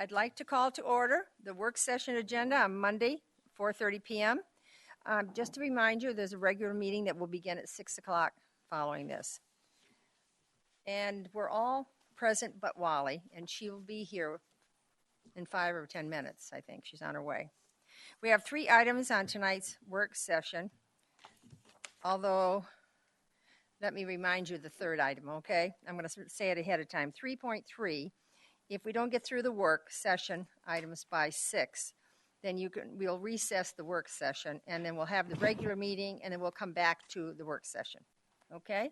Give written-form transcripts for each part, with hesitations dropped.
I'd like to call to order the work session agenda on Monday, 4:30 p.m. Just to remind you, there's a regular meeting that will begin at 6 o'clock following this. And we're all present but Wally, and she will be here in 5 or 10 minutes, I think. She's on her way. We have 3 items on tonight's work session, although let me remind you the third item, okay? I'm going to say it ahead of time. 3.3, if we don't get through the work session items by 6, then we'll recess the work session, and then we'll have the regular meeting, and then we'll come back to the work session, okay?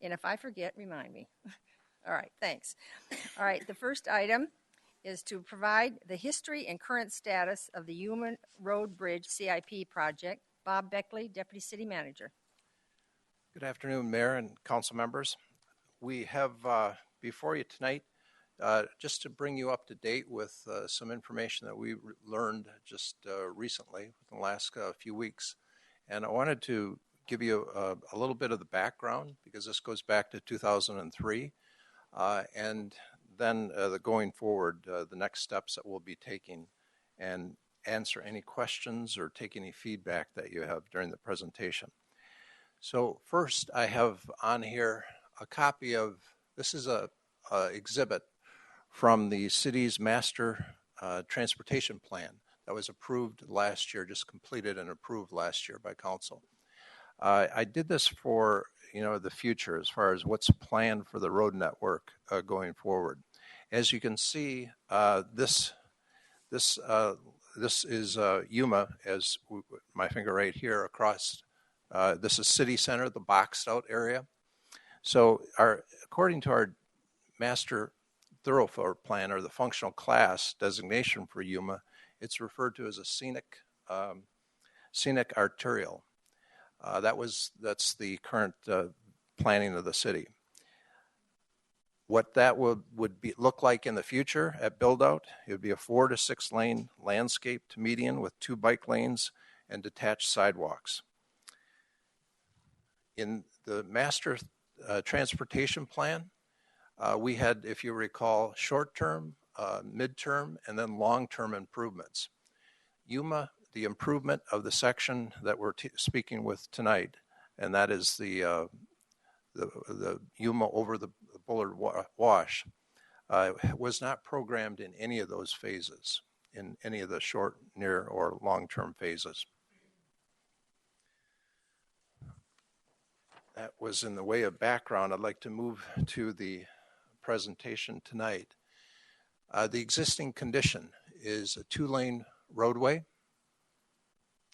And if I forget, remind me. All right, thanks. All right, the first item is to provide the history and current status of the Yuma Road Bridge CIP project. Bob Beckley, Deputy City Manager. Good afternoon, Mayor and Council members. We have before you tonight just to bring you up to date with some information that we learned just recently within the last few weeks. And I wanted to give you a little bit of the background because this goes back to 2003 and then going forward, the next steps that we'll be taking and answer any questions or take any feedback that you have during the presentation. So first, I have on here a copy of, this is a exhibit from the city's master transportation plan that was approved last year, just completed and approved last year by council. I did this for the future as far as what's planned for the road network going forward. As you can see, this is Yuma, as my finger right here across. This is City Center, the boxed out area. So according to our master thoroughfare plan, or the functional class designation for Yuma, it's referred to as a scenic arterial. That's the current planning of the city. What that would look like in the future at build out, it would be a 4 to 6 lane landscaped median with 2 bike lanes and detached sidewalks. In the master transportation plan, we had, if you recall, short-term, mid-term, and then long-term improvements. Yuma, the improvement of the section that we're speaking with tonight, and that is the Yuma over the Bullard Wash, was not programmed in any of those phases, in any of the short, near, or long-term phases. That was in the way of background. I'd like to move to the presentation tonight. The existing condition is a 2-lane roadway.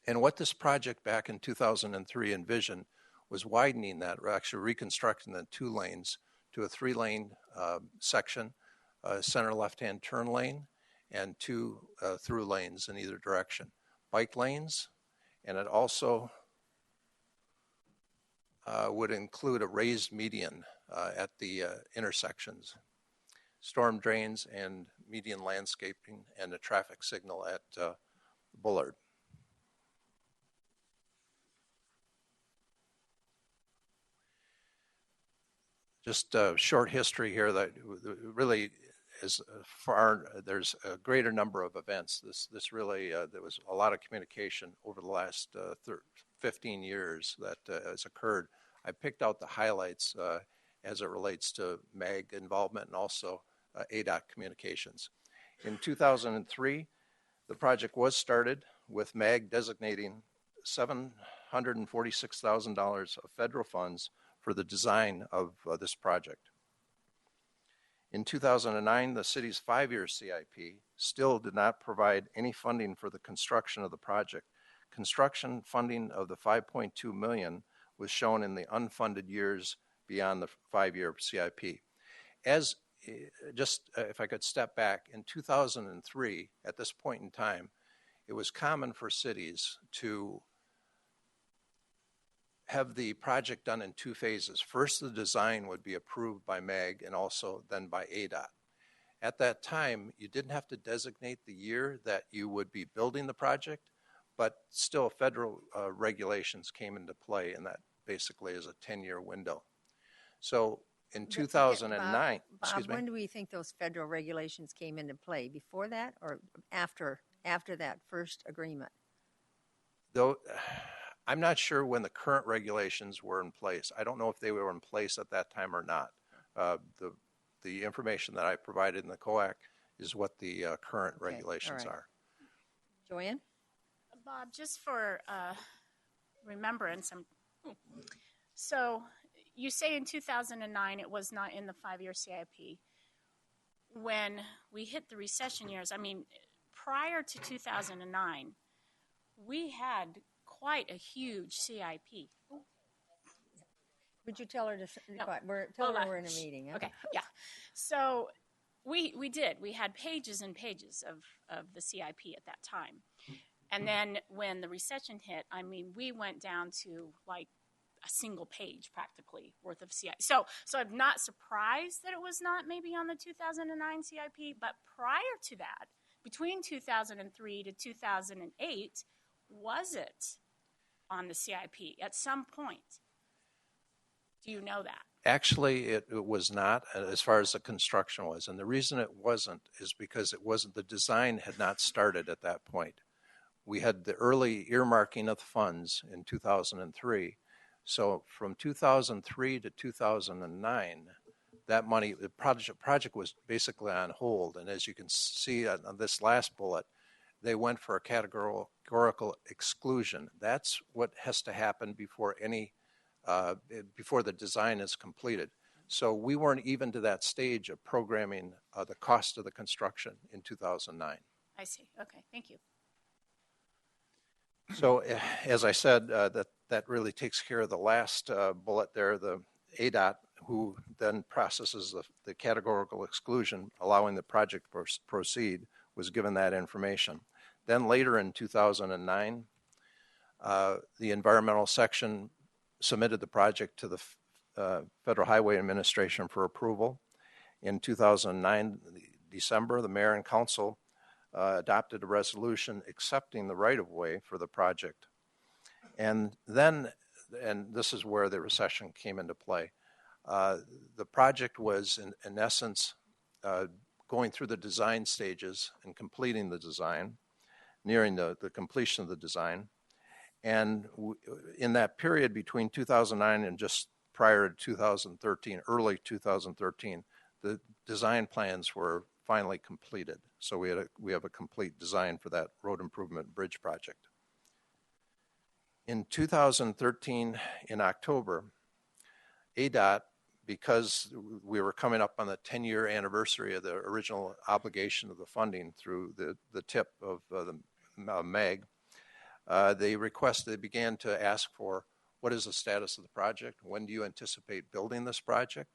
And what this project back in 2003 envisioned was widening that, or actually reconstructing the 2 lanes to a 3-lane section, center left-hand turn lane, and 2 through lanes in either direction. Bike lanes, and it also would include a raised median at the intersections, storm drains and median landscaping, and a traffic signal at Bullard. Just a short history here that really is there's a greater number of events. This really, there was a lot of communication over the last 15 years that has occurred. I picked out the highlights as it relates to MAG involvement and also ADOT communications. In 2003, the project was started with MAG designating $746,000 of federal funds for the design of this project. In 2009, the city's 5-year CIP still did not provide any funding for the construction of the project. Construction funding of the $5.2 million was shown in the unfunded years beyond the 5-year CIP. As just if I could step back, in 2003, at this point in time, it was common for cities to have the project done in 2 phases. First, the design would be approved by MAG and also then by ADOT. At that time, you didn't have to designate the year that you would be building the project, but still federal regulations came into play, and that basically is a 10-year window. So In 2009, Bob, excuse me. when do we think those federal regulations came into play? Before that or after that first agreement? Though I'm not sure when the current regulations were in place. I don't know if they were in place at that time or not. The information that I provided in the COAC is what the current Okay, regulations all right. are. Joanne? Bob, just for remembrance, so you say in 2009 it was not in the 5-year CIP. When we hit the recession years, I mean, prior to 2009, we had quite a huge CIP. Would you tell her to No. quiet? Tell Hold her on. we're in a meeting. Okay, yeah. So we did. We had pages and pages of the CIP at that time. And then when the recession hit, I mean, we went down to like a single page practically worth of CIP. So I'm not surprised that it was not maybe on the 2009 CIP, but prior to that, between 2003 to 2008, was it on the CIP at some point? Do you know that? Actually, it was not as far as the construction was. And the reason it wasn't is because the design had not started at that point. We had the early earmarking of the funds in 2003. So from 2003 to 2009, that money, the project was basically on hold. And as you can see on this last bullet, they went for a categorical exclusion. That's what has to happen before before the design is completed. So we weren't even to that stage of programming the cost of the construction in 2009. I see. Okay, thank you. So as I said, that really takes care of the last bullet there, the ADOT, who then processes the categorical exclusion, allowing the project to proceed, was given that information. Then later in 2009, the environmental section submitted the project to the Federal Highway Administration for approval. In 2009, December, the mayor and council adopted a resolution accepting the right-of-way for the project. And then, and this is where the recession came into play, the project was, in essence, going through the design stages and completing the design, nearing the completion of the design. And in that period between 2009 and just prior to 2013, early 2013, the design plans were finally completed. So we have a complete design for that road improvement bridge project. In 2013, in October, ADOT, because we were coming up on the 10-year anniversary of the original obligation of the funding through the tip of the MEG, they began to ask for what is the status of the project? When do you anticipate building this project?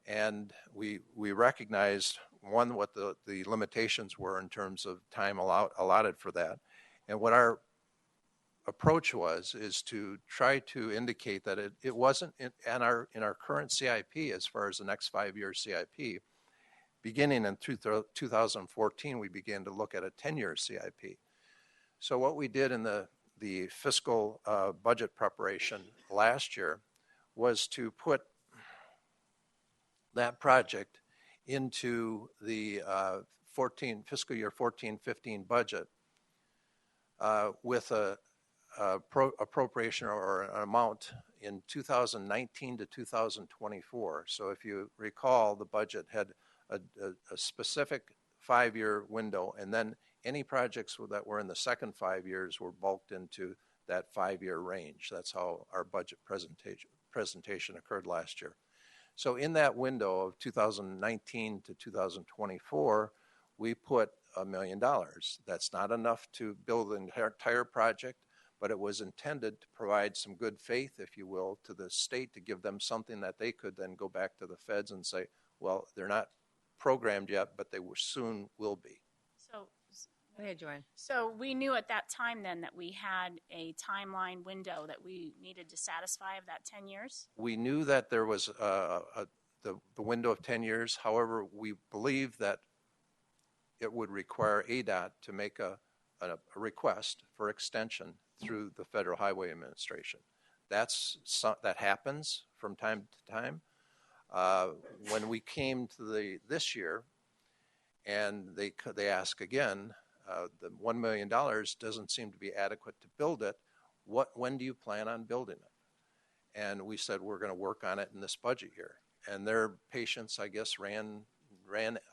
And we recognized, one, what the limitations were in terms of time allotted for that. And what our approach is to try to indicate that it wasn't in our current CIP, as far as the next 5-year CIP. Beginning in 2014, we began to look at a 10-year CIP. So what we did in the fiscal budget preparation last year was to put that project into the fiscal year 14-15 budget with a appropriation or an amount in 2019 to 2024. So if you recall, the budget had a specific 5-year window, and then any projects that were in the second 5 years were bulked into that 5-year range. That's how our budget presentation occurred last year. So in that window of 2019 to 2024, we put $1 million. That's not enough to build the entire project, but it was intended to provide some good faith, if you will, to the state, to give them something that they could then go back to the feds and say, well, they're not programmed yet, but they soon will be. Go ahead, Joanne. So we knew at that time then that we had a timeline window that we needed to satisfy of that 10 years? We knew that there was the window of 10 years. However, we believe that it would require ADOT to make a request for extension through the Federal Highway Administration. That happens from time to time. When we came to this year, and they ask again, the $1 million doesn't seem to be adequate to build it. When do you plan on building it? And we said we're going to work on it in this budget year. And their patience, I guess, ran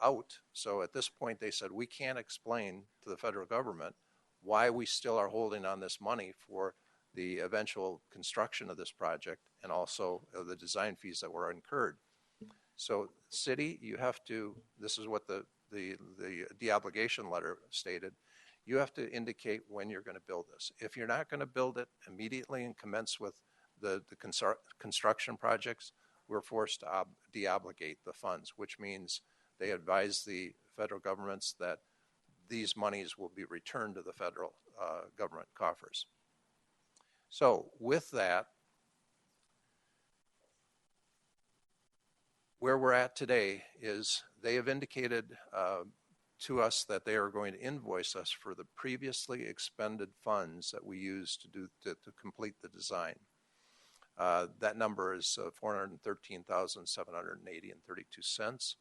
out. So at this point, they said we can't explain to the federal government why we still are holding on this money for the eventual construction of this project and also the design fees that were incurred. So, city, you have to. This is what the de-obligation letter stated. You have to indicate when you're going to build this. If you're not going to build it immediately and commence with the construction projects, we're forced to de-obligate the funds, which means they advise the federal governments that these monies will be returned to the federal government coffers. So with that, where we're at today is they have indicated to us that they are going to invoice us for the previously expended funds that we used to complete the design. That number is $413,780.32,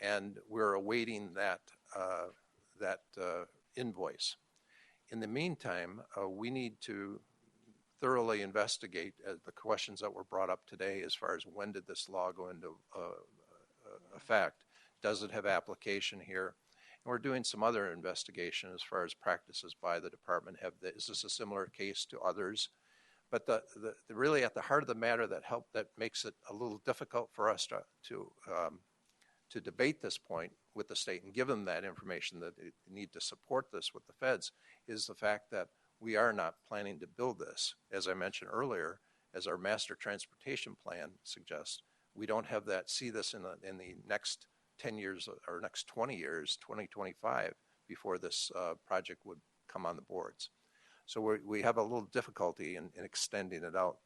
and we're awaiting that invoice. In the meantime, we need to thoroughly investigate the questions that were brought up today as far as when did this law go into effect? Does it have application here? And we're doing some other investigation as far as practices by the department. Is this a similar case to others? But the really at the heart of the matter that makes it a little difficult for us to debate this point with the state and give them that information that they need to support this with the feds is the fact that we are not planning to build this. As I mentioned earlier, as our master transportation plan suggests, we don't have that, see this in the next 10 years or next 20 years, 2025, before this project would come on the boards. So we have a little difficulty in extending it out.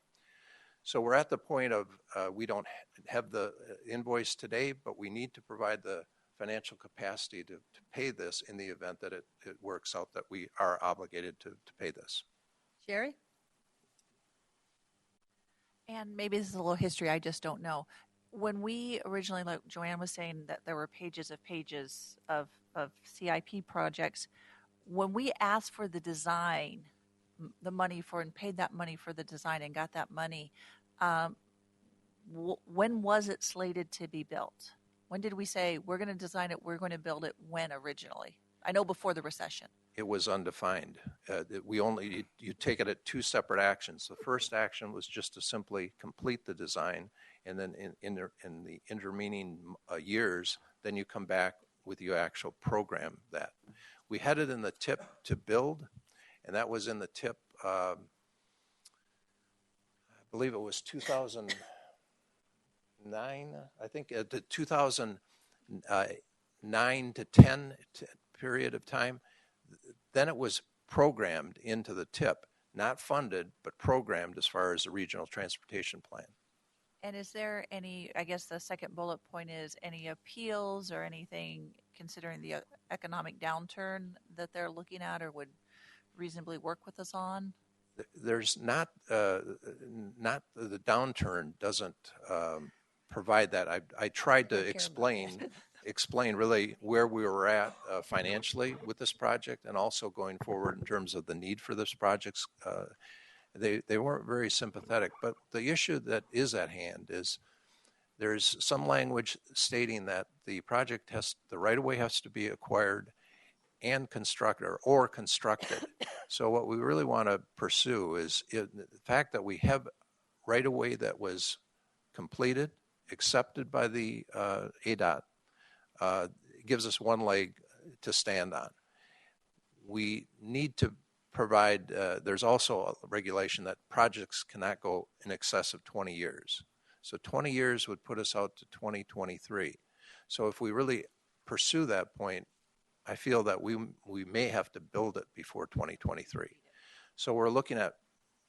So we're at the point of we don't have the invoice today, but we need to provide the financial capacity to pay this in the event that it works out that we are obligated to pay this. Sherry? And maybe this is a little history, I just don't know. When we originally, like Joanne was saying, that there were pages of CIP projects, when we asked for the design, the money for, and paid that money for the design and got that money, when was it slated to be built? When did we say we're going to design it, we're going to build it when originally? I know before the recession. It was undefined. You take it at two separate actions. The first action was just to simply complete the design, and then in the intervening years, then you come back with your actual program that. We had it in the tip to build, and that was in the tip, I believe it was 2009, I think, the 2009 to 10 period of time. Then it was programmed into the tip, not funded, but programmed as far as the regional transportation plan. And is there any, I guess the second bullet point is any appeals or anything considering the economic downturn that they're looking at or would reasonably work with us on? There's not the downturn doesn't provide that. I tried to explain really where we were at financially with this project and also going forward in terms of the need for this project. They weren't very sympathetic, but the issue that is at hand is there's some language stating that the right-of-way has to be acquired and constructed or constructed. So what we really want to pursue is the fact that we have right-of-way that was completed, accepted by the ADOT, gives us one leg to stand on. We need to provide, there's also a regulation that projects cannot go in excess of 20 years. So 20 years would put us out to 2023. So if we really pursue that point, I feel that we may have to build it before 2023. So we're looking at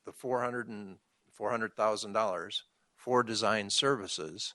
the $400,000 for design services.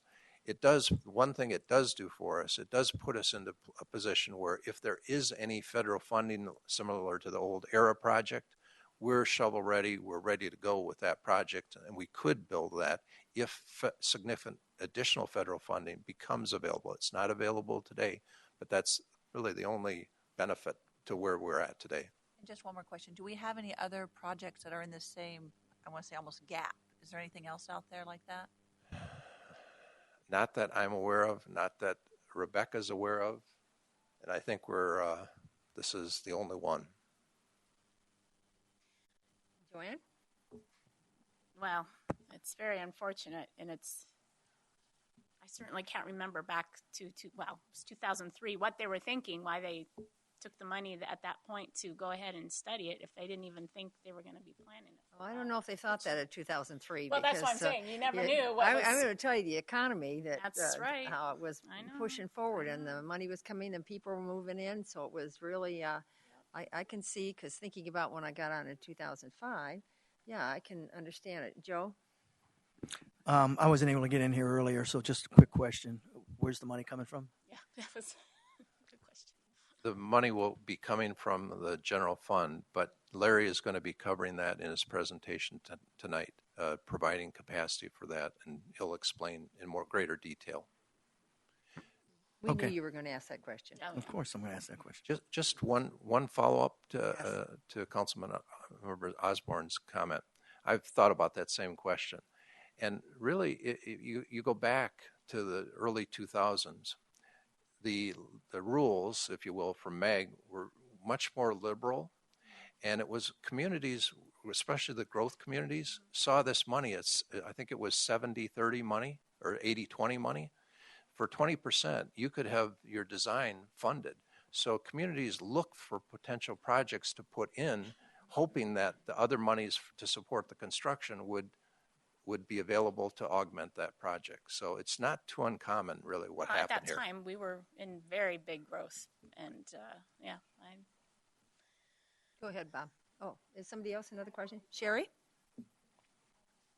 One thing it does do for us, it does put us into a position where if there is any federal funding similar to the old ERA project, we're shovel ready, we're ready to go with that project, and we could build that if significant additional federal funding becomes available. It's not available today, but that's really the only benefit to where we're at today. And just one more question. Do we have any other projects that are in the same, I want to say almost gap? Is there anything else out there like that? Not that I'm aware of, not that Rebecca's aware of, and I think this is the only one. Joanne? Well, it's very unfortunate, and I certainly can't remember back to well, it was 2003, what they were thinking, why they took the money at that point to go ahead and study it if they didn't even think they were going to be planning it. Well, I don't know if they thought that in 2003. Well, that's what I'm because, saying. You never yeah, knew what was... I'm going to tell you the economy That's right. how it was I know. pushing forward, I and know. the money was coming, and people were moving in. So it was really, I can see, because thinking about when I got on in 2005, yeah, I can understand it. Joe? I wasn't able to get in here earlier, so just a quick question. Where's the money coming from? Yeah, that was a good question. The money will be coming from the general fund, but Larry is going to be covering that in his presentation tonight, providing capacity for that, and he'll explain in greater detail. We Okay. knew you were going to ask that question. Oh, Of yeah. course, I'm going to ask that question. Just one follow-up to Councilman Osborne's comment. I've thought about that same question. And really, you go back to the early 2000s, the rules, if you will, from MAG were much more liberal. And it was communities, especially the growth communities, saw this money. I think it was 70-30 money or 80-20 money. For 20%, you could have your design funded. So communities look for potential projects to put in, hoping that the other monies to support the construction would be available to augment that project. So it's not too uncommon, really, what At happened that here. time, we were in very big growth, and yeah, Go ahead, Bob. Oh, is somebody else another question? Sherry?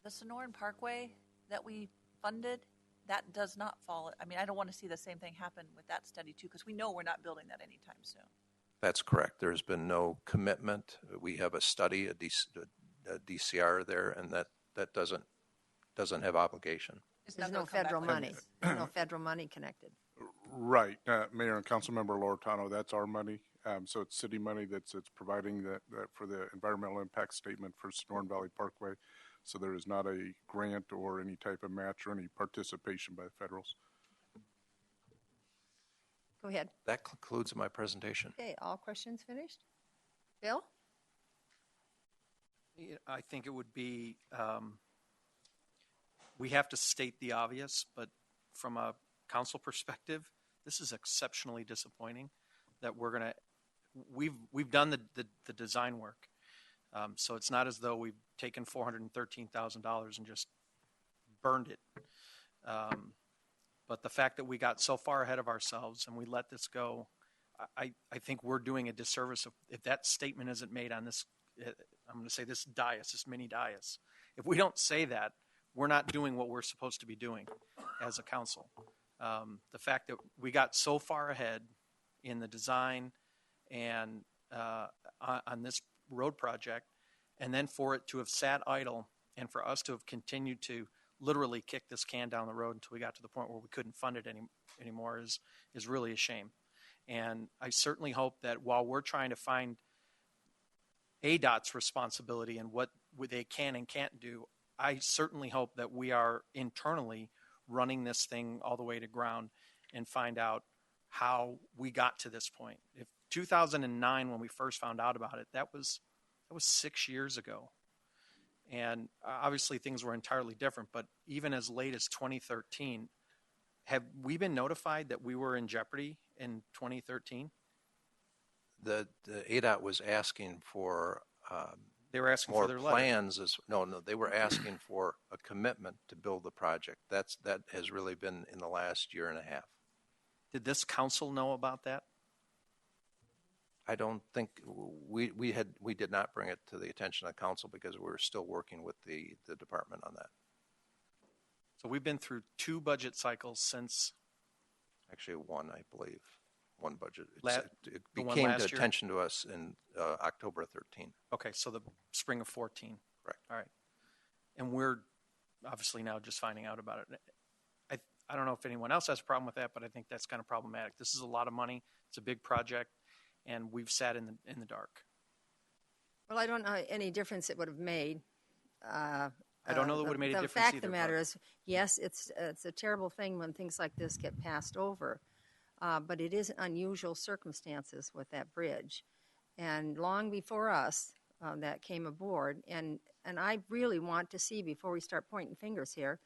The Sonoran Parkway that we funded, that does not fall. I mean, I don't want to see the same thing happen with that study too, because we know we're not building that anytime soon. That's correct. There's been no commitment. We have a study, a DCR there, and that doesn't have obligation. It's There's not no gonna come back federal like money. this. There's no federal money connected. Right, Mayor and Councilmember Loretano, that's our money. So it's city money that's providing that for the environmental impact statement for Sonoran Valley Parkway. So there is not a grant or any type of match or any participation by the federals. Go ahead. That concludes my presentation. Okay, all questions finished? Bill? Yeah, I think it would be, we have to state the obvious, but from a council perspective, this is exceptionally disappointing that we've done the design work. So it's not as though we've taken $413,000 and just burned it. But the fact that we got so far ahead of ourselves and we let this go, I think we're doing a disservice if that statement isn't made on this, I'm going to say this dais, this mini dais. If we don't say that, we're not doing what we're supposed to be doing as a council. The fact that we got so far ahead in the design and on this road project, and then for it to have sat idle and for us to have continued to literally kick this can down the road until we got to the point where we couldn't fund it anymore is really a shame. And I certainly hope that while we're trying to find ADOT's responsibility and what they can and can't do, I certainly hope that we are internally running this thing all the way to ground and find out how we got to this point. If 2009, when we first found out about it, that was 6 years ago. And obviously things were entirely different, but even as late as 2013, have we been notified that we were in jeopardy in 2013? The ADOT was asking for They were asking more for their letter. plans. No, they were asking for a commitment to build the project. That has really been in the last year and a half. Did this council know about that? I don't think we did not bring it to the attention of council because we're still working with the department on that. So we've been through 2 budget cycles since Actually, one, I believe, one budget. It the one became to last year? attention to us in October 13. Okay, so the spring of 14. Correct. All right. And we're obviously now just finding out about it. I don't know if anyone else has a problem with that, but I think that's kind of problematic. This is a lot of money. It's a big project, and we've sat in the dark. Well, I don't know any difference it would have made. I don't know that it would have made a difference The fact either. of the matter but- is, yes, it's a terrible thing when things like this get passed over, but it is unusual circumstances with that bridge. And long before us, that came aboard, and I really want to see, before we start pointing fingers here,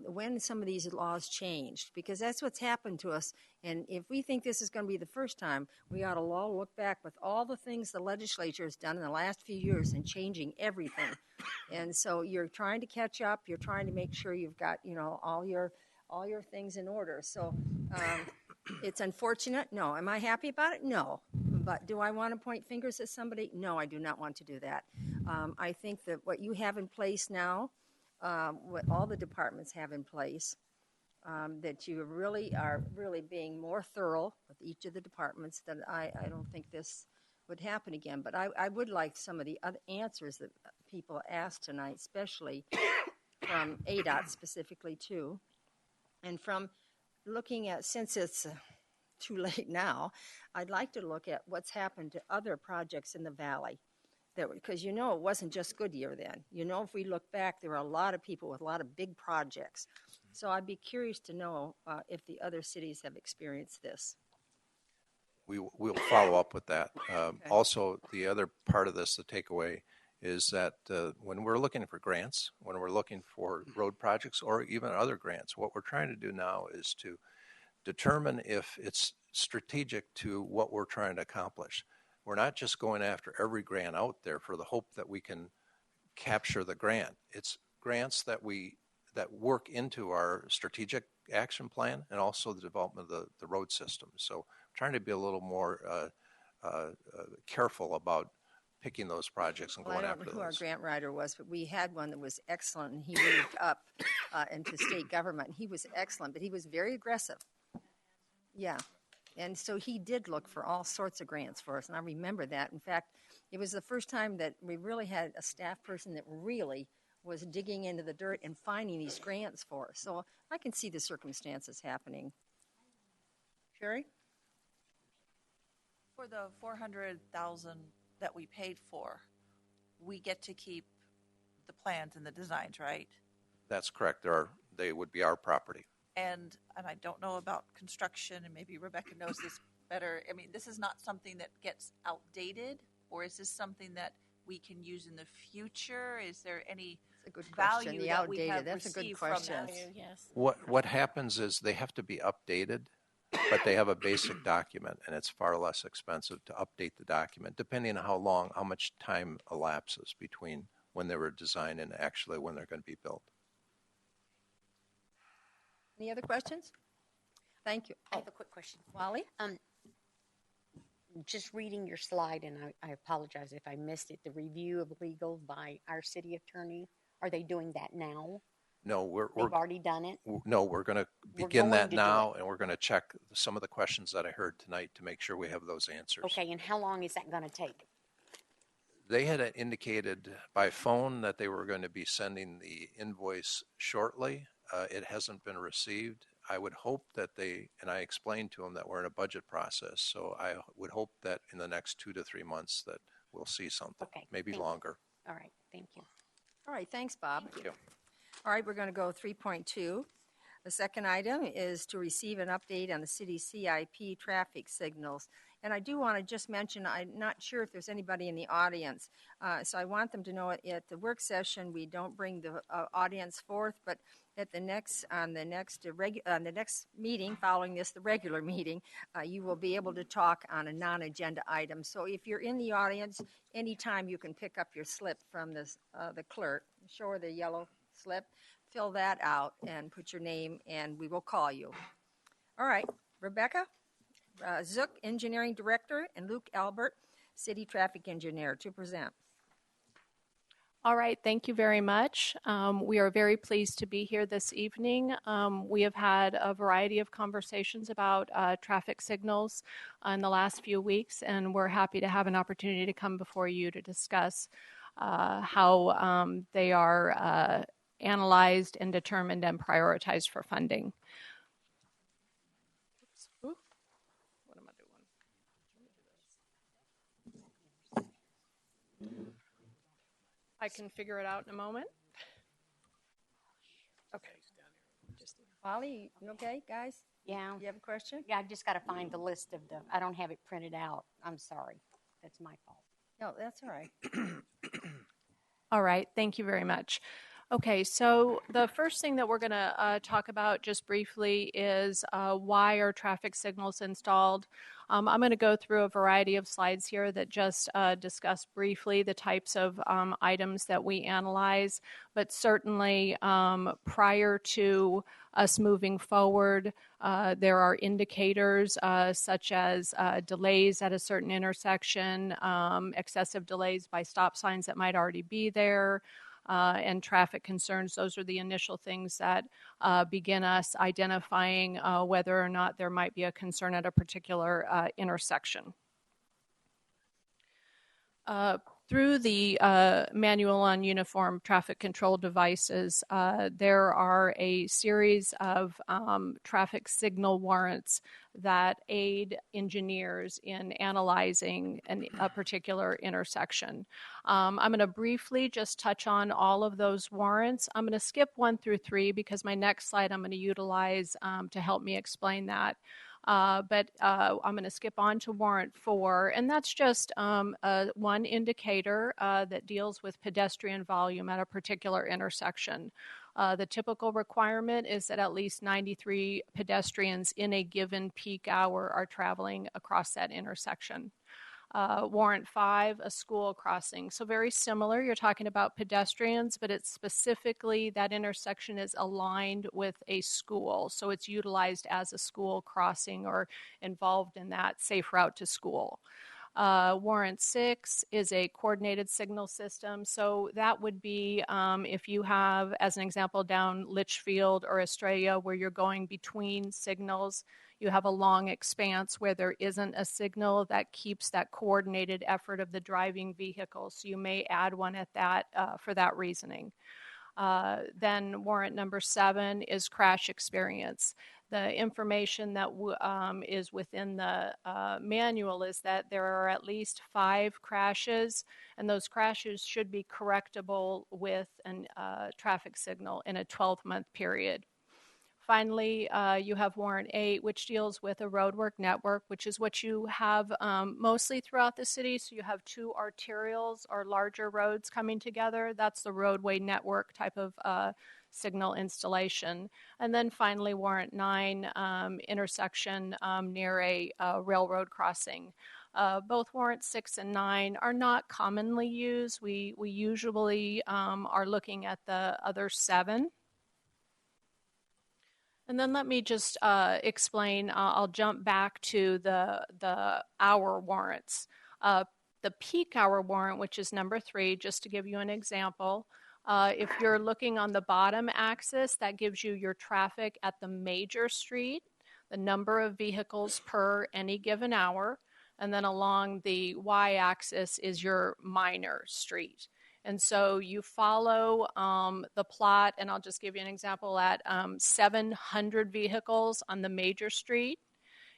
when some of these laws changed, because that's what's happened to us. And if we think this is going to be the first time, we ought to all look back with all the things the legislature has done in the last few years and changing everything. And so you're trying to catch up. You're trying to make sure you've got, all your things in order. So it's unfortunate. No. Am I happy about it? No. But do I want to point fingers at somebody? No, I do not want to do that. I think that what you have in place now, what all the departments have in place, that you really are being more thorough with each of the departments, that I don't think this would happen again. But I would like some of the other answers that people asked tonight, especially from ADOT specifically too, and from looking at, since it's too late now, I'd like to look at what's happened to other projects in the valley. Because it wasn't just Goodyear then. If we look back, there were a lot of people with a lot of big projects. So I'd be curious to know if the other cities have experienced this. We'll follow up with that. Also, the other part of this, the takeaway, is that when we're looking for grants, when we're looking for road projects or even other grants, what we're trying to do now is to determine if it's strategic to what we're trying to accomplish. We're not just going after every grant out there for the hope that we can capture the grant. It's grants that work into our strategic action plan and also the development of the road system. So trying to be a little more careful about picking those projects and going after those. I don't know who our grant writer was, but we had one that was excellent, and he moved up into state government. He was excellent, but he was very aggressive. Yeah. And so he did look for all sorts of grants for us, and I remember that. In fact, it was the first time that we really had a staff person that really was digging into the dirt and finding these grants for us. So I can see the circumstances happening. Sherry? For the $400,000 that we paid for, we get to keep the plans and the designs, right? That's correct. They would be our property. And I don't know about construction, and maybe Rebecca knows this better. I mean, this is not something that gets outdated, or is this something that we can use in the future? Is there any That's a good question. value The that we outdated, have that's a good received question. from this? Yes. What happens is they have to be updated, but they have a basic document, and it's far less expensive to update the document, depending on how much time elapses between when they were designed and actually when they're going to be built. Any other questions? Thank you. I have a quick question. Wally? Just reading your slide, and I apologize if I missed it, the review of legal by our city attorney. Are they doing that now? No, They've already done it? No, we're going to We're begin going that to do now, it. and we're going to check some of the questions that I heard tonight to make sure we have those answers. Okay, and how long is that going to take? They had indicated by phone that they were going to be sending the invoice shortly. It hasn't been received. I would hope that and I explained to them that we're in a budget process, so I would hope that in the next 2 to 3 months that we'll see something, Okay, maybe thank you. longer. All right, thank you. All right, thanks, Bob. Thank you. All right, we're going to go 3.2. The second item is to receive an update on the city's CIP traffic signals. And I do want to just mention, I'm not sure if there's anybody in the audience, so I want them to know at the work session we don't bring the audience forth, but at the next meeting following this, the regular meeting, you will be able to talk on a non-agenda item. So if you're in the audience, anytime you can pick up your slip from the clerk, show her the yellow slip, fill that out and put your name, and we will call you. All right, Rebecca Zook, Engineering Director, and Luke Albert, City Traffic Engineer, to present. All right, thank you very much. We are very pleased to be here this evening. We have had a variety of conversations about traffic signals in the last few weeks, and we're happy to have an opportunity to come before you to discuss how they are analyzed and determined and prioritized for funding. Oops. Ooh. What am I doing? I can figure it out in a moment. Okay. Holly, you okay, guys? Yeah. You have a question? Yeah, I've just got to find the list of I don't have it printed out. I'm sorry. That's my fault. No, that's all right. All right, thank you very much. Okay, so the first thing that we're going to talk about just briefly is why are traffic signals installed? I'm going to go through a variety of slides here that just discuss briefly the types of items that we analyze, but certainly prior to us moving forward, there are indicators such as delays at a certain intersection, excessive delays by stop signs that might already be there, and traffic concerns. Those are the initial things that begin us identifying whether or not there might be a concern at a particular intersection. Through the Manual on Uniform Traffic Control Devices, there are a series of traffic signal warrants that aid engineers in analyzing a particular intersection. I'm going to briefly just touch on all of those warrants. I'm going to skip 1 through 3 because my next slide I'm going to utilize to help me explain that. But I'm going to skip on to warrant 4, and that's just one indicator that deals with pedestrian volume at a particular intersection. The typical requirement is that at least 93 pedestrians in a given peak hour are traveling across that intersection. Warrant 5, a school crossing. So very similar, you're talking about pedestrians, but it's specifically that intersection is aligned with a school. So it's utilized as a school crossing or involved in that safe route to school. Warrant 6 is a coordinated signal system. So that would be if you have, as an example, down Litchfield or Estrella where you're going between signals, you have a long expanse where there isn't a signal that keeps that coordinated effort of the driving vehicle. So you may add one at that for that reasoning. Then warrant number 7 is crash experience. The information that is within the manual is that there are at least 5 crashes, and those crashes should be correctable with a traffic signal in a 12-month period. Finally, you have warrant 8, which deals with a roadwork network, which is what you have mostly throughout the city. So you have 2 arterials or larger roads coming together. That's the roadway network type of signal installation. And then finally, warrant 9, intersection near a railroad crossing. Both warrants 6 and 9 are not commonly used. We usually are looking at the other 7. And then let me just explain, I'll jump back to the hour warrants. The peak hour warrant, which is number 3, just to give you an example, if you're looking on the bottom axis, that gives you your traffic at the major street, the number of vehicles per any given hour, and then along the y-axis is your minor street. And so you follow the plot, and I'll just give you an example at 700 vehicles on the major street.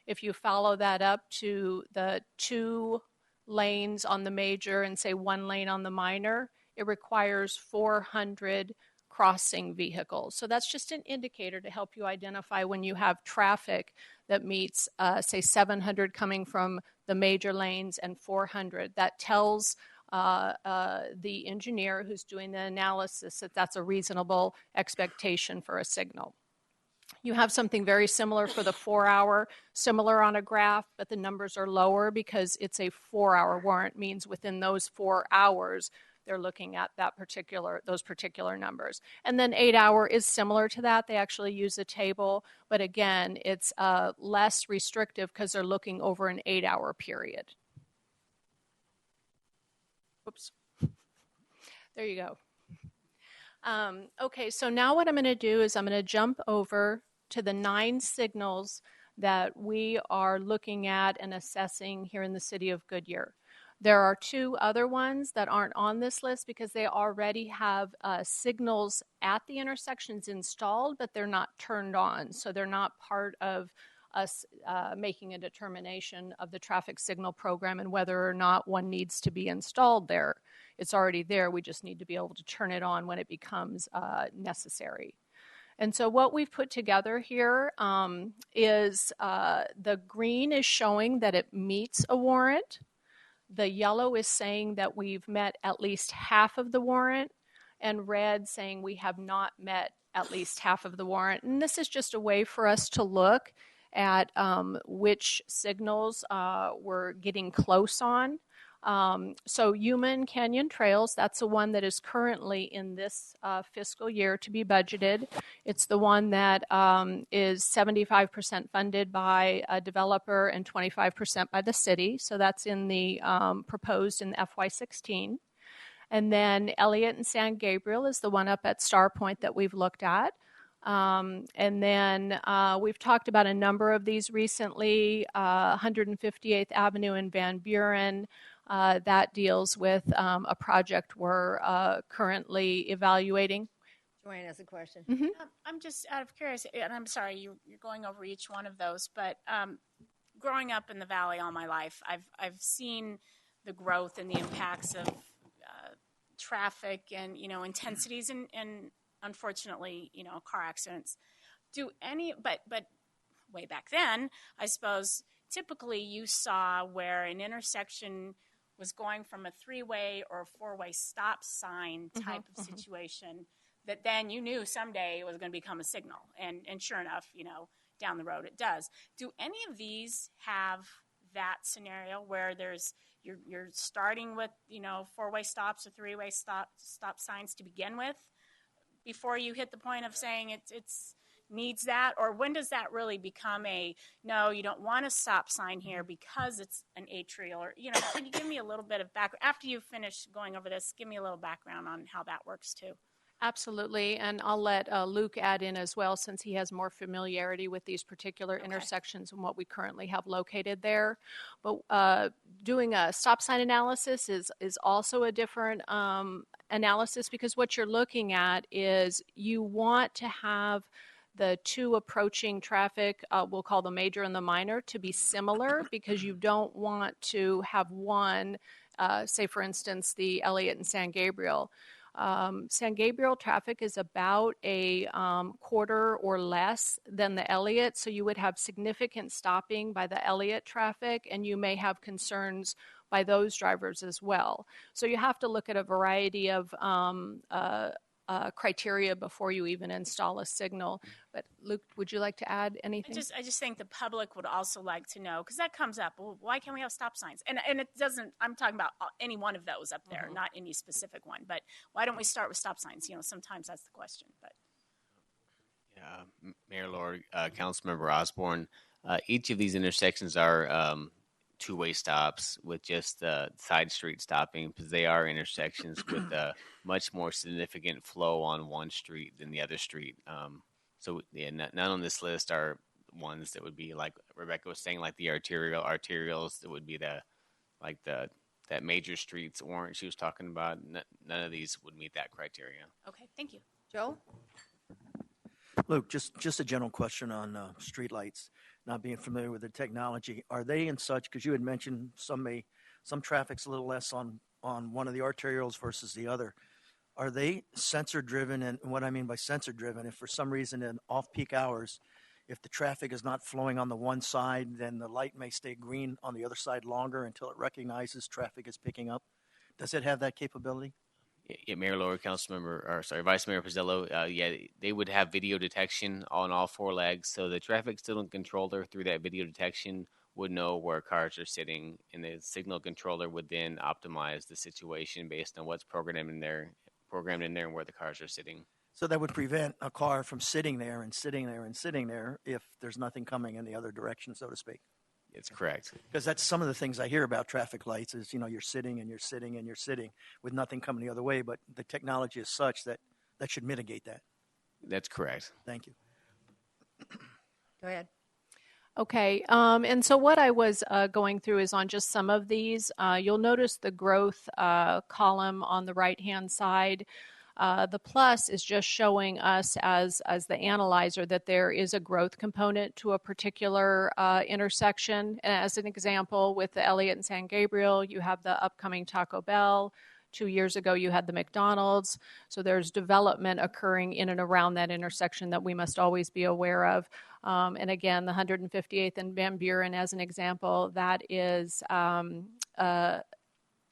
If you follow that up to the 2 lanes on the major and say 1 lane on the minor, it requires 400 crossing vehicles. So that's just an indicator to help you identify when you have traffic that meets, say, 700 coming from the major lanes and 400. That tells the engineer who's doing the analysis that that's a reasonable expectation for a signal. You have something very similar for the 4-hour, similar on a graph, but the numbers are lower because it's a 4-hour warrant, means within those 4 hours, they're looking at those particular numbers. And then 8-hour is similar to that. They actually use a table, but again, it's less restrictive because they're looking over an 8-hour period. Whoops. There you go. Okay, so now what I'm going to do is I'm going to jump over to the 9 signals that we are looking at and assessing here in the city of Goodyear. There are two other ones that aren't on this list because they already have signals at the intersections installed, but they're not turned on. So they're not part of us making a determination of the traffic signal program and whether or not one needs to be installed there. It's already there. We just need to be able to turn it on when it becomes necessary. And so what we've put together here is the green is showing that it meets a warrant. The yellow is saying that we've met at least half of the warrant, and red saying we have not met at least half of the warrant. And this is just a way for us to look at which signals we're getting close on. So Human Canyon Trails, that's the one that is currently in this fiscal year to be budgeted. It's the one that is 75% funded by a developer and 25% by the city. So that's in the proposed in FY16. And then Elliott and San Gabriel is the one up at Star Point that we've looked at. And then we've talked about a number of these recently, 158th Avenue in Van Buren. That deals with a project we're currently evaluating. Joanne has a question. Mm-hmm. I'm just out of curiosity, and I'm sorry you're going over each one of those, but growing up in the Valley all my life, I've seen the growth and the impacts of traffic and intensities and unfortunately car accidents. But way back then, I suppose typically you saw where an intersection was going from a three-way or a four-way stop sign type of situation that then you knew someday it was going to become a signal. And sure enough, down the road it does. Do any of these have that scenario where you're starting with, four-way stops or three-way stop signs to begin with before you hit the point of saying it's needs that? Or when does that really become no, you don't want a stop sign here because it's an atrial? Or, can you give me a little bit of background? After you finish going over this, give me a little background on how that works too. Absolutely, and I'll let Luke add in as well since he has more familiarity with these particular intersections and what we currently have located there. But doing a stop sign analysis is also a different analysis because what you're looking at is you want to have the two approaching traffic, we'll call the major and the minor, to be similar because you don't want to have one, say for instance, the Elliott and San Gabriel. San Gabriel traffic is about a quarter or less than the Elliott, so you would have significant stopping by the Elliott traffic, and you may have concerns by those drivers as well. So you have to look at a variety of criteria before you even install a signal. But Luke, would you like to add anything? I just think the public would also like to know, because that comes up, well, why can't we have stop signs? And it doesn't, I'm talking about any one of those up there, not any specific one. But why don't we start with stop signs? Sometimes that's the question. But yeah, Mayor Lord, Councilmember Osborne, each of these intersections are two-way stops with just side street stopping because they are intersections with a much more significant flow on one street than the other street. So yeah, none on this list are ones that would be like Rebecca was saying, like the arterials that would be that major streets warrant she was talking about. None of these would meet that criteria. Okay, thank you. Joe? Luke, just a general question on streetlights. Not being familiar with the technology, are they in such? Because you had mentioned some traffic's a little less on one of the arterials versus the other. Are they sensor driven? And what I mean by sensor driven, if for some reason in off-peak hours, if the traffic is not flowing on the one side, then the light may stay green on the other side longer until it recognizes traffic is picking up. Does it have that capability? Yeah, Mayor Lower, Vice Mayor Pizzello, they would have video detection on all four legs, so the traffic signal controller through that video detection would know where cars are sitting, and the signal controller would then optimize the situation based on what's programmed in there and where the cars are sitting. So that would prevent a car from sitting there and sitting there and sitting there if there's nothing coming in the other direction, so to speak. It's correct. Because that's some of the things I hear about traffic lights is, you're sitting and you're sitting and you're sitting with nothing coming the other way, but the technology is such that should mitigate that. That's correct. Thank you. Go ahead. Okay, and so what I was going through is on just some of these. You'll notice the growth column on the right-hand side. The plus is just showing us as the analyzer that there is a growth component to a particular intersection. And as an example, with the Elliott and San Gabriel, you have the upcoming Taco Bell. 2 years ago, you had the McDonald's. So there's development occurring in and around that intersection that we must always be aware of. And again, the 158th and Van Buren, as an example, that is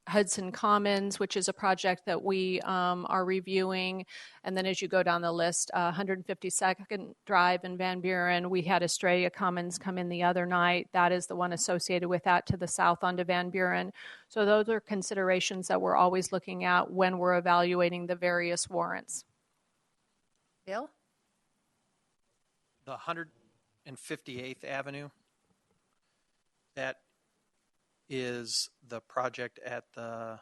Hudson Commons, which is a project that we are reviewing. And then as you go down the list, 152nd Drive in Van Buren, we had Estrella Commons come in the other night. That is the one associated with that to the south onto Van Buren. So those are considerations that we're always looking at when we're evaluating the various warrants. Bill? The 158th Avenue, that is the project at the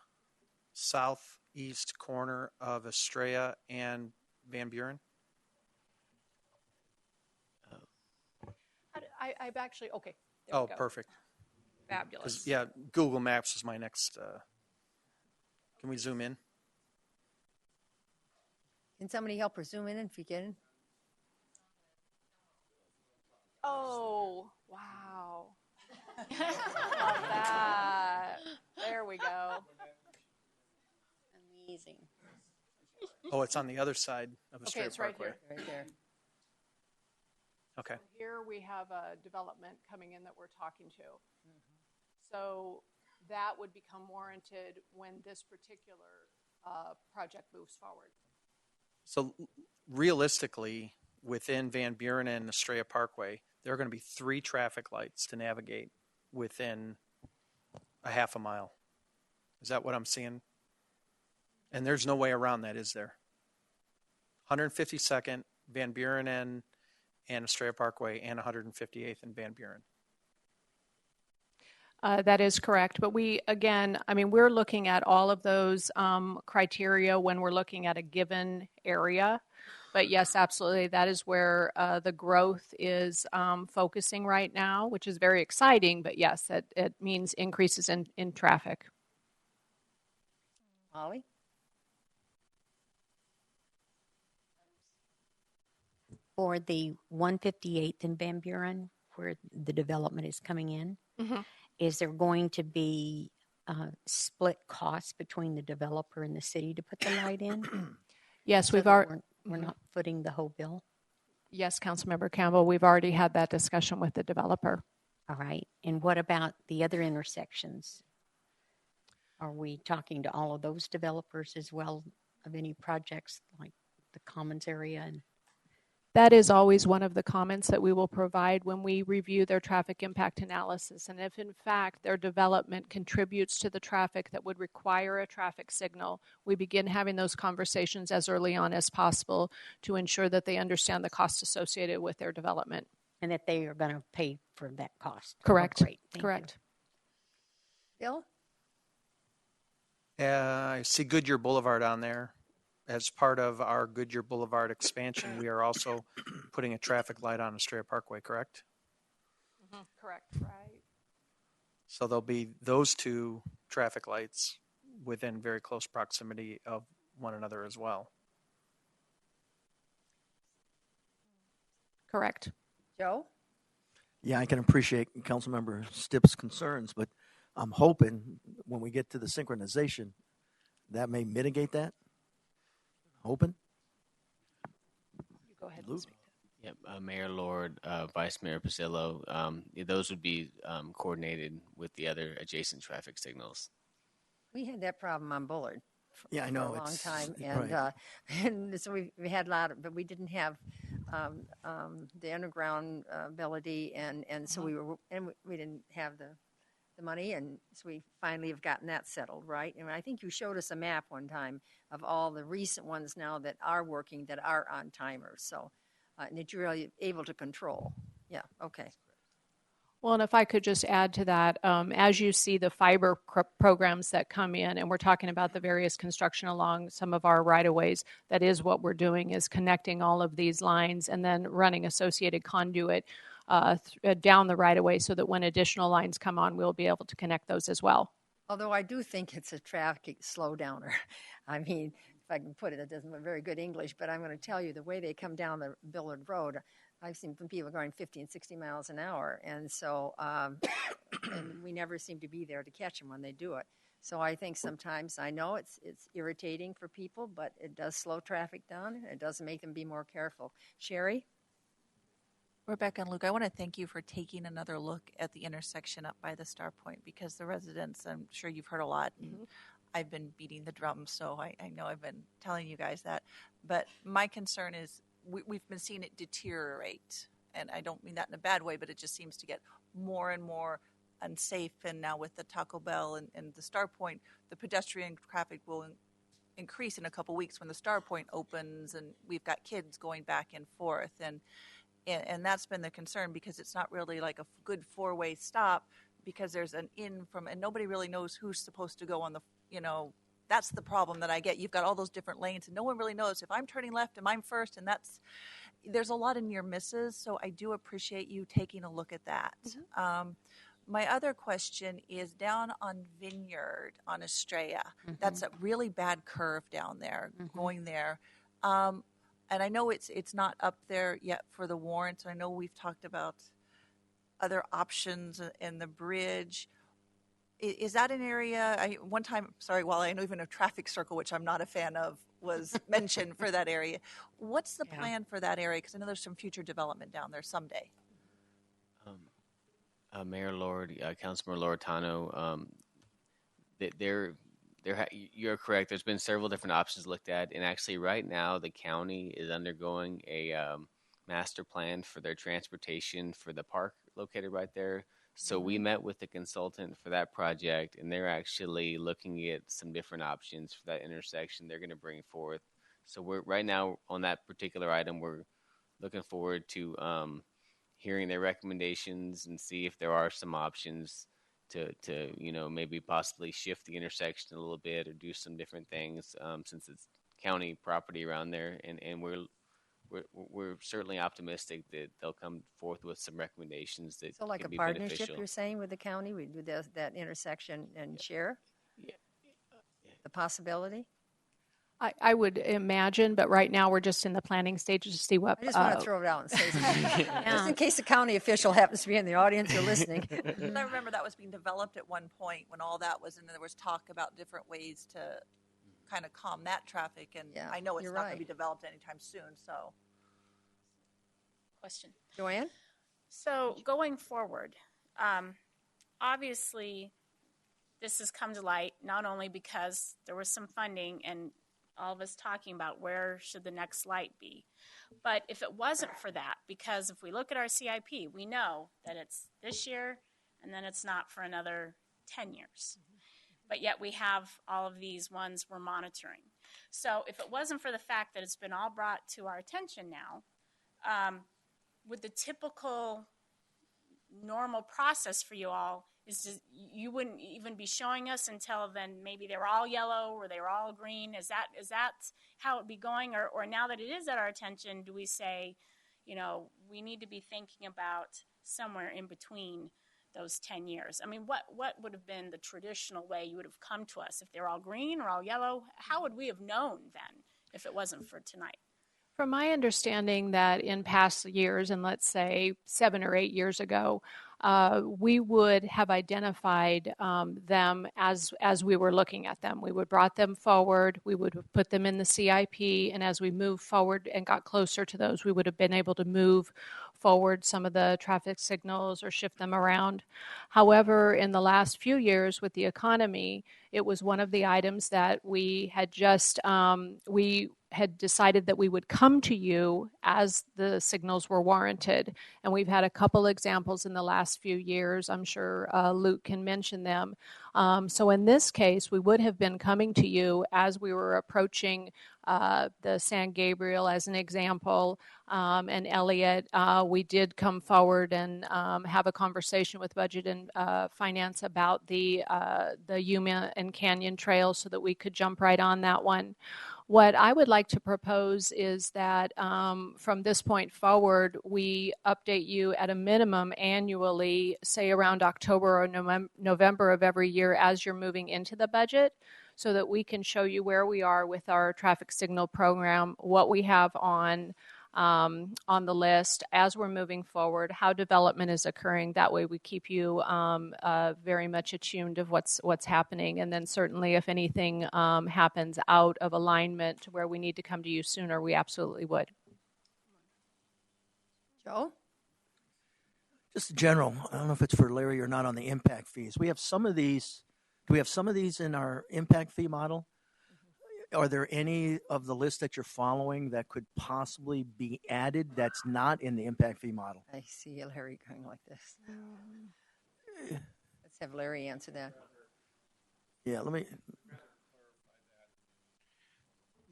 southeast corner of Estrella and Van Buren. I've actually, okay. Oh, perfect. Fabulous. Yeah, Google Maps is my next. Can we zoom in? Can somebody help her zoom in if you can? Oh, wow. Love that. There we go. Amazing. Oh, it's on the other side of Estrella it's right Parkway. here. Right there. Okay. Here we have a development coming in that we're talking to. So that would become warranted when this particular project moves forward. So realistically, within Van Buren and Estrella Parkway, there are going to be 3 traffic lights to navigate within a half a mile. Is that what I'm seeing? And there's no way around that, is there? 152nd, Van Buren and Estrella Parkway, and 158th and Van Buren. That is correct. But we're looking at all of those criteria when we're looking at a given area. But yes, absolutely, that is where the growth is focusing right now, which is very exciting. But yes, it means increases in traffic. Holly? For the 158th in Van Buren, where the development is coming in, is there going to be split costs between the developer and the city to put the light in? Yes, So we've that already. we're not footing the whole bill. Yes, Councilmember Campbell, we've already had that discussion with the developer. All right. And what about the other intersections? Are we talking to all of those developers as well of any projects like the Commons area? And That is always one of the comments that we will provide when we review their traffic impact analysis. And if in fact their development contributes to the traffic that would require a traffic signal, we begin having those conversations as early on as possible to ensure that they understand the cost associated with their development. and that they are going to pay for that cost. Correct. Oh, great. Thank Correct. Bill? I see Goodyear Boulevard on there. As part of our Goodyear Boulevard expansion, we are also putting a traffic light on Estrella Parkway, correct? Mm-hmm. Correct. Right. So there'll be those two traffic lights within very close proximity of one another as well. Correct. Joe? Yeah, I can appreciate Councilmember Stipp's concerns, but I'm hoping when we get to the synchronization, that may mitigate that. Hoping. You go ahead. Luke? Yep, Mayor Lord, Vice Mayor Pasillo, those would be coordinated with the other adjacent traffic signals. We had that problem on Bullard. Yeah, I know. For a long it's- time, and right. and so we had a lot of, but we didn't have the underground ability, and so we didn't have the money, and so we finally have gotten that settled, right? And I think you showed us a map one time of all the recent ones now that are working, that are on timers, so and that you're really able to control. Yeah. Okay. Well, and if I could just add to that, as you see the fiber programs that come in, and we're talking about the various construction along some of our right-of-ways, that is what we're doing, is connecting all of these lines and then running associated conduit down the right-of-way so that when additional lines come on, we'll be able to connect those as well. Although I do think it's a traffic slowdowner. I mean, if I can put it, it doesn't look very good English, but I'm going to tell you the way they come down the Billard Road, I've seen people going 50 and 60 miles an hour. And so and we never seem to be there to catch them when they do it. So I think sometimes, I know it's irritating for people, but it does slow traffic down. It does make them be more careful. Sherry? Rebecca and Luke, I want to thank you for taking another look at the intersection up by the Star Point, because the residents, I'm sure you've heard a lot, and I've been beating the drum, so I know I've been telling you guys that. But my concern is we've been seeing it deteriorate, and I don't mean that in a bad way, but it just seems to get more and more unsafe. And now with the Taco Bell and the Star Point, the pedestrian traffic will increase in a couple weeks when the Star Point opens, and we've got kids going back and forth. And that's been the concern, because it's not really like a good four-way stop, because there's an in from, and nobody really knows who's supposed to go on the, that's the problem that I get. You've got all those different lanes, and no one really knows if I'm turning left, am I first? And there's a lot of near misses. So I do appreciate you taking a look at that. My other question is down on Vineyard on Estrella. That's a really bad curve down there, going there. And I know it's not up there yet for the warrants. I know we've talked about other options in the bridge. Is that an area, one time, while I know even a traffic circle, which I'm not a fan of, was mentioned for that area. What's the plan for that area? Because I know there's some future development down there someday. Mayor Lord, Councilmember Loretano, you're correct. There's been several different options looked at, and actually right now the county is undergoing a master plan for their transportation for the park located right there. So we met with the consultant for that project, and they're actually looking at some different options for that intersection they're going to bring forth. So we're right now on that particular item, we're looking forward to hearing their recommendations and see if there are some options to maybe possibly shift the intersection a little bit or do some different things, since it's county property around there, and we're certainly optimistic that they'll come forth with some recommendations that So like can a be partnership, beneficial. you're saying, with the county, we do that intersection and share the possibility? I would imagine, but right now we're just in the planning stages to see what. I just want to throw it out and say something, just in case a county official happens to be in the audience or listening. I remember that was being developed at one point when all that was, and there was talk about different ways to kind of calm that traffic. And I know it's not going to be developed anytime soon. So, Question. Joanne? So going forward, obviously, this has come to light not only because there was some funding and all of us talking about where should the next light be, but if it wasn't for that, because if we look at our CIP, we know that it's this year and then it's not for another 10 years. But yet we have all of these ones we're monitoring. So if it wasn't for the fact that it's been all brought to our attention now, with the typical normal process for you all is you wouldn't even be showing us until then maybe they were all yellow or they were all green. Is that how it would be going? Or now that it is at our attention, do we say, we need to be thinking about somewhere in between those 10 years? I mean, what would have been the traditional way you would have come to us? If they were all green or all yellow, how would we have known then if it wasn't for tonight? From my understanding that in past years, and let's say 7 or 8 years ago, we would have identified them as we were looking at them. We would brought them forward. We would put them in the CIP, and as we moved forward and got closer to those, we would have been able to move forward some of the traffic signals or shift them around. However, in the last few years with the economy, it was one of the items that we had just we had decided that we would come to you as the signals were warranted. And we've had a couple examples in the last few years. I'm sure Luke can mention them. So in this case, we would have been coming to you as we were approaching the San Gabriel as an example, and Elliott, we did come forward and have a conversation with Budget and Finance about the Yuma and Canyon Trail so that we could jump right on that one. What I would like to propose is that from this point forward, we update you at a minimum annually, say around October or November of every year as you're moving into the budget, so that we can show you where we are with our traffic signal program, what we have on the list as we're moving forward, how development is occurring. That way we keep you very much attuned of what's happening. And then certainly if anything happens out of alignment where we need to come to you sooner, we absolutely would. Joe? Just general, I don't know if it's for Larry or not on the impact fees. We have some of these. Do we have some of these in our impact fee model? Are there any of the list that you're following that could possibly be added that's not in the impact fee model? I see Larry going like this. Let's have Larry answer that. Yeah, let me.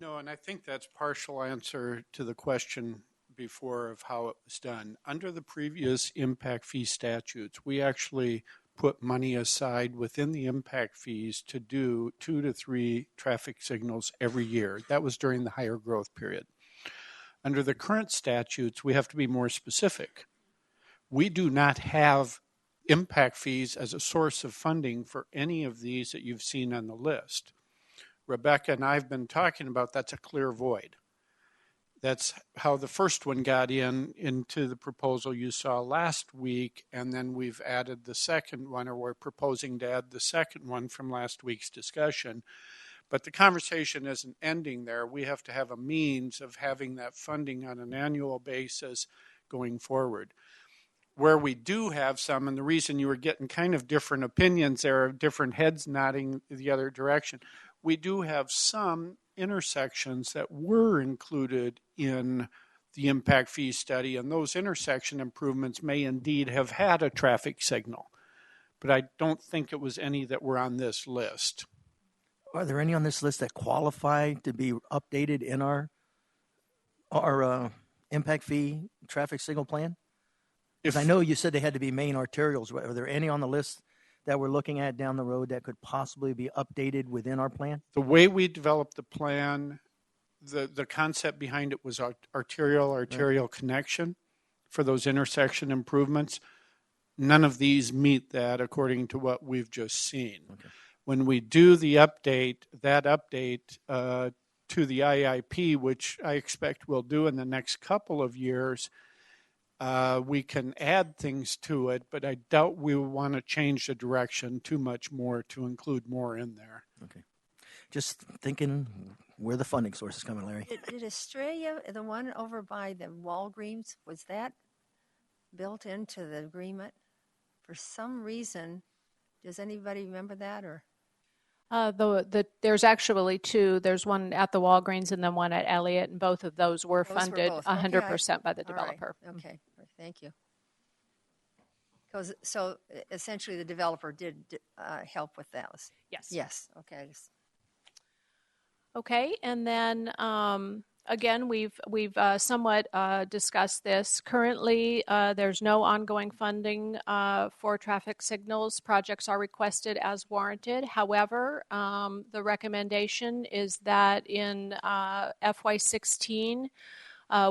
No, and I think that's partial answer to the question before of how it was done. Under the previous impact fee statutes, we actually put money aside within the impact fees to do 2 to 3 traffic signals every year. That was during the higher growth period. Under the current statutes, we have to be more specific. We do not have impact fees as a source of funding for any of these that you've seen on the list. Rebecca and I have been talking about that's a clear void. That's how the first one got into the proposal you saw last week, and then we've added the second one, or we're proposing to add the second one from last week's discussion. But the conversation isn't ending there. We have to have a means of having that funding on an annual basis going forward. Where we do have some, and the reason you were getting kind of different opinions there, different heads nodding the other direction, we do have some intersections that were included in the impact fee study, and those intersection improvements may indeed have had a traffic signal, but I don't think it was any that were on this list. Are there any on this list that qualify to be updated in our impact fee traffic signal plan? Because I know you said they had to be main arterials. Are there any on the list that we're looking at down the road that could possibly be updated within our plan? The way we developed the plan, the concept behind it was arterial connection for those intersection improvements. None of these meet that according to what we've just seen. Okay. When we do the update, to the IIP, which I expect we'll do in the next couple of years, we can add things to it, but I doubt we will want to change the direction too much more to include more in there. Okay. Just thinking where the funding source is coming, Larry. Did Australia, the one over by the Walgreens, was that built into the agreement? For some reason, does anybody remember that? Or there's actually 2. There's one at the Walgreens and then one at Elliott, and both of those were funded 100% by the developer. Right. Okay, thank you. So essentially the developer did help with those? Yes. Yes, okay. Okay, and then again, we've somewhat discussed this. Currently, there's no ongoing funding for traffic signals. Projects are requested as warranted. However, the recommendation is that in FY16,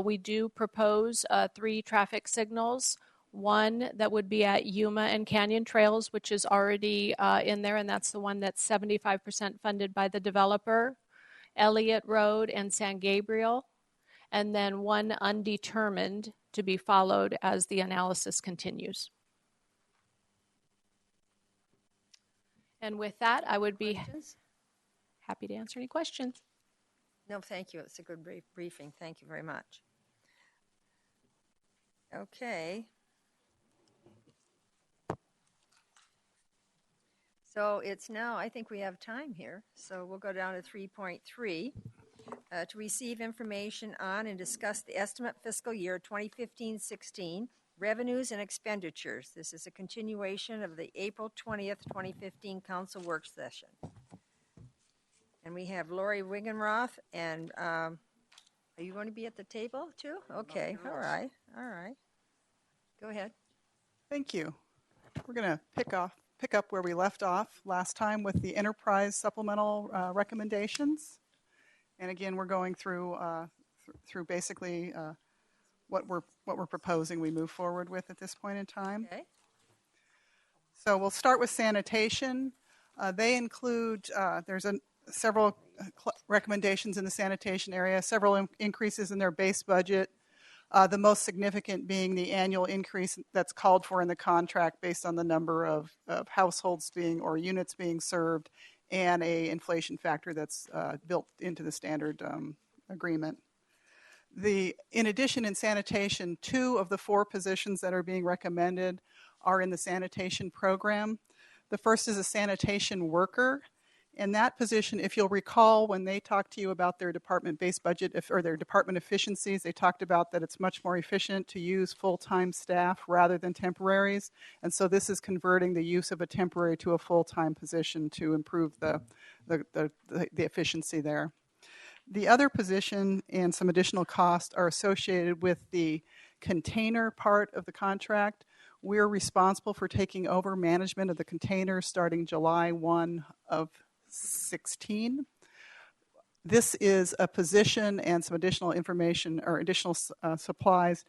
we do propose 3 traffic signals. One that would be at Yuma and Canyon Trails, which is already in there, and that's the one that's 75% funded by the developer. Elliott Road and San Gabriel, and then one undetermined to be followed as the analysis continues. And with that, I would be happy to answer any questions. No, thank you. It's a good briefing. Thank you very much. Okay. So it's now, I think we have time here, so we'll go down to 3.3. To receive information on and discuss the estimate fiscal year 2015-16 revenues and expenditures. This is a continuation of the April 20th, 2015 council work session. And we have Lori Wigenroth, and are you going to be at the table too? Okay, all right. Go ahead. Thank you. We're going to pick up where we left off last time with the enterprise supplemental recommendations. And again, we're going through basically what we're proposing we move forward with at this point in time. Okay. So we'll start with sanitation. They include there's several recommendations in the sanitation area, several increases in their base budget. The most significant being the annual increase that's called for in the contract based on the number of households or units being served, and a inflation factor that's built into the standard agreement. In addition, in sanitation, 2 of the 4 positions that are being recommended are in the sanitation program. The first is a sanitation worker. And that position, if you'll recall, when they talked to you about their department-based budget or their department efficiencies, they talked about that it's much more efficient to use full-time staff rather than temporaries. And so this is converting the use of a temporary to a full-time position to improve the efficiency there. The other position and some additional costs are associated with the container part of the contract. We're responsible for taking over management of the containers starting July 1 of 16. This is a position and some additional information or additional supplies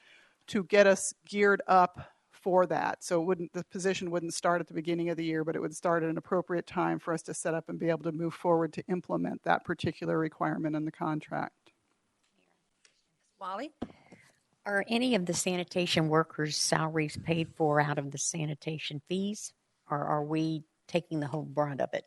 to get us geared up for that. So the position wouldn't start at the beginning of the year, but it would start at an appropriate time for us to set up and be able to move forward to implement that particular requirement in the contract. Wally? Are any of the sanitation workers' salaries paid for out of the sanitation fees, or are we taking the whole brunt of it?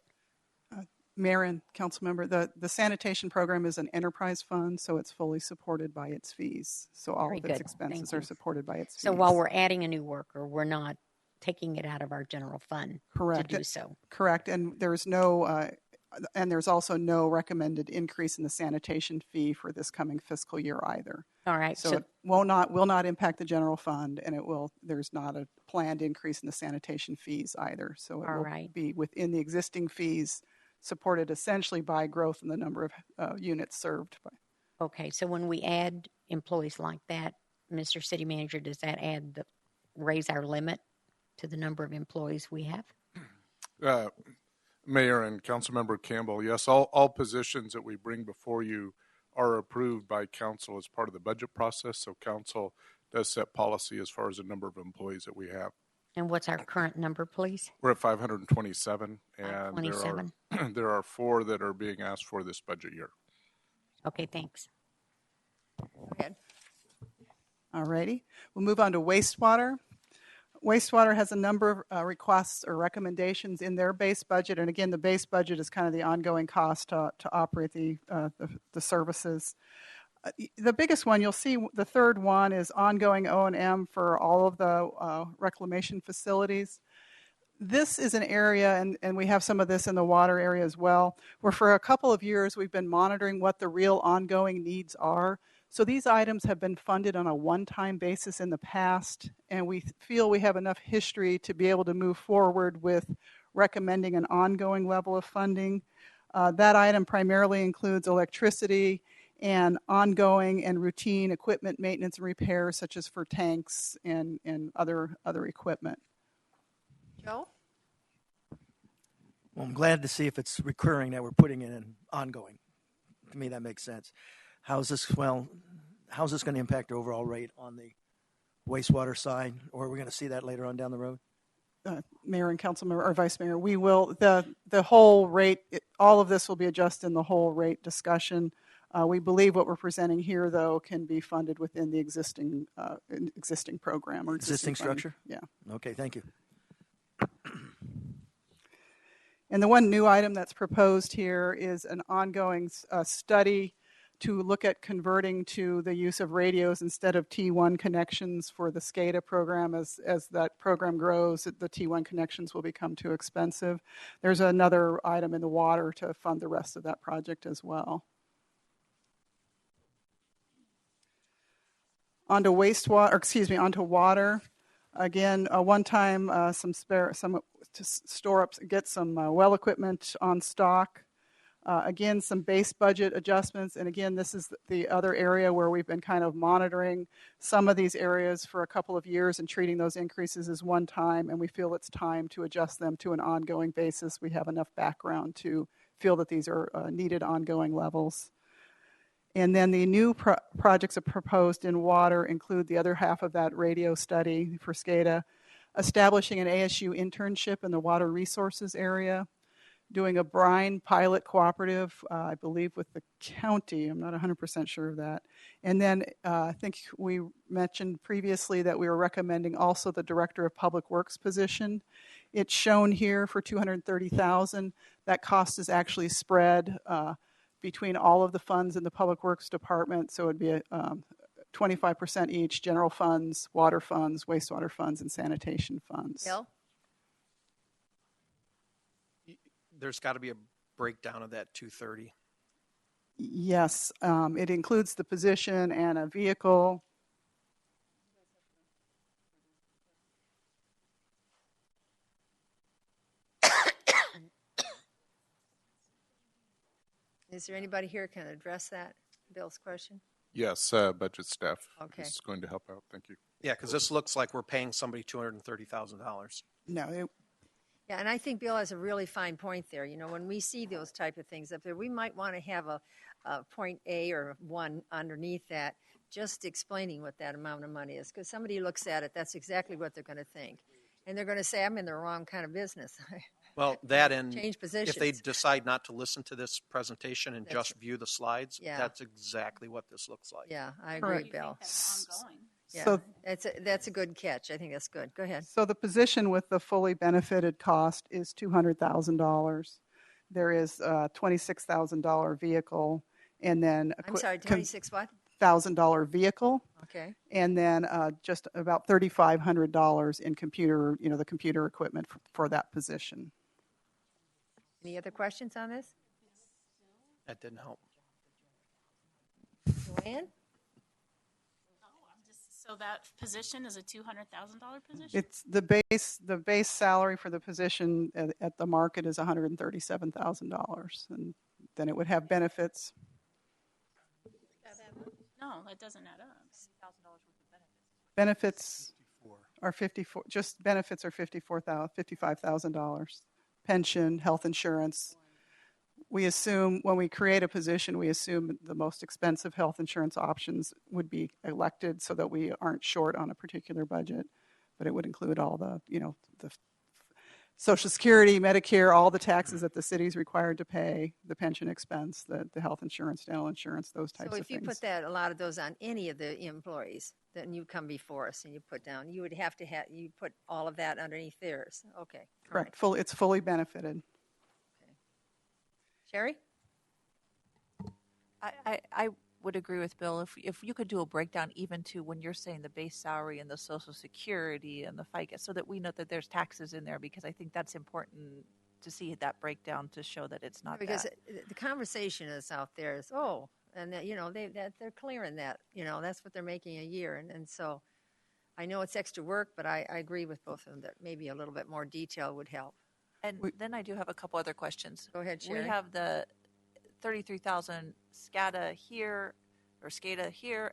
Mayor and council member, the sanitation program is an enterprise fund, so it's fully supported by its fees. So all of its expenses are supported by its fees. So while we're adding a new worker, we're not taking it out of our general fund to do so. Correct. And there's also no recommended increase in the sanitation fee for this coming fiscal year either. All right. So it will not impact the general fund, and there's not a planned increase in the sanitation fees either. So it will be within the existing fees, supported essentially by growth in the number of units served. Okay, so when we add employees like that, Mr. City Manager, does that raise our limit to the number of employees we have? Mayor and Councilmember Campbell, yes, all positions that we bring before you are approved by council as part of the budget process. So council does set policy as far as the number of employees that we have. And what's our current number, please? We're at 527, and there are 4 that are being asked for this budget year. Okay, thanks. Go ahead. All righty. We'll move on to wastewater. Wastewater has a number of requests or recommendations in their base budget. And again, the base budget is kind of the ongoing cost to operate the services. The biggest one, you'll see the third one is ongoing O&M for all of the reclamation facilities. This is an area, and we have some of this in the water area as well, where for a couple of years we've been monitoring what the real ongoing needs are. So these items have been funded on a one-time basis in the past, and we feel we have enough history to be able to move forward with recommending an ongoing level of funding. That item primarily includes electricity and ongoing and routine equipment maintenance and repairs, such as for tanks and other equipment. Joe? Well, I'm glad to see if it's recurring that we're putting it in ongoing. To me, that makes sense. How's this going to impact the overall rate on the wastewater side, or are we going to see that later on down the road? Mayor and Councilmember or Vice Mayor, we will the whole rate. All of this will be adjusted in the whole rate discussion. We believe what we're presenting here, though, can be funded within the existing program or existing structure. Yeah. Okay. Thank you. And the one new item that's proposed here is an ongoing study to look at converting to the use of radios instead of T1 connections for the SCADA program. As that program grows, the T1 connections will become too expensive. There's another item in the water to fund the rest of that project as well. Onto water. Again, one time, to store up, get some well equipment on stock. Again, some base budget adjustments, and again, this is the other area where we've been kind of monitoring some of these areas for a couple of years and treating those increases as one time, and we feel it's time to adjust them to an ongoing basis. We have enough background to feel that these are needed ongoing levels. And then the new projects are proposed in water include the other half of that radio study for SCADA, establishing an ASU internship in the water resources area, doing a brine pilot cooperative, I believe with the county. I'm not 100% sure of that. And then I think we mentioned previously that we were recommending also the Director of Public Works position. It's shown here for $230,000. That cost is actually spread between all of the funds in the Public Works Department, so it would be 25% each: general funds, water funds, wastewater funds, and sanitation funds. Bill? There's got to be a breakdown of that 230. Yes, it includes the position and a vehicle. Is there anybody here who can address that, Bill's question? Yes, budget staff Okay. is going to help out. Thank you. Yeah, because this looks like we're paying somebody $230,000. No, Yeah, and I think Bill has a really fine point there. You know, when we see those type of things up there, we might want to have a point A or one underneath that, just explaining what that amount of money is. Because somebody looks at it, that's exactly what they're going to think. And they're going to say, I'm in the wrong kind of business. Well, that and Change if they positions. decide not to listen to this presentation and That's- just view the slides, Yeah. that's exactly what this looks like. Yeah, I agree, Correct. Bill. That's ongoing. Yeah, So- that's a good catch. I think that's good. Go ahead. So the position with the fully benefited cost is $200,000. There is a $26,000 vehicle, and then I'm sorry, 26 what? $1,000 vehicle, Okay. and then just about $3,500 in computer, the computer equipment for that position. Any other questions on this? That didn't help. Joanne? So that position is a $200,000 position? It's the base salary for the position at the market is $137,000, and then it would have benefits. No, that doesn't add up. Benefits are $55,000. Pension, health insurance. We assume when we create a position, we assume the most expensive health insurance options would be elected so that we aren't short on a particular budget. But it would include all the Social Security, Medicare, all the taxes that the city is required to pay, the pension expense, the health insurance, dental insurance, those types So of if you things. put that, a lot of those on any of the employees, then you come before us and you put down, you would have to you put all of that underneath theirs. Okay. all right. Correct. It's fully benefited. Sherry? I would agree with Bill. If you could do a breakdown even to when you're saying the base salary and the Social Security and the FICA, so that we know that there's taxes in there, because I think that's important to see that breakdown to show that it's not Because that. the conversation is out there is, and that, they're clearing that, that's what they're making a year. And so I know it's extra work, but I agree with both of them that maybe a little bit more detail would help. And then I do have a couple other questions. Go ahead, Sherry. We have the 33,000 SCADA here,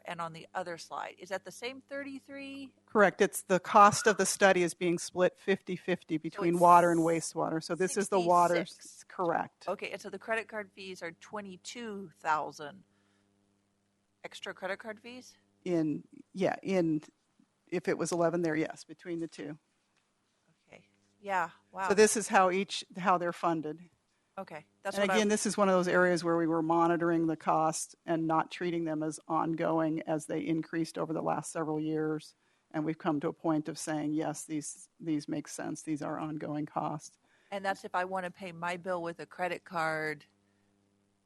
and on the other slide. Is that the same 33? Correct. It's the cost of the study is being split 50-50 between it's water and wastewater. So this is the water. 66. Correct. Okay, and so the credit card fees are 22,000 extra credit card fees? In if it was 11 there, yes, between the two. Okay. Yeah, wow. So this is how they're funded. Okay. That's And what again, this is one of those areas where we were monitoring the cost and not treating them as ongoing as they increased over the last several years. And we've come to a point of saying, yes, these make sense. These are ongoing costs. And that's if I want to pay my bill with a credit card,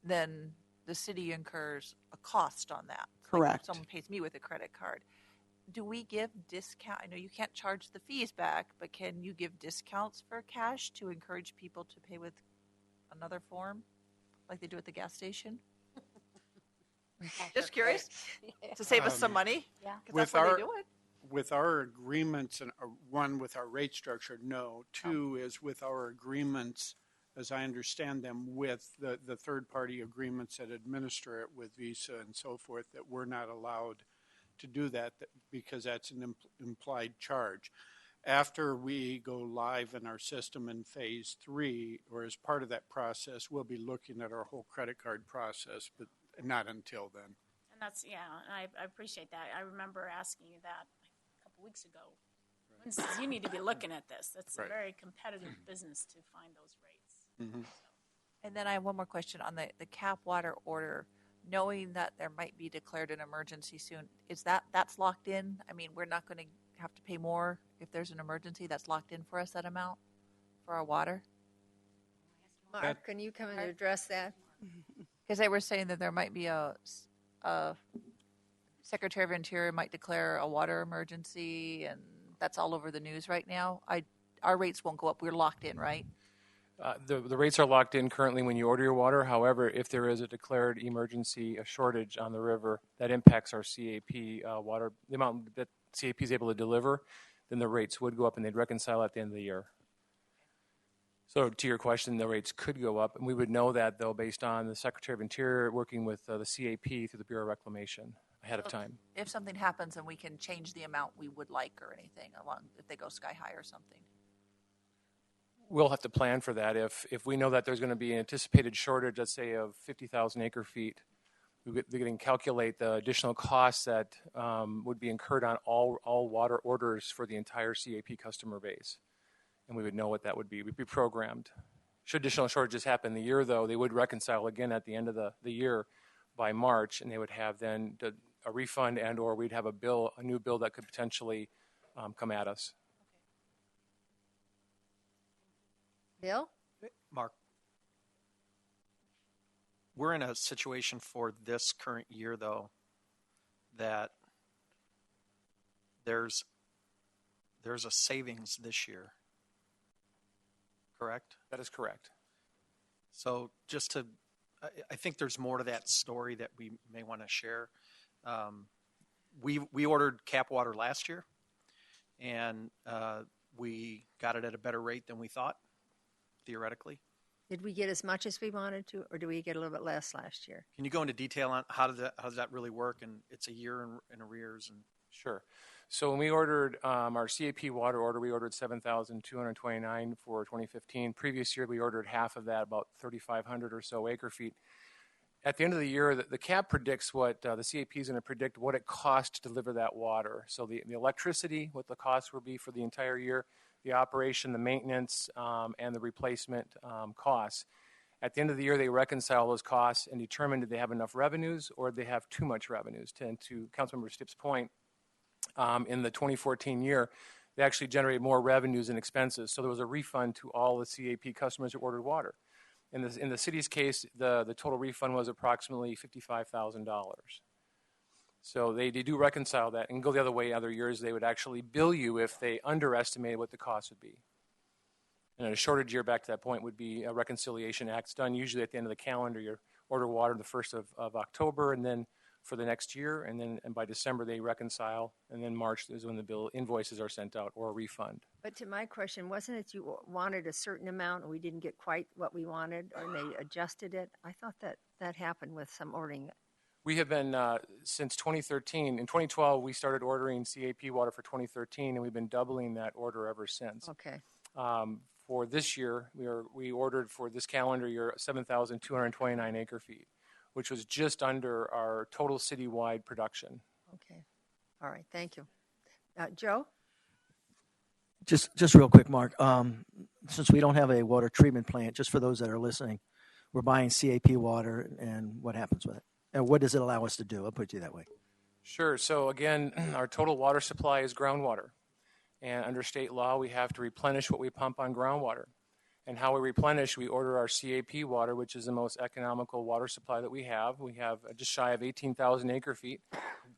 then the city incurs a cost on that. Like Correct. if someone pays me with a credit card. Do we give discount? I know you can't charge the fees back, but can you give discounts for cash to encourage people to pay with another form like they do at the gas station? Just curious to save us some money. Yeah. 'Cause that's With where our- they do it. With our agreements, and one, with our rate structure, no. Two is with our agreements as I understand them, with the third-party agreements that administer it with Visa and so forth, that we're not allowed to do that because that's an implied charge. After we go live in our system in phase 3, or as part of that process, we'll be looking at our whole credit card process, but not until then. And that's, yeah, I appreciate that. I remember asking you that a couple weeks ago. You need to be looking at this. That's a very competitive business to find those rates. Mm-hmm. And then I have one more question on the cap water order. Knowing that there might be declared an emergency soon, that's locked in? I mean, we're not going to have to pay more if there's an emergency. That's locked in for us, that amount for our water? Mark, can you come and address that? Because they were saying that there might be a Secretary of Interior might declare a water emergency, and that's all over the news right now. Our rates won't go up. We're locked in, right? The rates are locked in currently when you order your water. However, if there is a declared emergency, a shortage on the river that impacts our CAP water, the amount that CAP is able to deliver, then the rates would go up and they'd reconcile at the end of the year. So to your question, the rates could go up, and we would know that, though, based on the Secretary of Interior working with the CAP through the Bureau of Reclamation ahead of time. If something happens and we can change the amount we would like or anything, if they go sky high or something. We'll have to plan for that. If we know that there's going to be an anticipated shortage, let's say, of 50,000 acre feet, we can calculate the additional costs that would be incurred on all water orders for the entire CAP customer base. And we would know what that would be. We'd be programmed. Should additional shortages happen in the year, though, they would reconcile again at the end of the year by March, and they would have then a refund and or we'd have a new bill that could potentially come at us. Bill? Mark, we're in a situation for this current year, though, that there's a savings this year, correct? That is correct. So I think there's more to that story that we may want to share. We ordered cap water last year, and we got it at a better rate than we thought, theoretically. Did we get as much as we wanted to, or do we get a little bit less last year? Can you go into detail on how does that really work? And it's a year in arrears. And Sure. So when we ordered our CAP water order, we ordered 7,229 for 2015. Previous year, we ordered half of that, about 3,500 or so acre feet. At the end of the year, the cap predicts what the CAP is going to predict what it costs to deliver that water. So the electricity, what the cost will be for the entire year, the operation, the maintenance, and the replacement costs. At the end of the year, they reconcile those costs and determine did they have enough revenues or did they have too much revenues. And to Councilmember Stipp's point, in the 2014 year, they actually generated more revenues than expenses. So there was a refund to all the CAP customers who ordered water. In the city's case, the total refund was approximately $55,000. So they do reconcile that and go the other way. Other years, they would actually bill you if they underestimated what the cost would be. And a shortage year, back to that point, would be a reconciliation act done usually at the end of the calendar. You order water the 1st of October, and then for the next year, and by December they reconcile, and then March is when the bill invoices are sent out or a refund. But to my question, wasn't it you wanted a certain amount and we didn't get quite what we wanted, or they adjusted it? I thought that happened with some ordering. We have been, since 2013, in 2012 we started ordering CAP water for 2013, and we've been doubling that order ever since. Okay. For this year, we ordered for this calendar year 7,229 acre feet, which was just under our total citywide production. Okay. All right. Thank you. Joe? Just real quick, Mark. Since we don't have a water treatment plant, just for those that are listening, we're buying CAP water, and what happens with it? And what does it allow us to do? I'll put it to you that way. Sure. So again, our total water supply is groundwater. And under state law, we have to replenish what we pump on groundwater. And how we replenish, we order our CAP water, which is the most economical water supply that we have. We have just shy of 18,000 acre feet.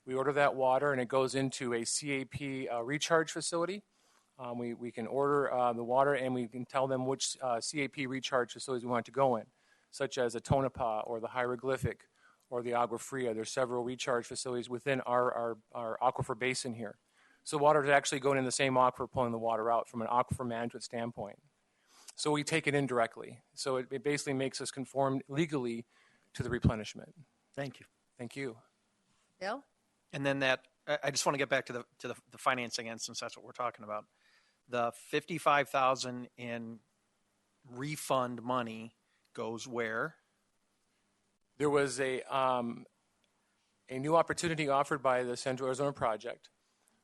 We order that water, and it goes into a CAP recharge facility. We can order the water, and we can tell them which CAP recharge facilities we want it to go in, such as a Tonopah or the Hieroglyphic or the Agua Fria. There's several recharge facilities within our aquifer basin here. So water is actually going in the same aquifer, pulling the water out from an aquifer management standpoint. So we take it in directly. So it basically makes us conform legally to the replenishment. Thank you. Thank you. Bill? And then I just want to get back to the financing end, since that's what we're talking about. The $55,000 in refund money goes where? There was a new opportunity offered by the Central Arizona Project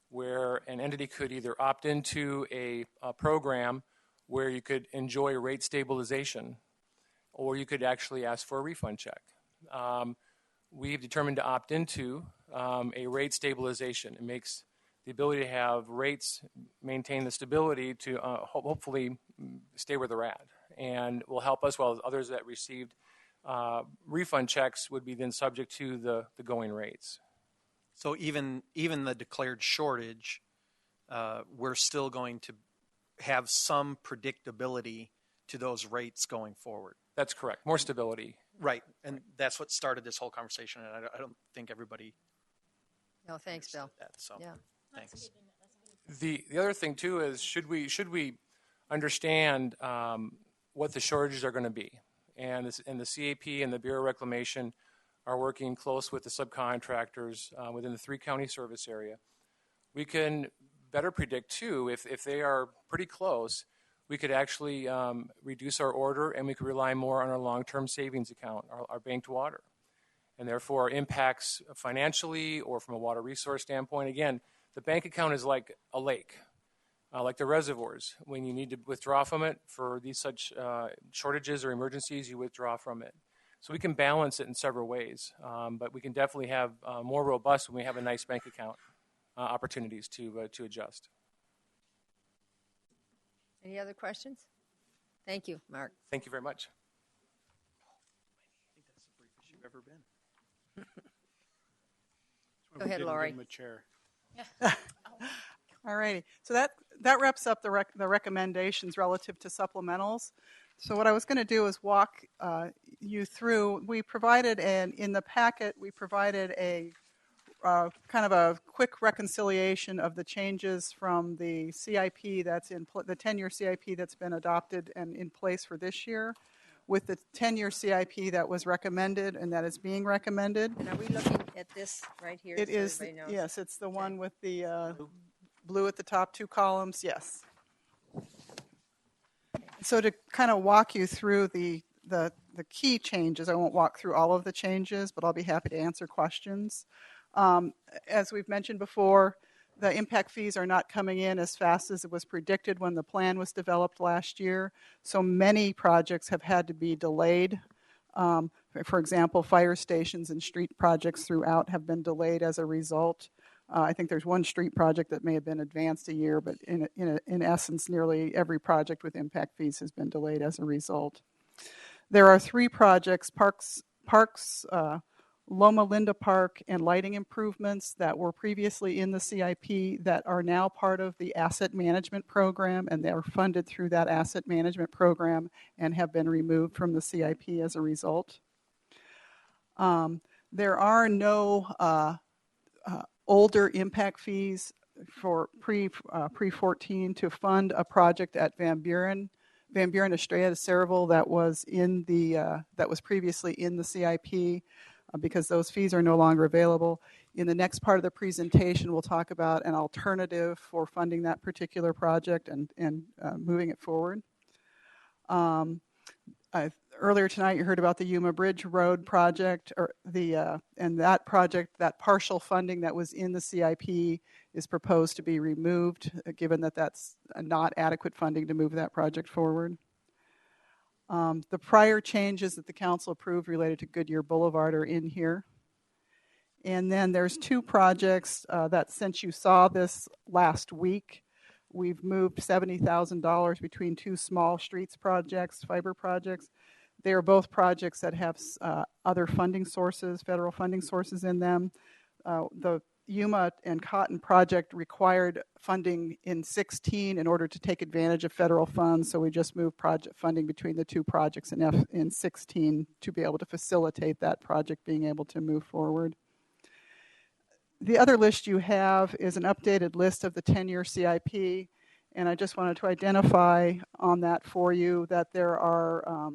where an entity could either opt into a program where you could enjoy rate stabilization, or you could actually ask for a refund check. We've determined to opt into a rate stabilization. It makes the ability to have rates maintain the stability to hopefully stay where they're at, and will help us, while others that received refund checks would be then subject to the going rates. So even the declared shortage, we're still going to have some predictability to those rates going forward. That's correct. More stability. Right, and that's what started this whole conversation, and I don't think everybody. No, thanks, Bill. That, so Yeah. thanks. The other thing too is should we understand what the shortages are going to be, and the CAP and the Bureau of Reclamation are working close with the subcontractors within the 3-county service area. We can better predict too if they are pretty close. We could actually reduce our order, and we could rely more on our long-term savings account, our banked water, and therefore impacts financially or from a water resource standpoint. Again, the bank account is like a lake, like the reservoirs. When you need to withdraw from it for these such shortages or emergencies, you withdraw from it. So we can balance it in several ways, but we can definitely have more robust when we have a nice bank account opportunities to adjust. Any other questions? Thank you, Mark. Thank you very much. I think that's the briefest you've ever been. Go ahead, Lori. Give him a chair. All righty. So that wraps up the recommendations relative to supplementals. So what I was going to do is walk you through. We provided in the packet, we provided a kind of a quick reconciliation of the changes from the CIP that's in the 10-year CIP that's been adopted and in place for this year, with the 10-year CIP that was recommended and that is being recommended. And are we looking at this right here? It so is, everybody knows? yes, it's the one with the blue at the top 2 columns, yes. So to kind of walk you through the key changes, I won't walk through all of the changes, but I'll be happy to answer questions. As we've mentioned before, the impact fees are not coming in as fast as it was predicted when the plan was developed last year. So many projects have had to be delayed. For example, fire stations and street projects throughout have been delayed as a result. I think there's one street project that may have been advanced a year, but in essence, nearly every project with impact fees has been delayed as a result. There are 3 projects, parks, Loma Linda Park, and lighting improvements that were previously in the CIP that are now part of the asset management program, and they are funded through that asset management program and have been removed from the CIP as a result. There are no older impact fees for pre-14 to fund a project at Van Buren Estrella de Cerevel that was previously in the CIP. Because those fees are no longer available. In the next part of the presentation, we'll talk about an alternative for funding that particular project and moving it forward. Earlier tonight, you heard about the Yuma Bridge Road project, and that project, that partial funding that was in the CIP is proposed to be removed, given that that's not adequate funding to move that project forward. The prior changes that the council approved related to Goodyear Boulevard are in here. And then there's 2 projects that since you saw this last week, we've moved $70,000 between 2 small streets projects, fiber projects. They are both projects that have other funding sources, federal funding sources in them. The Yuma and Cotton project required funding in 16 in order to take advantage of federal funds, so we just moved project funding between the 2 projects in 16 to be able to facilitate that project being able to move forward. The other list you have is an updated list of the 10-year CIP, And I just wanted to identify on that for you that there are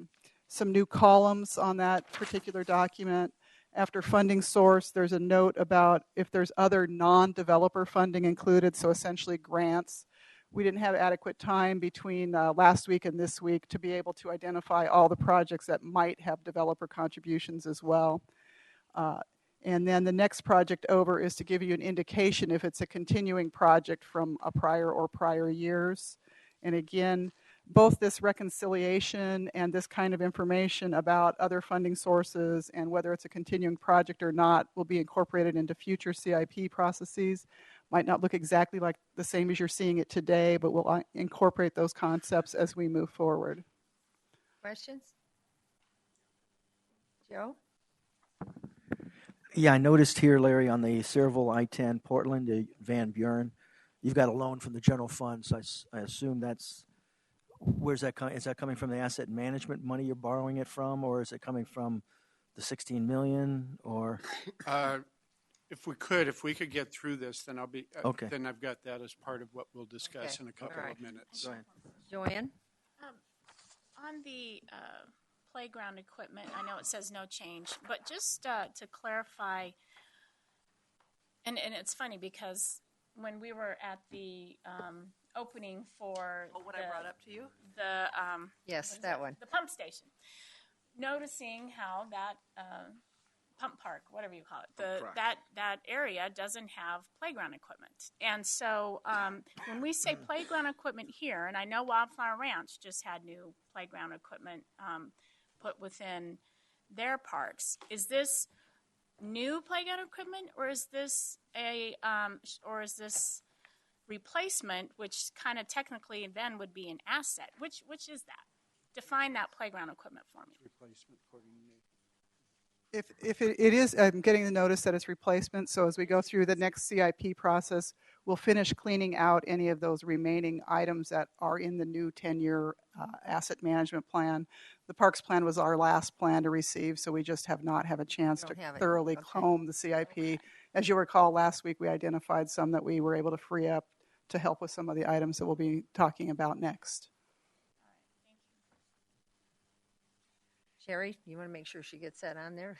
some new columns on that particular document. After funding source, there's a note about if there's other non-developer funding included, so essentially grants. We didn't have adequate time between last week and this week to be able to identify all the projects that might have developer contributions as well. And then the next project over is to give you an indication if it's a continuing project from a prior years. And again, both this reconciliation and this kind of information about other funding sources and whether it's a continuing project or not will be incorporated into future CIP processes. Might not look exactly like the same as you're seeing it today, but we'll incorporate those concepts as we move forward. Questions? Joe? Yeah, I noticed here, Larry, on the Sayreville I-10 Portland to Van Buren, you've got a loan from the general fund. So I assume that's, where's that coming? Is that coming from the asset management money you're borrowing it from, or is it coming from the 16 million? Or if we could get through this, then I'll be. Okay. Then I've got that as part of what we'll discuss in a couple of minutes. Go ahead. Joanne? On the playground equipment, I know it says no change, but just to clarify, and it's funny because when we were at the opening for what I brought up to you? The yes, that one. The pump station, noticing how that pump park, whatever you call it, that area doesn't have playground equipment. And so when we say playground equipment here, and I know Wildflower Ranch just had new playground equipment put within their parks, is this new playground equipment, or is this replacement, which kind of technically then would be an asset? Which is that? Define that playground equipment for me. Replacement according to Nathan. If it is, I'm getting the notice that it's replacement. So as we go through the next CIP process, we'll finish cleaning out any of those remaining items that are in the new 10-year asset management plan. The Parks Plan was our last plan to receive, so we just have not had a chance to thoroughly comb the CIP. Okay. As you recall, last week we identified some that we were able to free up to help with some of the items that we'll be talking about next. Sherry, you want to make sure she gets that on there?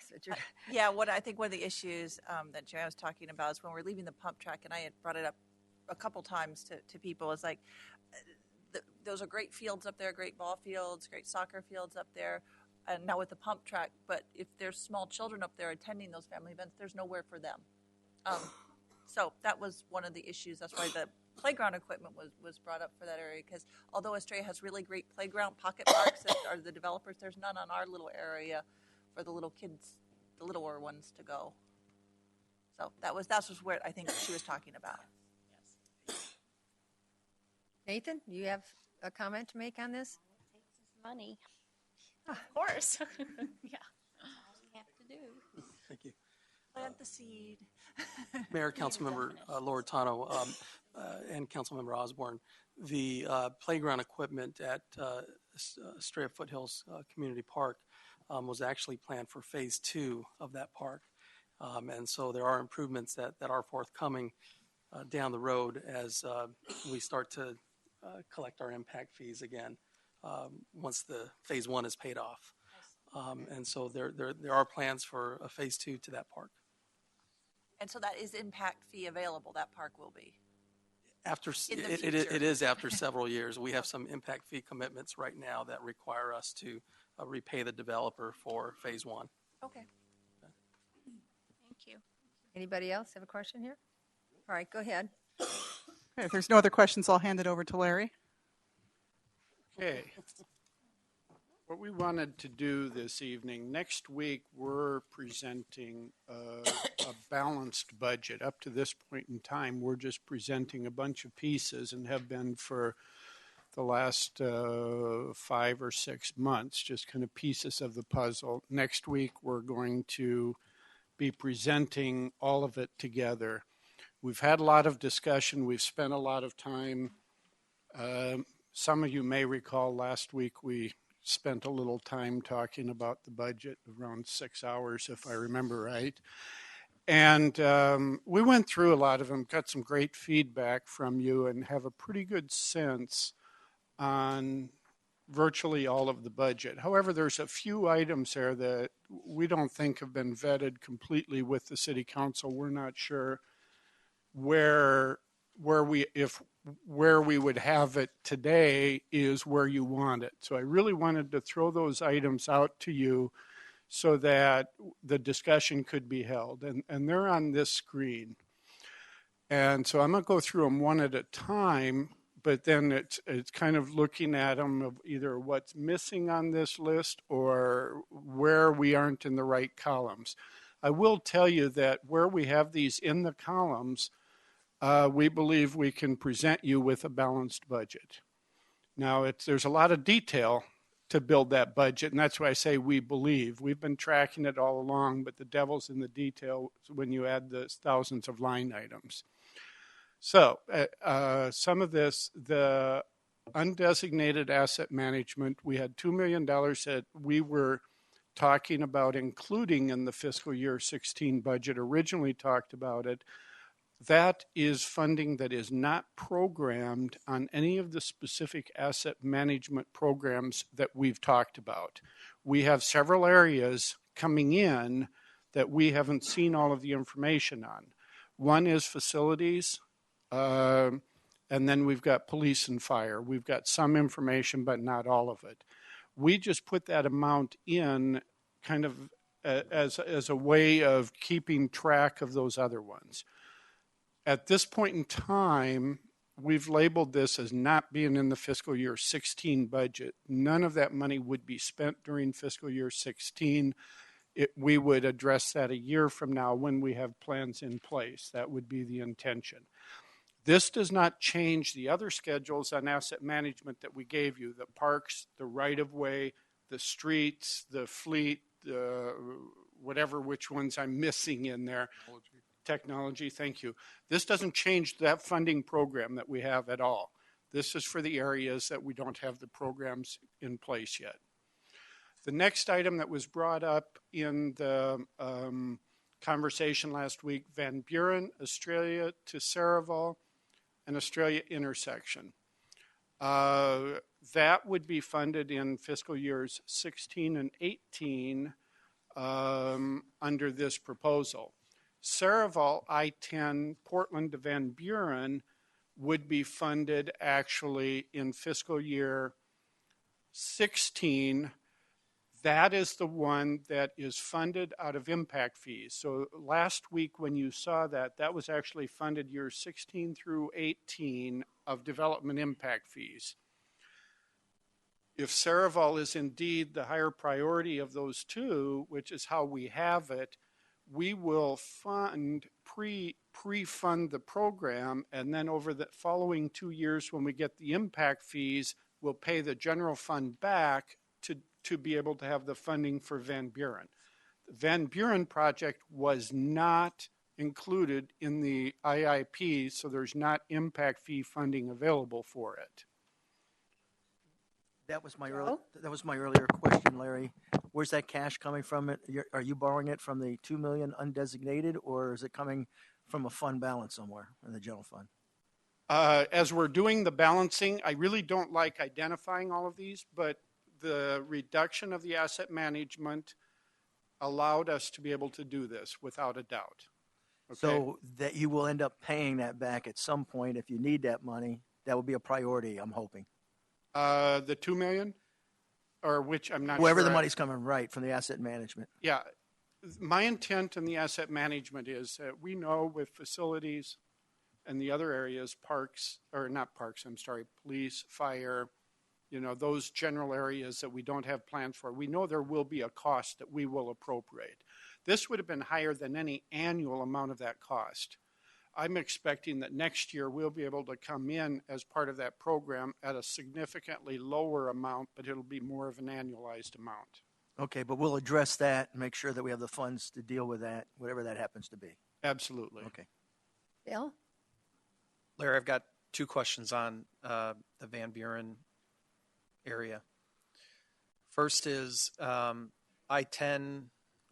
Yeah, what I think one of the issues that Joanne was talking about is when we're leaving the pump track, and I had brought it up a couple times to people, is like, those are great fields up there, great ball fields, great soccer fields up there, and now with the pump track, but if there's small children up there attending those family events, there's nowhere for them. So that was one of the issues. That's why the playground equipment was brought up for that area, because although Estrella has really great playground pocket parks that are the developers, there's none on our little area for the little kids, the littler ones to go. So that's what I think she was talking about. Yes. Nathan, do you have a comment to make on this? Money. Of course. Yeah. All we have to do. Thank you. Plant the seed. Mayor, Councilmember Loretano, and Councilmember Osborne, the playground equipment at Estrella Foothills Community Park was actually planned for phase 2 of that park. And so there are improvements that are forthcoming down the road as we start to collect our impact fees again once the phase 1 is paid off. And so there are plans for a phase 2 to that park. And so that is impact fee available, that park will be? After it is after several years. We have some impact fee commitments right now that require us to repay the developer for phase 1. Okay. Thank you. Anybody else have a question here? All right, go ahead. Okay, if there's no other questions, I'll hand it over to Larry. Okay. What we wanted to do this evening, next week we're presenting a balanced budget. Up to this point in time, we're just presenting a bunch of pieces and have been for the last 5 or 6 months, just kind of pieces of the puzzle. Next week we're going to be presenting all of it together. We've had a lot of discussion. We've spent a lot of time. Some of you may recall last week we spent a little time talking about the budget, around 6 hours, if I remember right. And we went through a lot of them, got some great feedback from you, and have a pretty good sense on virtually all of the budget. However, there's a few items there that we don't think have been vetted completely with the city council. We're not sure where we would have it today is where you want it. So I really wanted to throw those items out to you so that the discussion could be held. And they're on this screen. And so I'm going to go through them one at a time, but then it's kind of looking at them of either what's missing on this list or where we aren't in the right columns. I will tell you that where we have these in the columns, we believe we can present you with a balanced budget. Now, there's a lot of detail to build that budget, and that's why I say we believe. We've been tracking it all along, but the devil's in the detail when you add the thousands of line items. So some of this, the undesignated asset management, we had $2 million that we were talking about including in the fiscal year 16 budget, originally talked about it. That is funding that is not programmed on any of the specific asset management programs that we've talked about. We have several areas coming in that we haven't seen all of the information on. One is facilities, and then we've got police and fire. We've got some information, but not all of it. We just put that amount in kind of as a way of keeping track of those other ones. At this point in time, we've labeled this as not being in the fiscal year 16 budget. None of that money would be spent during fiscal year 16. We would address that a year from now when we have plans in place. That would be the intention. This does not change the other schedules on asset management that we gave you, the parks, the right-of-way, the streets, the fleet, whatever, which ones I'm missing in there. Technology, thank you. This doesn't change that funding program that we have at all. This is for the areas that we don't have the programs in place yet. The next item that was brought up in the conversation last week, Van Buren, Australia to Saraval, and Australia intersection. That would be funded in fiscal years 16 and 18 under this proposal. Saraval, I-10, Portland to Van Buren would be funded actually in fiscal year 16. That is the one that is funded out of impact fees. So last week when you saw that, that was actually funded years 16 through 18 of development impact fees. If Saraval is indeed the higher priority of those two, which is how we have it, we will pre-fund the program, and then over the following 2 years when we get the impact fees, we'll pay the general fund back to be able to have the funding for Van Buren. The Van Buren project was not included in the IIP, so there's not impact fee funding available for it. That was my earlier question, Larry. Where's that cash coming from? Are you borrowing it from the $2 million undesignated, or is it coming from a fund balance somewhere in the general fund? As we're doing the balancing, I really don't like identifying all of these, but the reduction of the asset management allowed us to be able to do this without a doubt. Okay? So that you will end up paying that back at some point if you need that money. That will be a priority, I'm hoping. The $2 million? Or which I'm not Wherever sure. the money's coming, right, from the asset management. Yeah. My intent in the asset management is that we know with facilities and the other areas, police, fire, those general areas that we don't have plans for, we know there will be a cost that we will appropriate. This would have been higher than any annual amount of that cost. I'm expecting that next year we'll be able to come in as part of that program at a significantly lower amount, but it'll be more of an annualized amount. Okay, but we'll address that and make sure that we have the funds to deal with that, whatever that happens to be. Absolutely. Okay. Bill? Larry, I've got two questions on the Van Buren area. First is I-10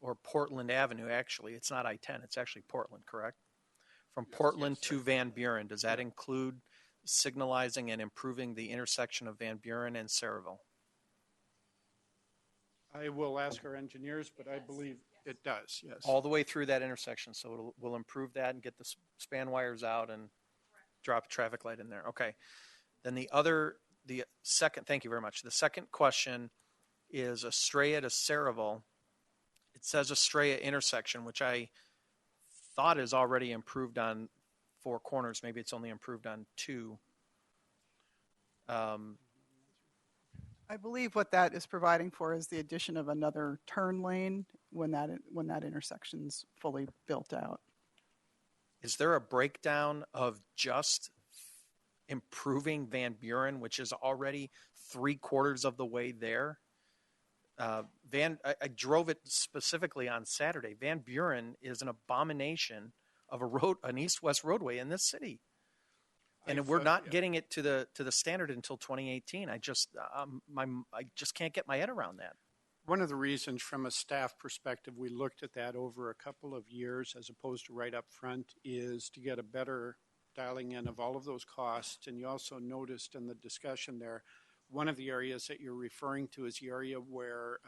or Portland Avenue, actually. It's not I-10, it's actually Portland, correct? From Portland to Van Buren, does that include signalizing and improving the intersection of Van Buren and Saraville? I will ask our engineers, but I believe it does, yes. All the way through that intersection, so we'll improve that and get the span wires out and drop a traffic light in there. Okay. Then the second, thank you very much. The second question is Estrella to Saraville. It says Estrella intersection, which I thought is already improved on 4 corners. Maybe it's only improved on 2. I believe what that is providing for is the addition of another turn lane when that intersection's fully built out. Is there a breakdown of just improving Van Buren, which is already 3/4 of the way there? I drove it specifically on Saturday. Van Buren is an abomination of an east-west roadway in this city, and we're not getting it to the standard until 2018. I just can't get my head around that. One of the reasons from a staff perspective we looked at that over a couple of years as opposed to right up front is to get a better dialing in of all of those costs. And you also noticed in the discussion there, one of the areas that you're referring to is the area where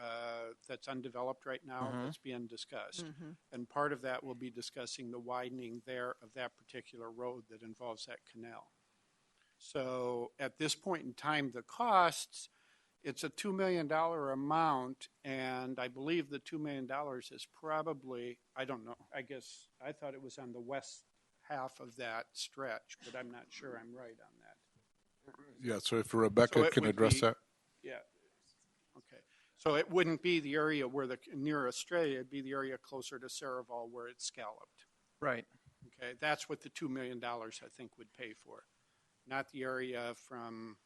that's undeveloped right now that's being discussed. And part of that will be discussing the widening there of that particular road that involves that canal. So at this point in time, the costs, it's a $2 million amount, and I believe the $2 million is probably, I don't know, I guess I thought it was on the west half of that stretch, but I'm not sure I'm right on that. Yeah, so if Rebecca can address that. Yeah. Okay. So it wouldn't be the area where near Estrella, it'd be the area closer to Saraville where it's scalloped. Right. Okay. That's what the $2 million I think would pay for, not the area from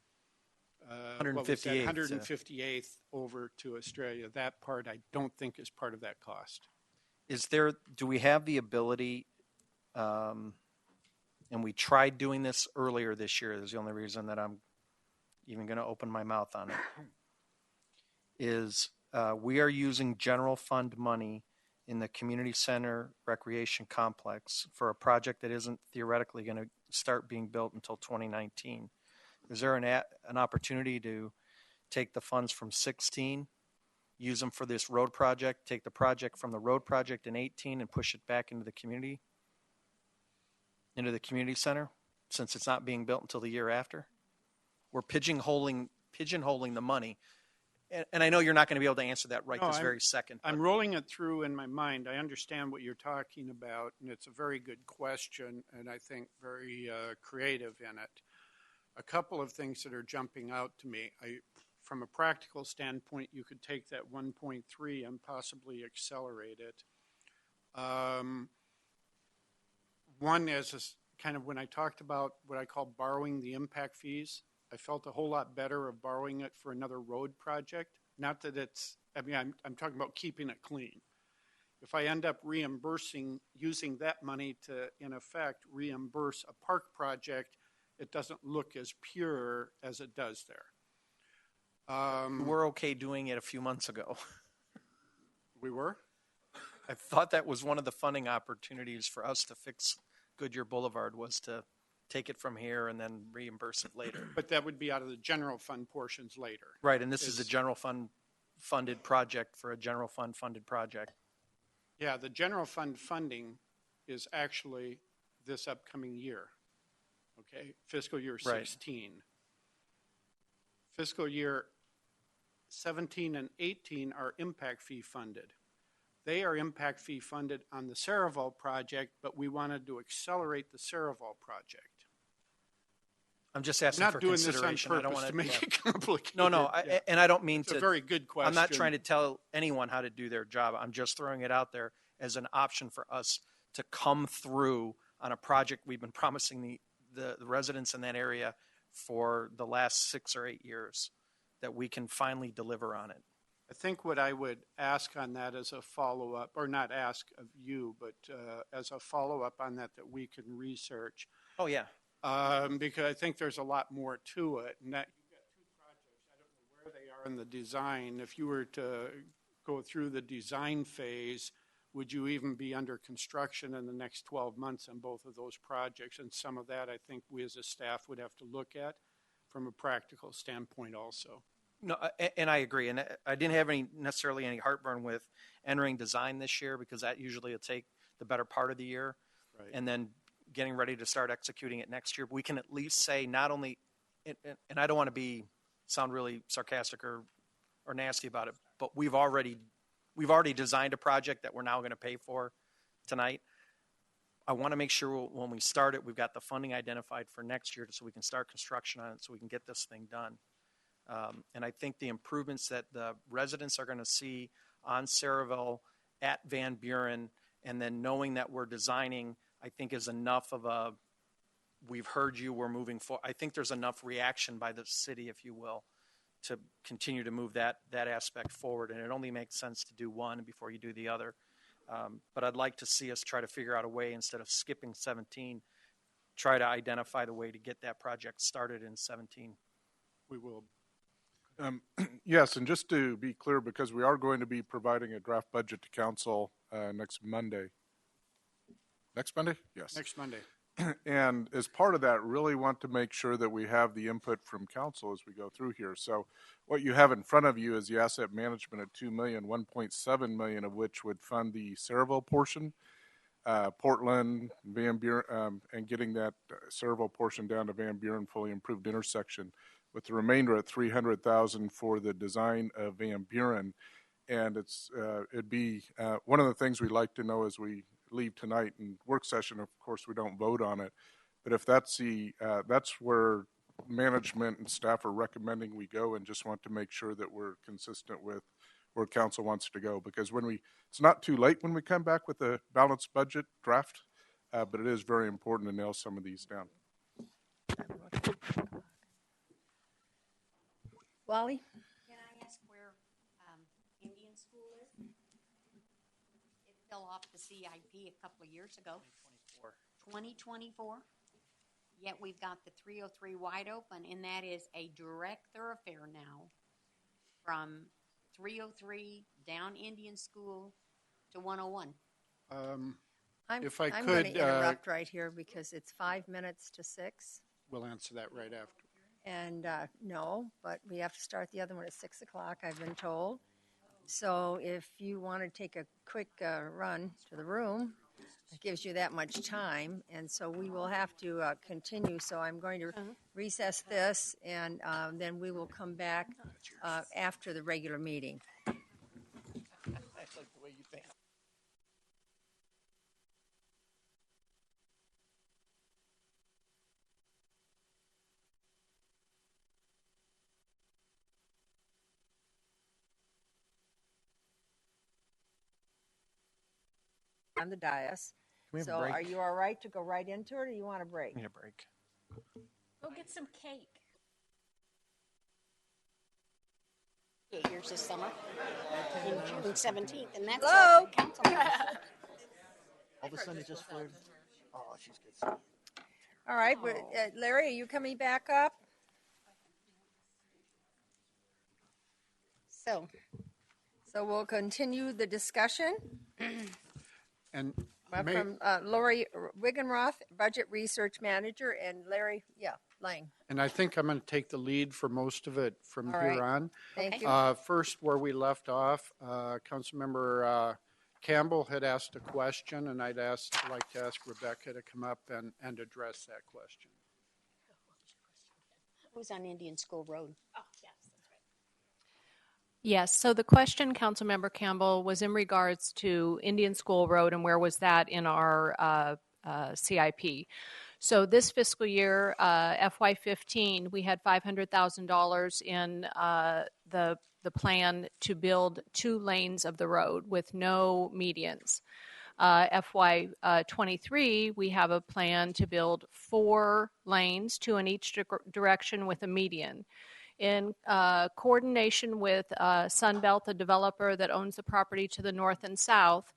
158th over to Estrella. That part I don't think is part of that cost. Do we have the ability, and we tried doing this earlier this year, this is the only reason that I'm even going to open my mouth on it, is we are using general fund money in the community center recreation complex for a project that isn't theoretically going to start being built until 2019. Is there an opportunity to take the funds from 16, use them for this road project, take the project from the road project in 18 and push it back into the community center, since it's not being built until the year after? We're pigeonholing the money. And I know you're not going to be able to answer that this very second. I'm rolling it through in my mind. I understand what you're talking about, and it's a very good question, and I think very creative in it. A couple of things that are jumping out to me. From a practical standpoint, you could take that 1.3 and possibly accelerate it. One is kind of when I talked about what I call borrowing the impact fees, I felt a whole lot better of borrowing it for another road project. Not that I'm talking about keeping it clean. If I end up using that money to, in effect, reimburse a park project, it doesn't look as pure as it does there. We're okay doing it a few months ago. We were? I thought that was one of the funding opportunities for us to fix Goodyear Boulevard, was to take it from here and then reimburse it later. But that would be out of the general fund portions later. Right, and this is a general fund funded project for a general fund funded project. Yeah, the general fund funding is actually this upcoming year. Okay, fiscal year 16. Right. Fiscal year 17 and 18 are impact fee funded. They are impact fee funded on the Saraville project, but we wanted to accelerate the Saraville project. I'm just asking for consideration. I don't want to make it complicated. No, and I don't mean it's a very good question. I'm not trying to tell anyone how to do their job. I'm just throwing it out there as an option for us to come through on a project we've been promising the residents in that area for the last 6 or 8 years, that we can finally deliver on it. I think what I would ask on that as a follow-up, or not ask of you, but as a follow-up on that we can research. Oh, yeah. Because I think there's a lot more to it. And that you've got 2 projects. I don't know where they are in the design. If you were to go through the design phase, would you even be under construction in the next 12 months on both of those projects? And some of that, I think we as a staff would have to look at from a practical standpoint also. No, and I agree. And I didn't have necessarily any heartburn with entering design this year because that usually will take the better part of the year. Right. And then getting ready to start executing it next year. We can at least say not only, and I don't want to sound really sarcastic or nasty about it, but we've already designed a project that we're now going to pay for tonight. I want to make sure when we start it, we've got the funding identified for next year so we can start construction on it so we can get this thing done. And I think the improvements that the residents are going to see on Saraville at Van Buren, and then knowing that we're designing, I think is enough of a, we've heard you, we're moving forward. I think there's enough reaction by the city, if you will, to continue to move that aspect forward. And it only makes sense to do one before you do the other. But I'd like to see us try to figure out a way, instead of skipping 17, try to identify the way to get that project started in 17. We will. Yes, and just to be clear, because we are going to be providing a draft budget to council next Monday. Next Monday? Yes. Next Monday. And as part of that, really want to make sure that we have the input from council as we go through here. So what you have in front of you is the asset management at $2 million, $1.7 million of which would fund the Saraville portion, Portland, Van Buren, and getting that Saraville portion down to Van Buren fully improved intersection, with the remainder at $300,000 for the design of Van Buren. And it'd be one of the things we'd like to know as we leave tonight in work session. Of course, we don't vote on it, but if that's where management and staff are recommending we go, and just want to make sure that we're consistent with where council wants to go, because it's not too late when we come back with a balanced budget draft, but it is very important to nail some of these down. Wally? Can I ask where Indian School is? It fell off the CIP a couple of years ago. 2024. Yet we've got the 303 wide open, and that is a direct thoroughfare now from 303 down Indian School to 101. If I I'm could going to interrupt right here because it's 5 minutes to 6. We'll answer that right after. And no, but we have to start the other one at 6 o'clock, I've been told. So if you want to take a quick run to the room, it gives you that much time. And so we will have to continue. So I'm going to recess this, and then we will come back after the regular meeting. I like the way you think. On the dais. we have a So break? are you all right to go right into it, or you want a break? Need a break. Go get some cake. 8 years this summer, in June 17th, and that's Hello? our council meeting. All of a sudden it just flared. Oh, she's good. All right, Larry, are you coming back up? So, So we'll continue the discussion And from Lori Wiggenroth, Budget Research Manager, and Larry, Lang. And I think I'm going to take the lead for most of it from All here right. on. Thank you. First, where we left off, Councilmember Campbell had asked a question, and I'd like to ask Rebecca to come up and address that question. who's on Indian School Road? Oh, yes, that's right. Yes, so the question, Councilmember Campbell, was in regards to Indian School Road and where was that in our CIP. So this fiscal year, FY15, we had $500,000 in the plan to build 2 lanes of the road with no medians. FY23, we have a plan to build 4 lanes, 2 in each direction with a median. In coordination with Sunbelt, the developer that owns the property to the north and south,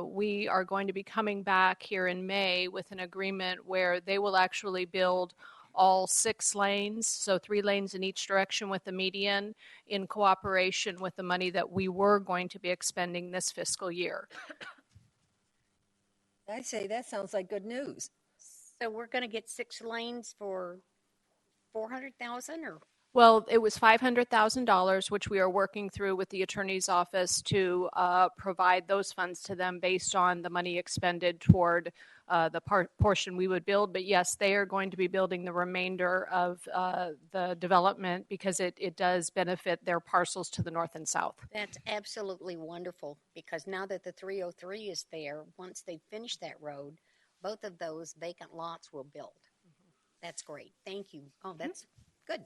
we are going to be coming back here in May with an agreement where they will actually build all 6 lanes, so 3 lanes in each direction with the median, in cooperation with the money that we were going to be expending this fiscal year. I say that sounds like good news. So we're going to get 6 lanes for 400,000 or? Well, it was $500,000, which we are working through with the attorney's office to provide those funds to them based on the money expended toward the portion we would build. But yes, they are going to be building the remainder of the development because it does benefit their parcels to the north and south. That's absolutely wonderful because now that the 303 is there, once they finish that road, both of those vacant lots will build. That's great. Thank you. Oh, that's good.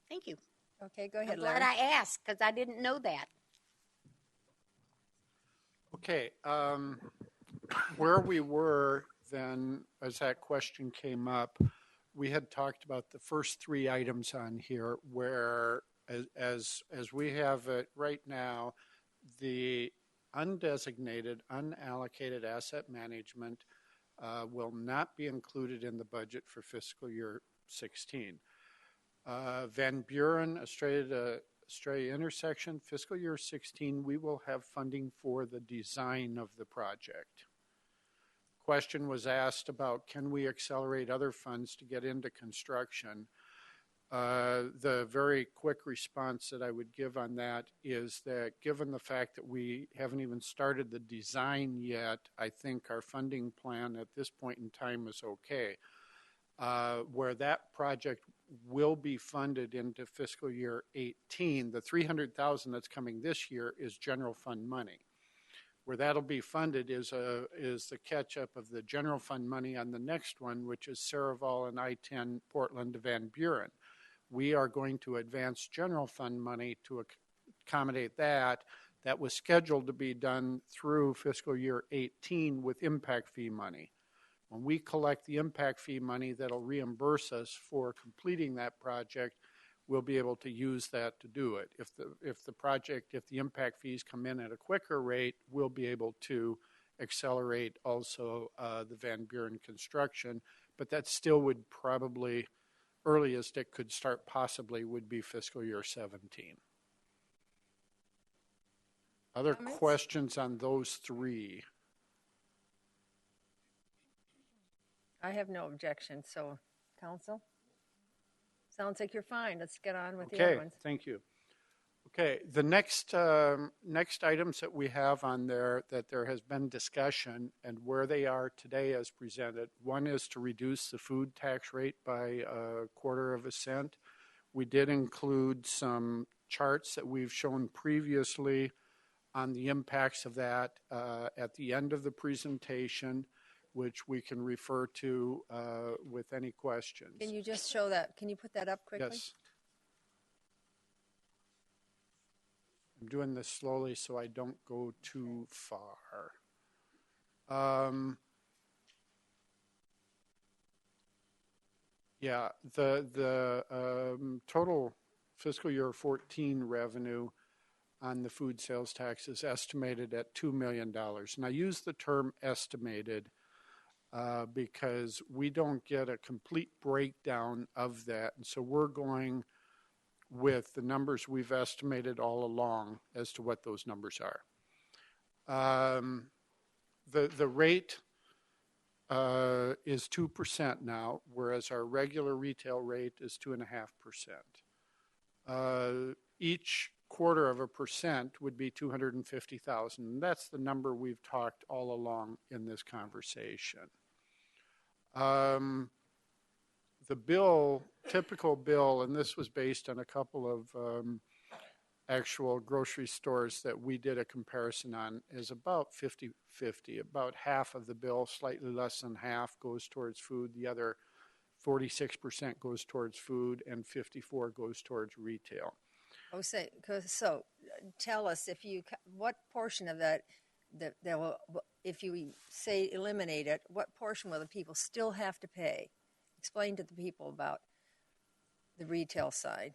Thank you. Okay, go ahead, I'm Larry. glad I asked because I didn't know that. Okay, where we were then, as that question came up, we had talked about the first 3 items on here where, as we have it right now, the undesignated, unallocated asset management will not be included in the budget for fiscal year 16. Van Buren, Australia intersection, fiscal year 16, we will have funding for the design of the project. Question was asked about can we accelerate other funds to get into construction? The very quick response that I would give on that is that given the fact that we haven't even started the design yet, I think our funding plan at this point in time is okay. Where that project will be funded into fiscal year 18, the $300,000 that's coming this year is general fund money. Where that'll be funded is the catch-up of the general fund money on the next one, which is Saraval and I-10 Portland to Van Buren. We are going to advance general fund money to accommodate that. That was scheduled to be done through fiscal year 18 with impact fee money. When we collect the impact fee money that'll reimburse us for completing that project, we'll be able to use that to do it. If the impact fees come in at a quicker rate, we'll be able to accelerate also the Van Buren construction, but that still would probably, earliest it could start possibly would be fiscal year 17. Other questions on those 3? I have no objection, so council? Sounds like you're fine. Let's get on with the other ones. Thank you. Okay, the next items that we have on there that there has been discussion and where they are today as presented. One is to reduce the food tax rate by 1/4 cent. We did include some charts that we've shown previously on the impacts of that at the end of the presentation, which we can refer to with any questions. Can you just show that? Can you put that up quickly? Yes. I'm doing this slowly so I don't go too far. Yeah, the total fiscal year 14 revenue on the food sales tax is estimated at $2 million. And I use the term estimated because we don't get a complete breakdown of that. And so we're going with the numbers we've estimated all along as to what those numbers are. The rate is 2% now, whereas our regular retail rate is 2.5%. Each 1/4% would be $250,000. And that's the number we've talked all along in this conversation. The bill, typical bill, and this was based on a couple of actual grocery stores that we did a comparison on, is about 50-50. About half of the bill, slightly less than half, goes towards food. The other 46% goes towards food, and 54% goes towards retail. Oh, so tell us what portion of that will, if you say eliminate it, what portion will the people still have to pay? Explain to the people about the retail side.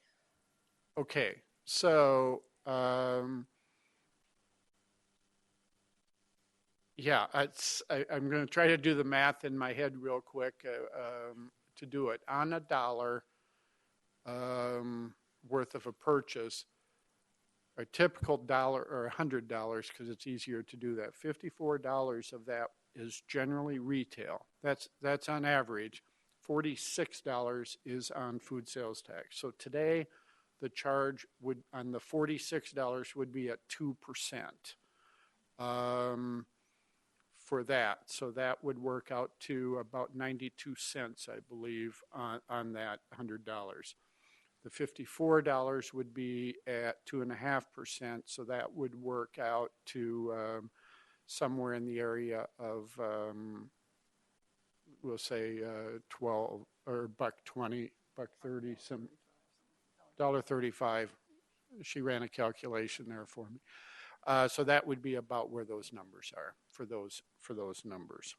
Okay, so yeah, I'm going to try to do the math in my head real quick to do it on a dollar worth of a purchase. A typical dollar or $100, because it's easier to do that. $54 of that is generally retail. That's on average. $46 is on food sales tax. So today, the charge would on the $46 would be at 2% for that. So that would work out to about 92 cents, I believe, on that $100. The $54 would be at 2.5%, so that would work out to somewhere in the area of, we'll say, 12 or $1.20, $1.30, some $1.35. She ran a calculation there for me. So that would be about where those numbers are for those numbers.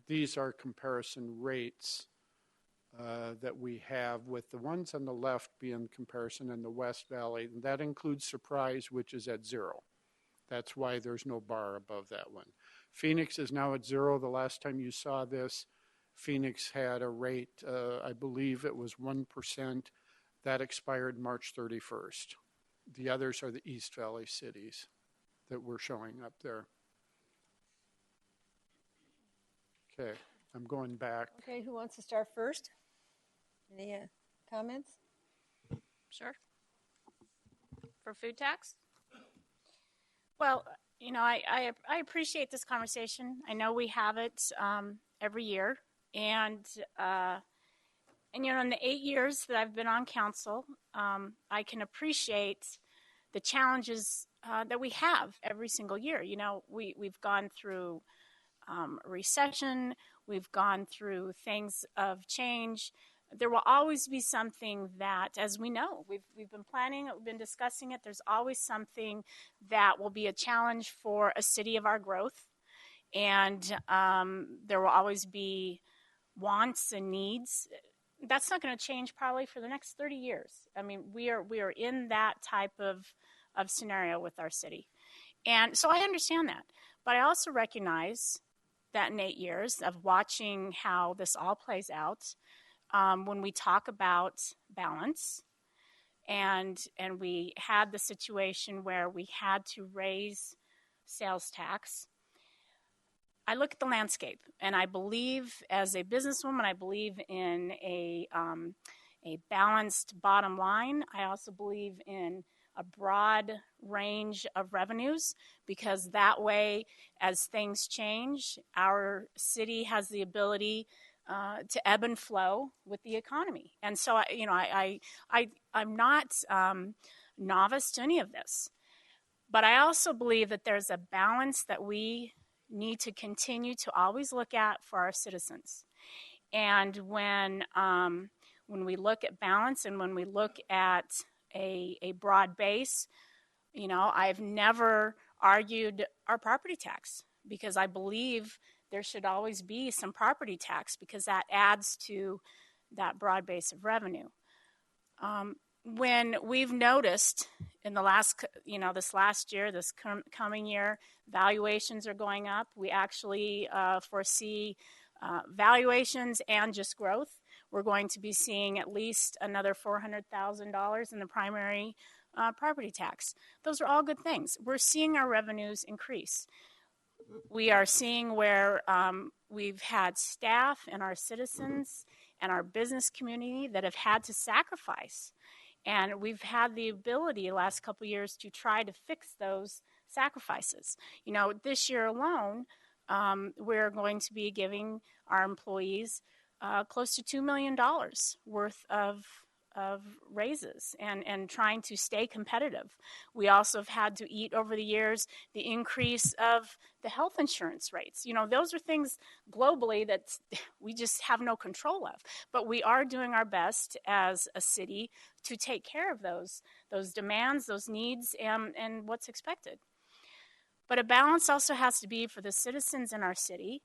These are comparison rates that we have, with the ones on the left being comparison in the West Valley. And that includes Surprise, which is at 0. That's why there's no bar above that one. Phoenix is now at 0. The last time you saw this, Phoenix had a rate, I believe it was 1%. That expired March 31st. The others are the East Valley cities that we're showing up there. Okay, I'm going back. Okay, who wants to start first? Any comments? Sure. For food tax? Well, you know, I appreciate this conversation. I know we have it every year. And you know, in the 8 years that I've been on council, I can appreciate the challenges that we have every single year. You know, we've gone through recession. We've gone through things of change. There will always be something that, as we know, we've been planning it, we've been discussing it. There's always something that will be a challenge for a city of our growth. And there will always be wants and needs. That's not going to change probably for the next 30 years. I mean, we are in that type of scenario with our city. And so I understand that. But I also recognize that in 8 years of watching how this all plays out, when we talk about balance, and we had the situation where we had to raise sales tax, I look at the landscape, and I believe, as a businesswoman, I believe in a balanced bottom line. I also believe in a broad range of revenues, because that way, as things change, our city has the ability to ebb and flow with the economy. And so, I'm not novice to any of this, but I also believe that there's a balance that we need to continue to always look at for our citizens. And when we look at balance, and when we look at a broad base, you know, I've never argued our property tax, because I believe there should always be some property tax, because that adds to that broad base of revenue. When we've noticed in the last, this last year, this coming year, valuations are going up. We actually foresee valuations and just growth. We're going to be seeing at least another $400,000 in the primary property tax. Those are all good things. We're seeing our revenues increase. We are seeing where we've had staff and our citizens and our business community that have had to sacrifice. And we've had the ability the last couple of years to try to fix those sacrifices. You know, this year alone, we're going to be giving our employees close to $2 million worth of raises and trying to stay competitive. We also have had to eat over the years the increase of the health insurance rates. You know, those are things globally that we just have no control of. But we are doing our best as a city to take care of those demands, those needs, and what's expected. But a balance also has to be for the citizens in our city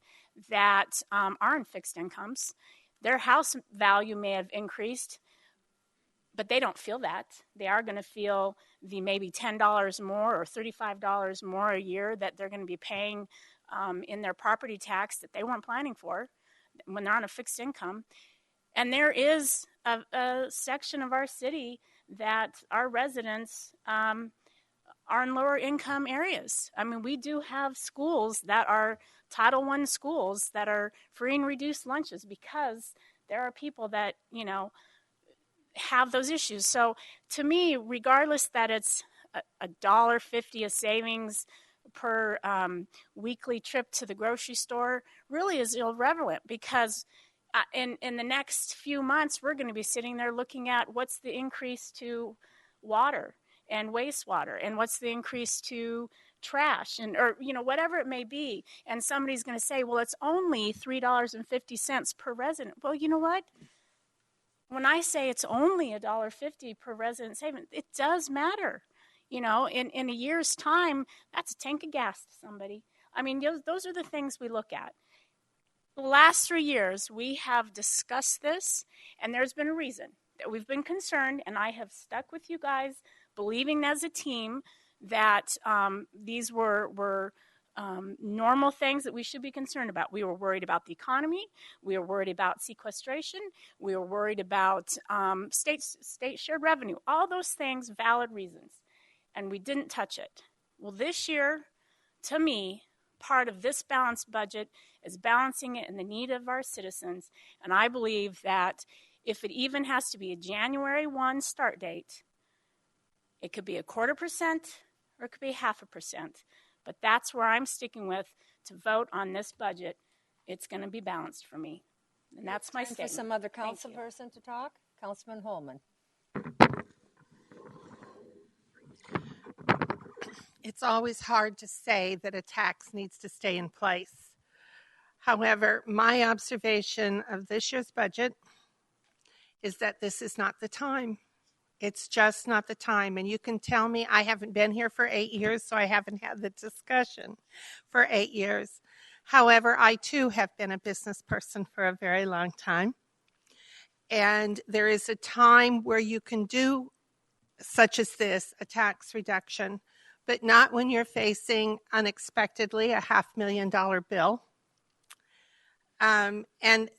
that are in fixed incomes. Their house value may have increased, but they don't feel that. They are going to feel the maybe $10 more or $35 more a year that they're going to be paying in their property tax that they weren't planning for when they're on a fixed income. And there is a section of our city that our residents are in lower income areas. I mean, we do have schools that are Title I schools that are free and reduced lunches because there are people that, have those issues. So to me, regardless that it's $1.50 a savings per weekly trip to the grocery store really is irrelevant because in the next few months, we're going to be sitting there looking at what's the increase to water and wastewater and what's the increase to trash or whatever it may be. And somebody's going to say, well, it's only $3.50 per resident. Well, you know what? When I say it's only $1.50 per resident saving, it does matter. In a year's time, that's a tank of gas to somebody. I mean, those are the things we look at. The last 3 years, we have discussed this, and there's been a reason that we've been concerned, and I have stuck with you guys, believing as a team that these were normal things that we should be concerned about. We were worried about the economy. We were worried about sequestration. We were worried about state shared revenue. All those things, valid reasons. And we didn't touch it. Well, this year, to me, part of this balanced budget is balancing it in the need of our citizens. And I believe that if it even has to be a January 1 start date, it could be 0.25% or it could be 0.5%. But that's where I'm sticking with to vote on this budget. It's going to be balanced for me. And that's my statement. For some other council person to talk, Councilman Holman. It's always hard to say that a tax needs to stay in place. However, my observation of this year's budget is that this is not the time. It's just not the time. And you can tell me I haven't been here for 8 years, so I haven't had the discussion for 8 years. However, I too have been a business person for a very long time. And there is a time where you can do such as this, a tax reduction, but not when you're facing unexpectedly a $500,000 bill. And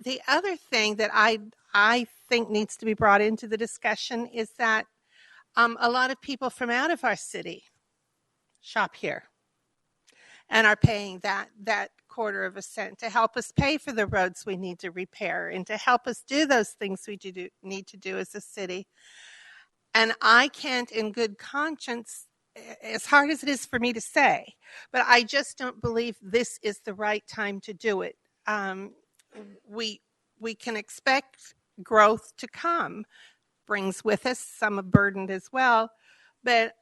the other thing that I think needs to be brought into the discussion is that a lot of people from out of our city shop here and are paying that 1/4 cent to help us pay for the roads we need to repair and to help us do those things we need to do as a city. And I can't in good conscience, as hard as it is for me to say, but I just don't believe this is the right time to do it. We can expect growth to come, brings with us some burden as well, but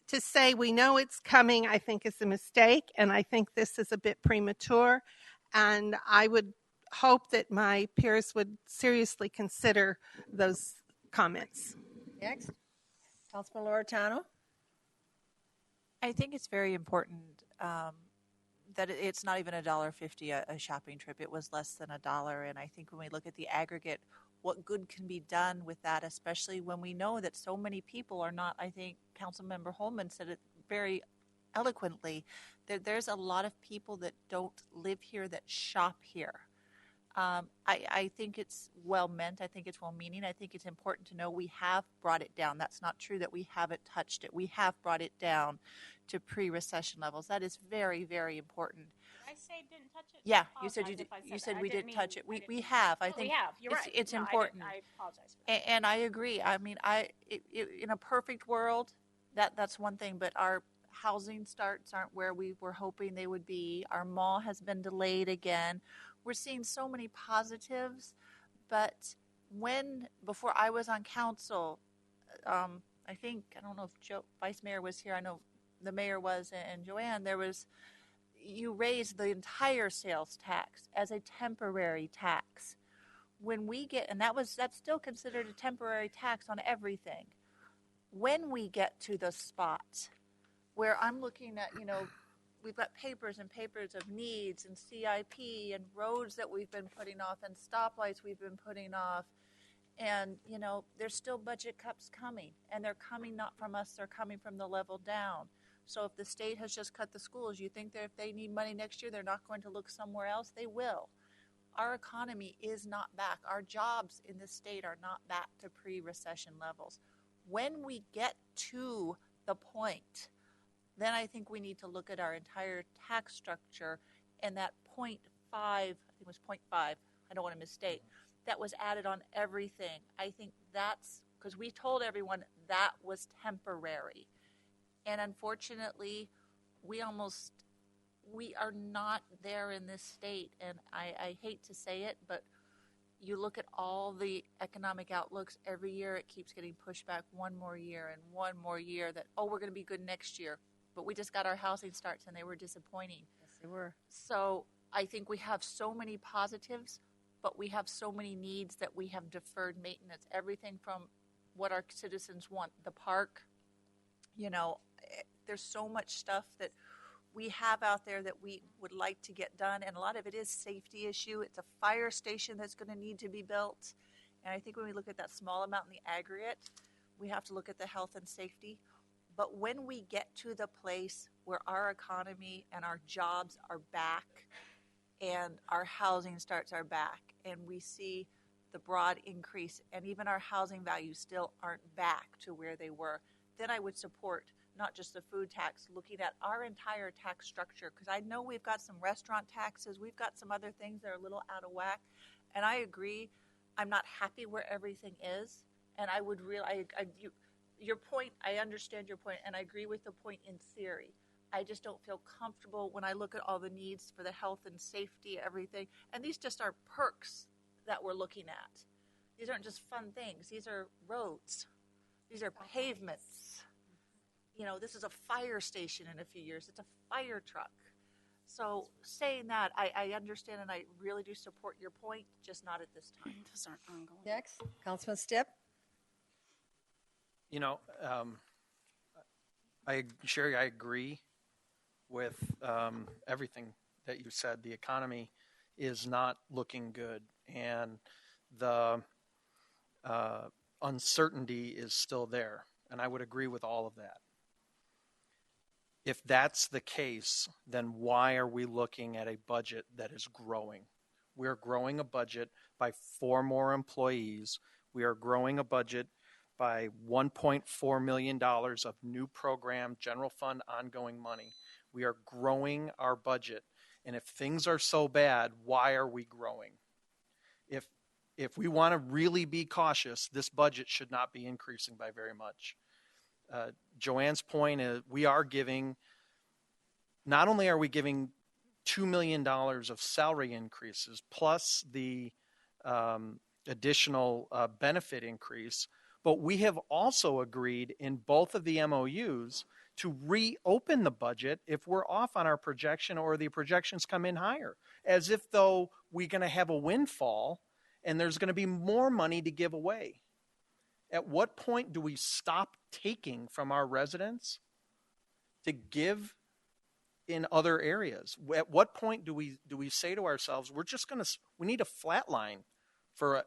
to say we know it's coming, I think is a mistake, and I think this is a bit premature, and I would hope that my peers would seriously consider those comments. Next, Councilman Loretano. I think it's very important that it's not even $1.50 a shopping trip. It was less than $1, and I think when we look at the aggregate, what good can be done with that, especially when we know that so many people are not. I think Councilmember Holman said it very eloquently. There's a lot of people that don't live here that shop here. I think it's well meant. I think it's well meaning. I think it's important to know we have brought it down. That's not true that we haven't touched it. We have brought it down to pre-recession levels. That is very, very important. Did I say didn't touch it? Yeah, you said we didn't touch it. We have. I think we have. You're right. It's No, important. I apologize for that. And I agree. I mean, in a perfect world, that's one thing. But our housing starts aren't where we were hoping they would be. Our mall has been delayed again. We're seeing so many positives, but before I was on council, I don't know if Vice Mayor was here. I know the mayor was, and Joanne. You raised the entire sales tax as a temporary tax. When we get, and that's still considered a temporary tax on everything. When we get to the spot where I'm looking at, we've got papers and papers of needs and CIP and roads that we've been putting off and stoplights we've been putting off. And, there's still budget cuts coming. And they're coming not from us, they're coming from the level down. So if the state has just cut the schools, you think that if they need money next year, they're not going to look somewhere else? They will. Our economy is not back. Our jobs in this state are not back to pre-recession levels. When we get to the point, then I think we need to look at our entire tax structure and that 0.5, I think it was 0.5, I don't want to misstate, that was added on everything. I think that's because we told everyone that was temporary. And unfortunately, we are not there in this state. And I hate to say it, but you look at all the economic outlooks, every year it keeps getting pushed back one more year and one more year that, oh, we're going to be good next year. But we just got our housing starts and they were disappointing. Yes, they were. So I think we have so many positives, but we have so many needs that we have deferred maintenance. Everything from what our citizens want, the park, there's so much stuff that we have out there that we would like to get done, and a lot of it is safety issue. It's a fire station that's going to need to be built, and I think when we look at that small amount in the aggregate, we have to look at the health and safety. But when we get to the place where our economy and our jobs are back and our housing starts are back and we see the broad increase and even our housing values still aren't back to where they were, then I would support not just the food tax, looking at our entire tax structure. Because I know we've got some restaurant taxes, we've got some other things that are a little out of whack. And I agree, I'm not happy where everything is. And I would your point, I understand your point, and I agree with the point in theory. I just don't feel comfortable when I look at all the needs for the health and safety, everything. And these just are perks that we're looking at. These aren't just fun things. These are roads. These are pavements. This is a fire station in a few years. It's a fire truck. So saying that, I understand and I really do support your point, just not at this time. Those aren't ongoing. Next, Councilman Stipp. Sherry, I agree with everything that you said. The economy is not looking good, and the uncertainty is still there, and I would agree with all of that. If that's the case, then why are we looking at a budget that is growing? We're growing a budget by 4 more employees. We are growing a budget by $1.4 million of new program, general fund, ongoing money. We are growing our budget. And if things are so bad, why are we growing? If we want to really be cautious, this budget should not be increasing by very much. Joanne's point is not only are we giving $2 million of salary increases plus the additional benefit increase, but we have also agreed in both of the MOUs to reopen the budget if we're off on our projection or the projections come in higher, as if though we're going to have a windfall and there's going to be more money to give away. At what point do we stop taking from our residents to give in other areas? At what point do we say to ourselves, we need a flat line for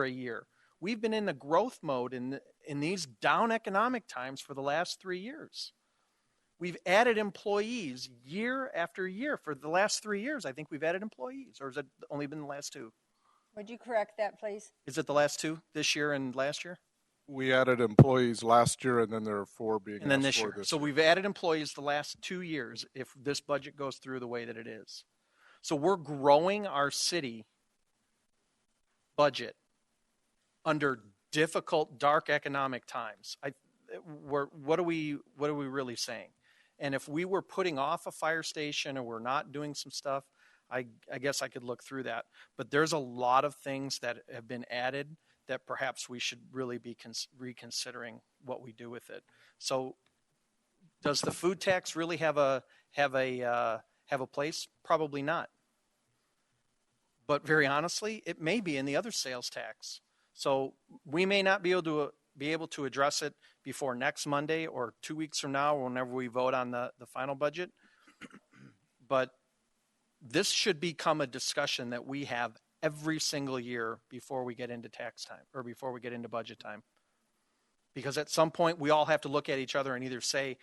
a year? We've been in the growth mode in these down economic times for the last 3 years. We've added employees year after year. For the last 3 years, I think we've added employees. Or has it only been the last 2? Would you correct that, please? Is it the last 2, this year and last year? We added employees last year, and then there are 4 being and then asked this for year. So we've added employees the last 2 years if this budget goes through the way that it is. So we're growing our city budget under difficult, dark economic times. What are we really saying? And if we were putting off a fire station or we're not doing some stuff, I guess I could look through that. But there's a lot of things that have been added that perhaps we should really be reconsidering what we do with it. So, does the food tax really have a place? Probably not. But very honestly, it may be in the other sales tax. So we may not be able to address it before next Monday or 2 weeks from now, or whenever we vote on the final budget. But this should become a discussion that we have every single year before we get into tax time or before we get into budget time. Because at some point we all have to look at each other and either say,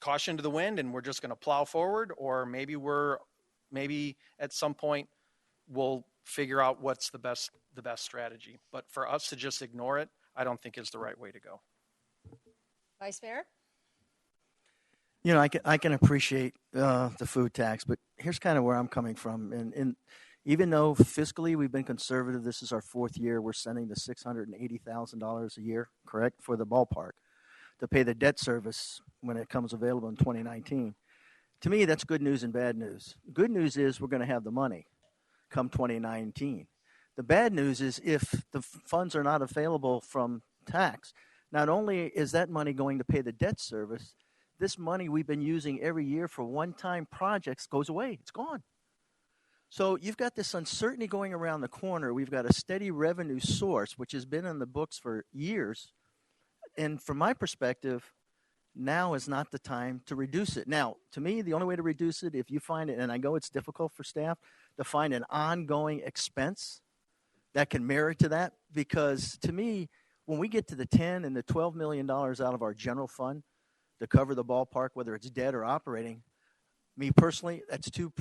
caution to the wind and we're just going to plow forward, or maybe at some point we'll figure out what's the best strategy. But for us to just ignore it, I don't think is the right way to go. Vice Mayor? I can appreciate the food tax, but here's kind of where I'm coming from. And even though fiscally we've been conservative, this is our 4th year, we're sending the $680,000 a year, correct, for the ballpark to pay the debt service when it comes available in 2019. To me, that's good news and bad news. Good news is we're going to have the money come 2019. The bad news is if the funds are not available from tax, not only is that money going to pay the debt service, this money we've been using every year for one-time projects goes away. It's gone. So you've got this uncertainty going around the corner. We've got a steady revenue source, which has been in the books for years. And from my perspective, now is not the time to reduce it. Now, to me, the only way to reduce it, if you find it, and I know it's difficult for staff to find an ongoing expense that can merit to that, because to me, when we get to the $10 and the $12 million out of our general fund to cover the ballpark, whether it's debt or operating, me personally, that's too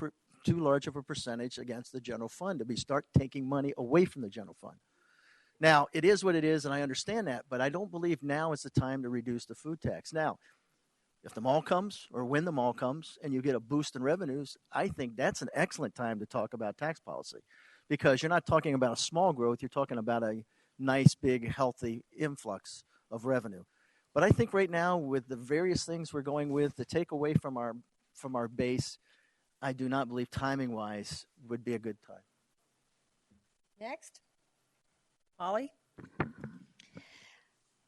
large of a percentage against the general fund to start taking money away from the general fund. Now, it is what it is, and I understand that, but I don't believe now is the time to reduce the food tax. Now, if the mall comes or when the mall comes and you get a boost in revenues, I think that's an excellent time to talk about tax policy, because you're not talking about a small growth. You're talking about a nice, big, healthy influx of revenue. But I think right now, with the various things we're going with to take away from our base, I do not believe timing-wise would be a good time. Next. Holly?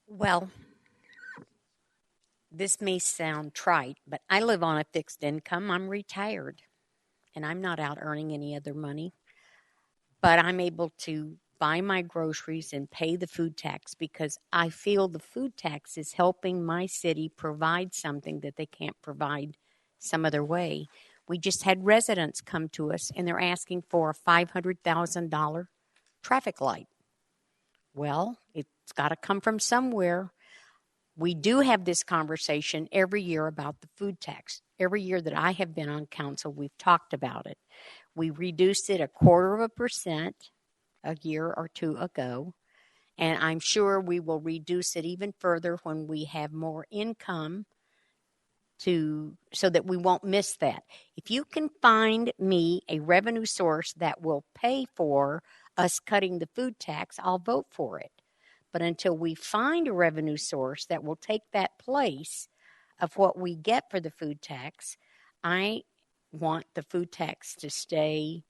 Well, this may sound trite, but I live on a fixed income. I'm retired, and I'm not out earning any other money. But I'm able to buy my groceries and pay the food tax because I feel the food tax is helping my city provide something that they can't provide some other way. We just had residents come to us, and they're asking for a $500,000 traffic light. Well, it's got to come from somewhere. We do have this conversation every year about the food tax. Every year that I have been on council, we've talked about it. We reduced it 0.25% a year or two ago, and I'm sure we will reduce it even further when we have more income so that we won't miss that. If you can find me a revenue source that will pay for us cutting the food tax, I'll vote for it. But until we find a revenue source that will take that place of what we get for the food tax, I want the food tax to stay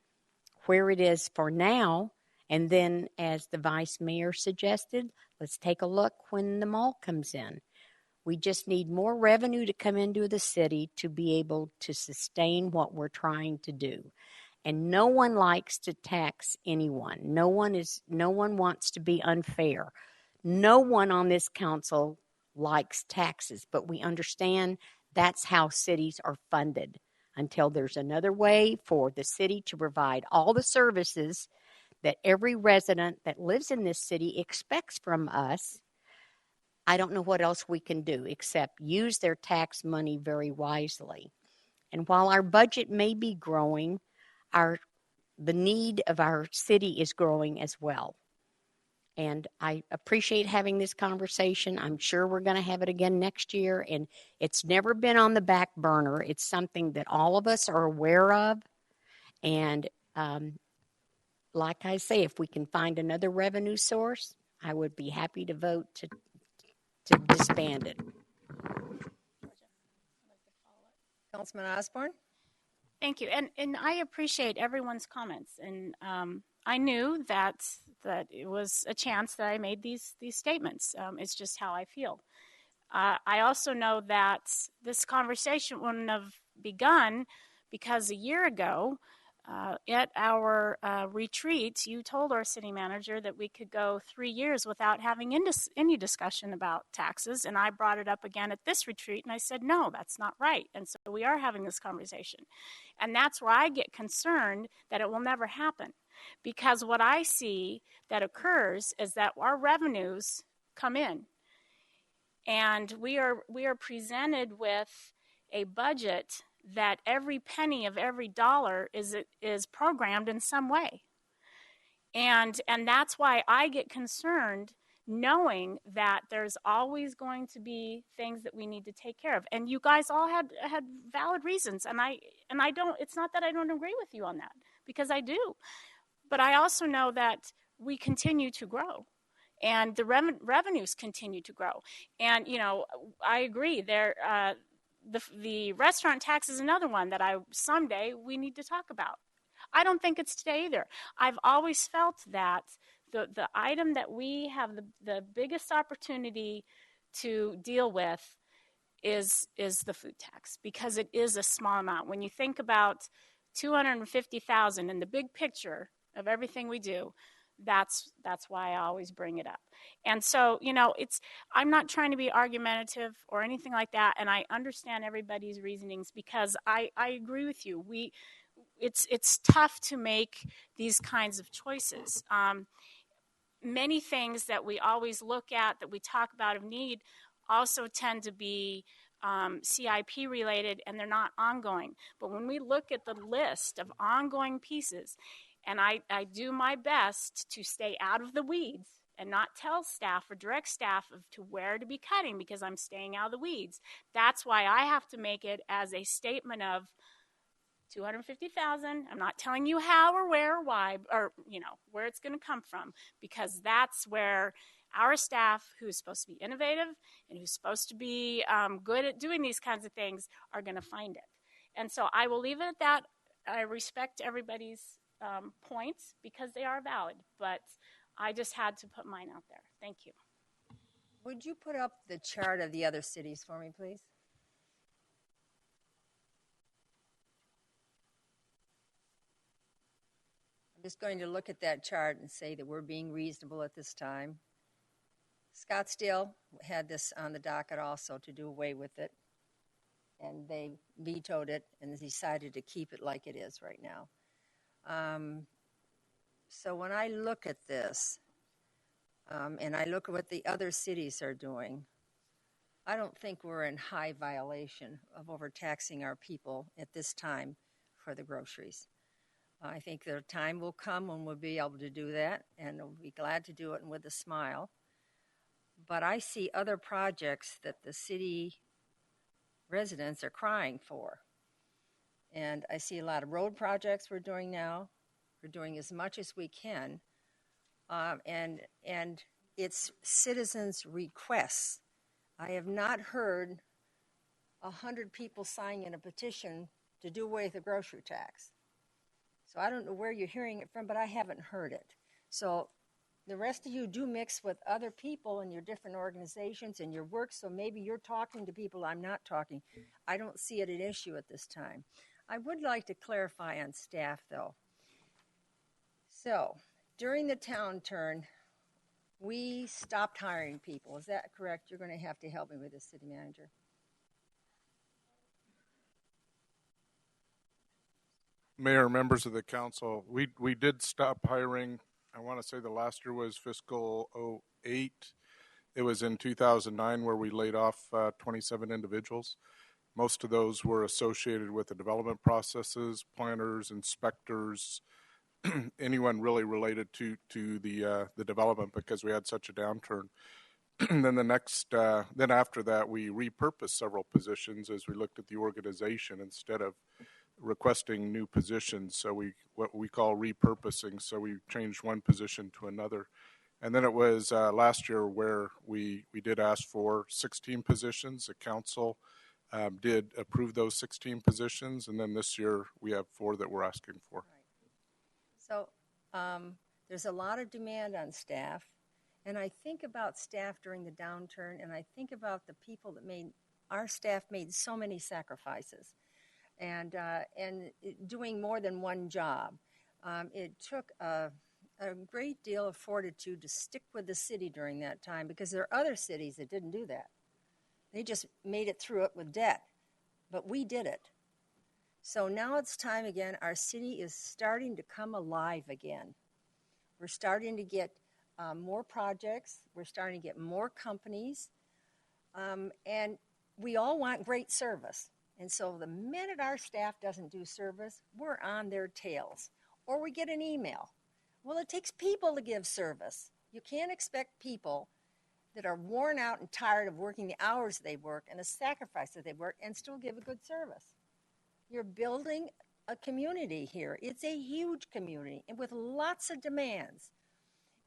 where it is for now. And then, as the vice mayor suggested, let's take a look when the mall comes in. We just need more revenue to come into the city to be able to sustain what we're trying to do. And no one likes to tax anyone. No one wants to be unfair. No one on this council likes taxes, but we understand that's how cities are funded. Until there's another way for the city to provide all the services that every resident that lives in this city expects from us, I don't know what else we can do except use their tax money very wisely. And while our budget may be growing, the need of our city is growing as well. And I appreciate having this conversation. I'm sure we're going to have it again next year. And it's never been on the back burner. It's something that all of us are aware of. And like I say, if we can find another revenue source, I would be happy to vote to disband it. Councilman Osborne? Thank you. And I appreciate everyone's comments. And I knew that it was a chance that I made these statements. It's just how I feel. I also know that this conversation wouldn't have begun because a year ago at our retreat, you told our city manager that we could go 3 years without having any discussion about taxes. And I brought it up again at this retreat, and I said, no, that's not right. And so we are having this conversation. And that's where I get concerned that it will never happen. Because what I see that occurs is that our revenues come in. And we are presented with a budget that every penny of every dollar is programmed in some way. And that's why I get concerned knowing that there's always going to be things that we need to take care of. And you guys all had valid reasons, and I don't, it's not that I don't agree with you on that, because I do. But I also know that we continue to grow, and the revenues continue to grow. And I agree there. The restaurant tax is another one that someday we need to talk about. I don't think it's today either. I've always felt that the item that we have the biggest opportunity to deal with is the food tax, because it is a small amount. When you think about $250,000 in the big picture of everything we do, that's why I always bring it up. And so, I'm not trying to be argumentative or anything like that, and I understand everybody's reasonings, because I agree with you. It's tough to make these kinds of choices. Many things that we always look at, that we talk about of need, also tend to be CIP related, and they're not ongoing. But when we look at the list of ongoing pieces, and I do my best to stay out of the weeds and not tell staff or direct staff to where to be cutting, because I'm staying out of the weeds. That's why I have to make it as a statement of $250,000. I'm not telling you how or where or why, or where it's going to come from, because that's where our staff, who's supposed to be innovative and who's supposed to be good at doing these kinds of things, are going to find it. And so I will leave it at that. I respect everybody's points, because they are valid, but I just had to put mine out there. Thank you. Would you put up the chart of the other cities for me, please? I'm just going to look at that chart and say that we're being reasonable at this time. Scottsdale had this on the docket also, to do away with it, and they vetoed it and decided to keep it like it is right now. So when I look at this, and I look at what the other cities are doing, I don't think we're in high violation of overtaxing our people at this time for the groceries. I think the time will come when we'll be able to do that, and we'll be glad to do it, and with a smile. But I see other projects that the city residents are crying for. And I see a lot of road projects we're doing now. We're doing as much as we can. And it's citizens' requests. I have not heard 100 people signing a petition to do away with the grocery tax. So I don't know where you're hearing it from, but I haven't heard it. So the rest of you do mix with other people in your different organizations and your work, so maybe you're talking to people I'm not talking. I don't see it an issue at this time. I would like to clarify on staff, though. So during the town turn, we stopped hiring people. Is that correct? You're going to have to help me with this, city manager. Mayor, members of the council, we did stop hiring. I want to say the last year was fiscal 08. It was in 2009 where we laid off 27 individuals. Most of those were associated with the development processes, planners, inspectors, anyone really related to the development, because we had such a downturn. Then then after that, we repurposed several positions as we looked at the organization instead of requesting new positions. So what we call repurposing. So we changed one position to another. And then it was last year where we did ask for 16 positions. The council did approve those 16 positions. And then this year we have 4 that we're asking for. Right. So there's a lot of demand on staff. And I think about staff during the downturn, and I think about the people that our staff made so many sacrifices. And doing more than one job. It took a great deal of fortitude to stick with the city during that time, because there are other cities that didn't do that. They just made it through it with debt. But we did it. So now it's time again. Our city is starting to come alive again. We're starting to get more projects. We're starting to get more companies. And we all want great service. And so the minute our staff doesn't do service, we're on their tails. Or we get an email. Well, it takes people to give service. You can't expect people that are worn out and tired of working the hours they work and the sacrifice that they work and still give a good service. You're building a community here. It's a huge community and with lots of demands.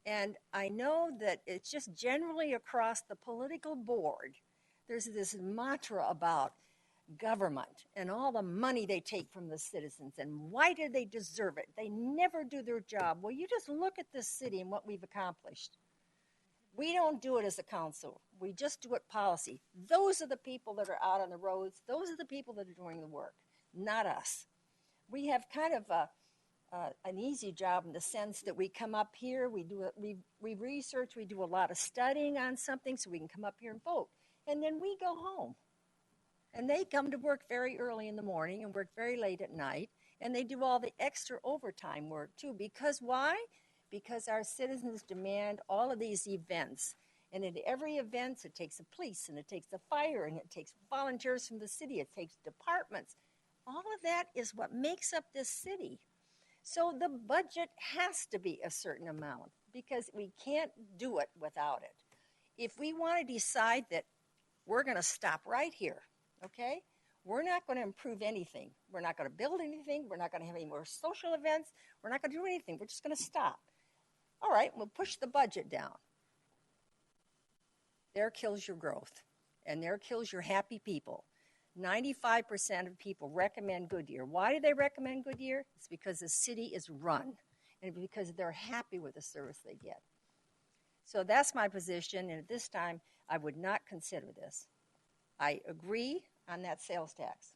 And I know that it's just generally across the political board, there's this mantra about government and all the money they take from the citizens and why do they deserve it? They never do their job. Well, you just look at this city and what we've accomplished. We don't do it as a council. We just do it policy. Those are the people that are out on the roads. Those are the people that are doing the work, not us. We have kind of an easy job in the sense that we come up here, we research, we do a lot of studying on something so we can come up here and vote. And then we go home. And they come to work very early in the morning and work very late at night. And they do all the extra overtime work too. Because why? Because our citizens demand all of these events. And at every event, it takes the police and it takes the fire and it takes volunteers from the city. It takes departments. All of that is what makes up this city. So the budget has to be a certain amount because we can't do it without it. If we want to decide that we're going to stop right here, okay? We're not going to improve anything. We're not going to build anything. We're not going to have any more social events. We're not going to do anything. We're just going to stop. All right, we'll push the budget down. There kills your growth, and there kills your happy people. 95% of people recommend Goodyear. Why do they recommend Goodyear? It's because the city is run, and because they're happy with the service they get. So that's my position, and at this time, I would not consider this. I agree on that sales tax.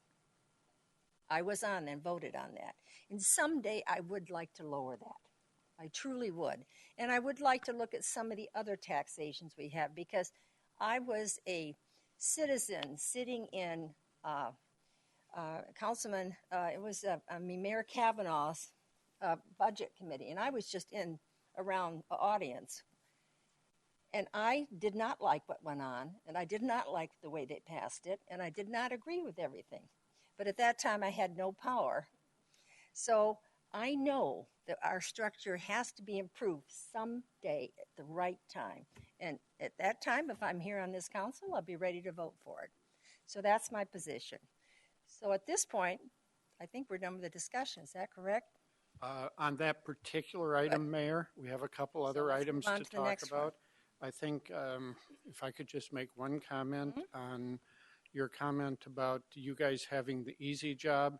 I was on and voted on that. And someday I would like to lower that. I truly would. And I would like to look at some of the other taxations we have because I was a citizen sitting in Mayor Kavanaugh's budget committee, and I was just in around the audience. And I did not like what went on, and I did not like the way they passed it, and I did not agree with everything. But at that time, I had no power. So I know that our structure has to be improved someday at the right time. And at that time, if I'm here on this council, I'll be ready to vote for it. So that's my position. So at this point, I think we're done with the discussion. Is that correct? On that particular item, Mayor, we have a couple other items to talk about. I think if I could just make one comment on your comment about you guys having the easy job.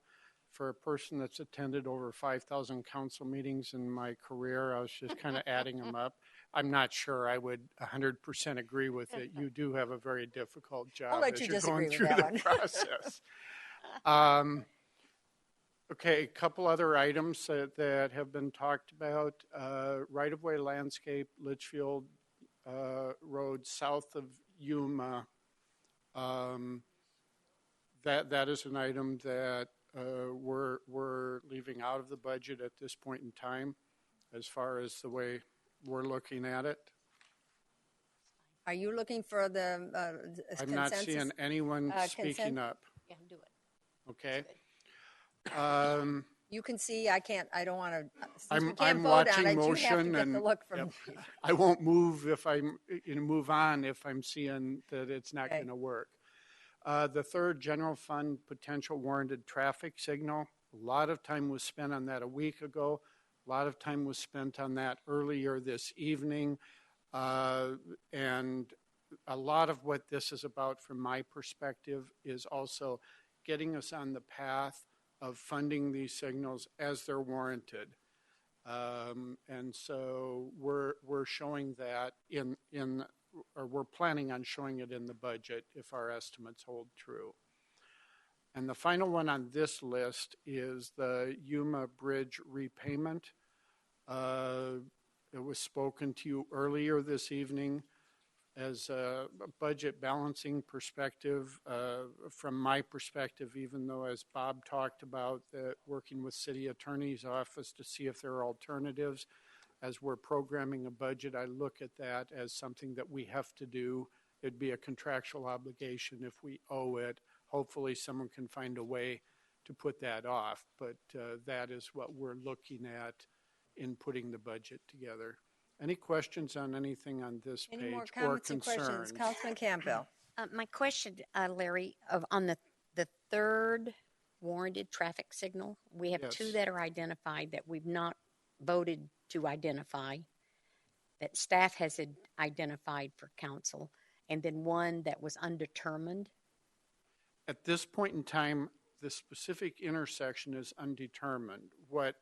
For a person that's attended over 5,000 council meetings in my career, I was just kind of adding them up. I'm not sure I would 100% agree with it. You do have a very difficult job as you're going through the process. Okay, a couple other items that have been talked about. Right-of-way landscape, Litchfield Road south of Yuma. That is an item that we're leaving out of the budget at this point in time as far as the way we're looking at it. Are you looking for the I'm consensus? not seeing anyone speaking up. Yeah, do it. Okay. You can see, I don't want to, I'm watching motion and I won't move if move on if I'm seeing that it's not going to work. The third, general fund potential warranted traffic signal. A lot of time was spent on that a week ago. A lot of time was spent on that earlier this evening. And a lot of what this is about from my perspective is also getting us on the path of funding these signals as they're warranted. And so we're showing that or we're planning on showing it in the budget if our estimates hold true. And the final one on this list is the Yuma Bridge repayment. It was spoken to you earlier this evening as a budget balancing perspective. From my perspective, even though as Bob talked about working with city attorney's office to see if there are alternatives, as we're programming a budget, I look at that as something that we have to do It'd be a contractual obligation if we owe it. Hopefully someone can find a way to put that off, but that is what we're looking at in putting the budget together. Any questions on anything on this Any page more or comments and concerns? questions? Councilman Campbell. My question, Larry, on the third warranted traffic signal, we have Yes. 2 that are identified that we've not voted to identify, that staff has identified for council, and then 1 that was undetermined. At this point in time, the specific intersection is undetermined. What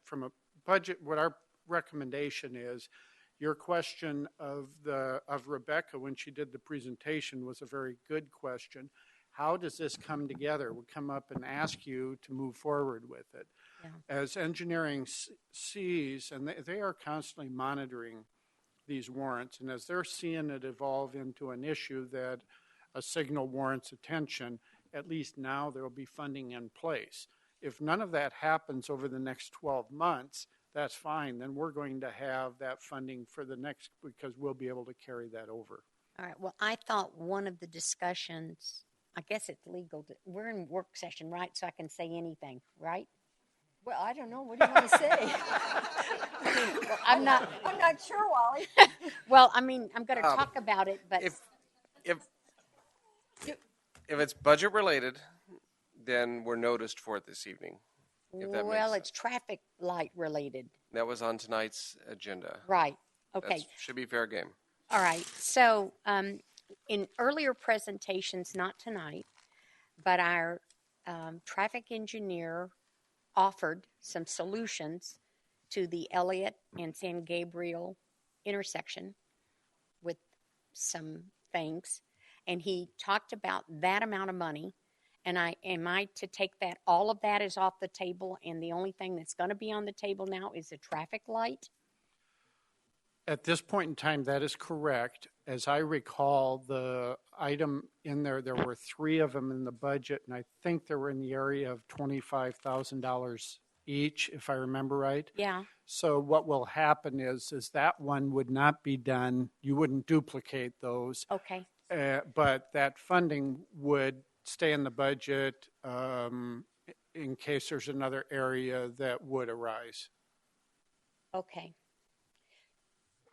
our recommendation is, your question of Rebecca when she did the presentation was a very good question. How does this come together? We'll come up and ask you to move forward with it. Yeah. As engineering sees, and they are constantly monitoring these warrants, and as they're seeing it evolve into an issue that a signal warrants attention, at least now there will be funding in place. If none of that happens over the next 12 months, that's fine. Then we're going to have that funding for the next, because we'll be able to carry that over. All right. Well, I thought one of the discussions, I guess it's legal. We're in work session, right? So I can say anything, right? Well, I don't know. What do you want to say? Well, I'm not sure, Wally. Well, I mean, I'm going to talk about it, but If it's budget related, then we're noticed for it this evening. If that well, makes it's traffic light related. That was on tonight's agenda. Right. Okay. That should be fair game. All right. So, in earlier presentations, not tonight, but our traffic engineer offered some solutions to the Elliott and San Gabriel intersection with some things. And he talked about that amount of money. And am I to take that, all of that is off the table, and the only thing that's going to be on the table now is the traffic light? At this point in time, that is correct. As I recall, the item in there were 3 of them in the budget, and I think they were in the area of $25,000 each, if I remember right. Yeah. So what will happen is that one would not be done. You wouldn't duplicate those. Okay. But that funding would stay in the budget in case there's another area that would arise. Okay.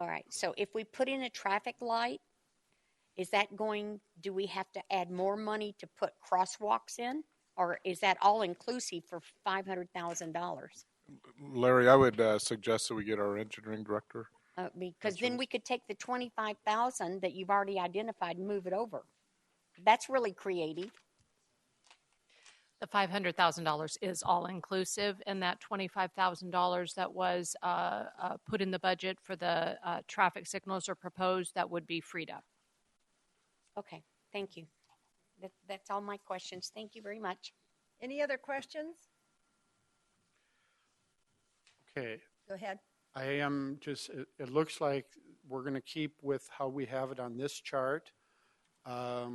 All right. So if we put in a traffic light, do we have to add more money to put crosswalks in? Or is that all inclusive for $500,000? Larry, I would suggest that we get our engineering director. Because then we could take the $25,000 that you've already identified and move it over. That's really creative. The $500,000 is all inclusive, and that $25,000 that was put in the budget for the traffic signals or proposed, that would be freed up. Okay, thank you. That's all my questions. Thank you very much. Any other questions? Okay. Go ahead. I am just, it looks like we're going to keep with how we have it on this chart. I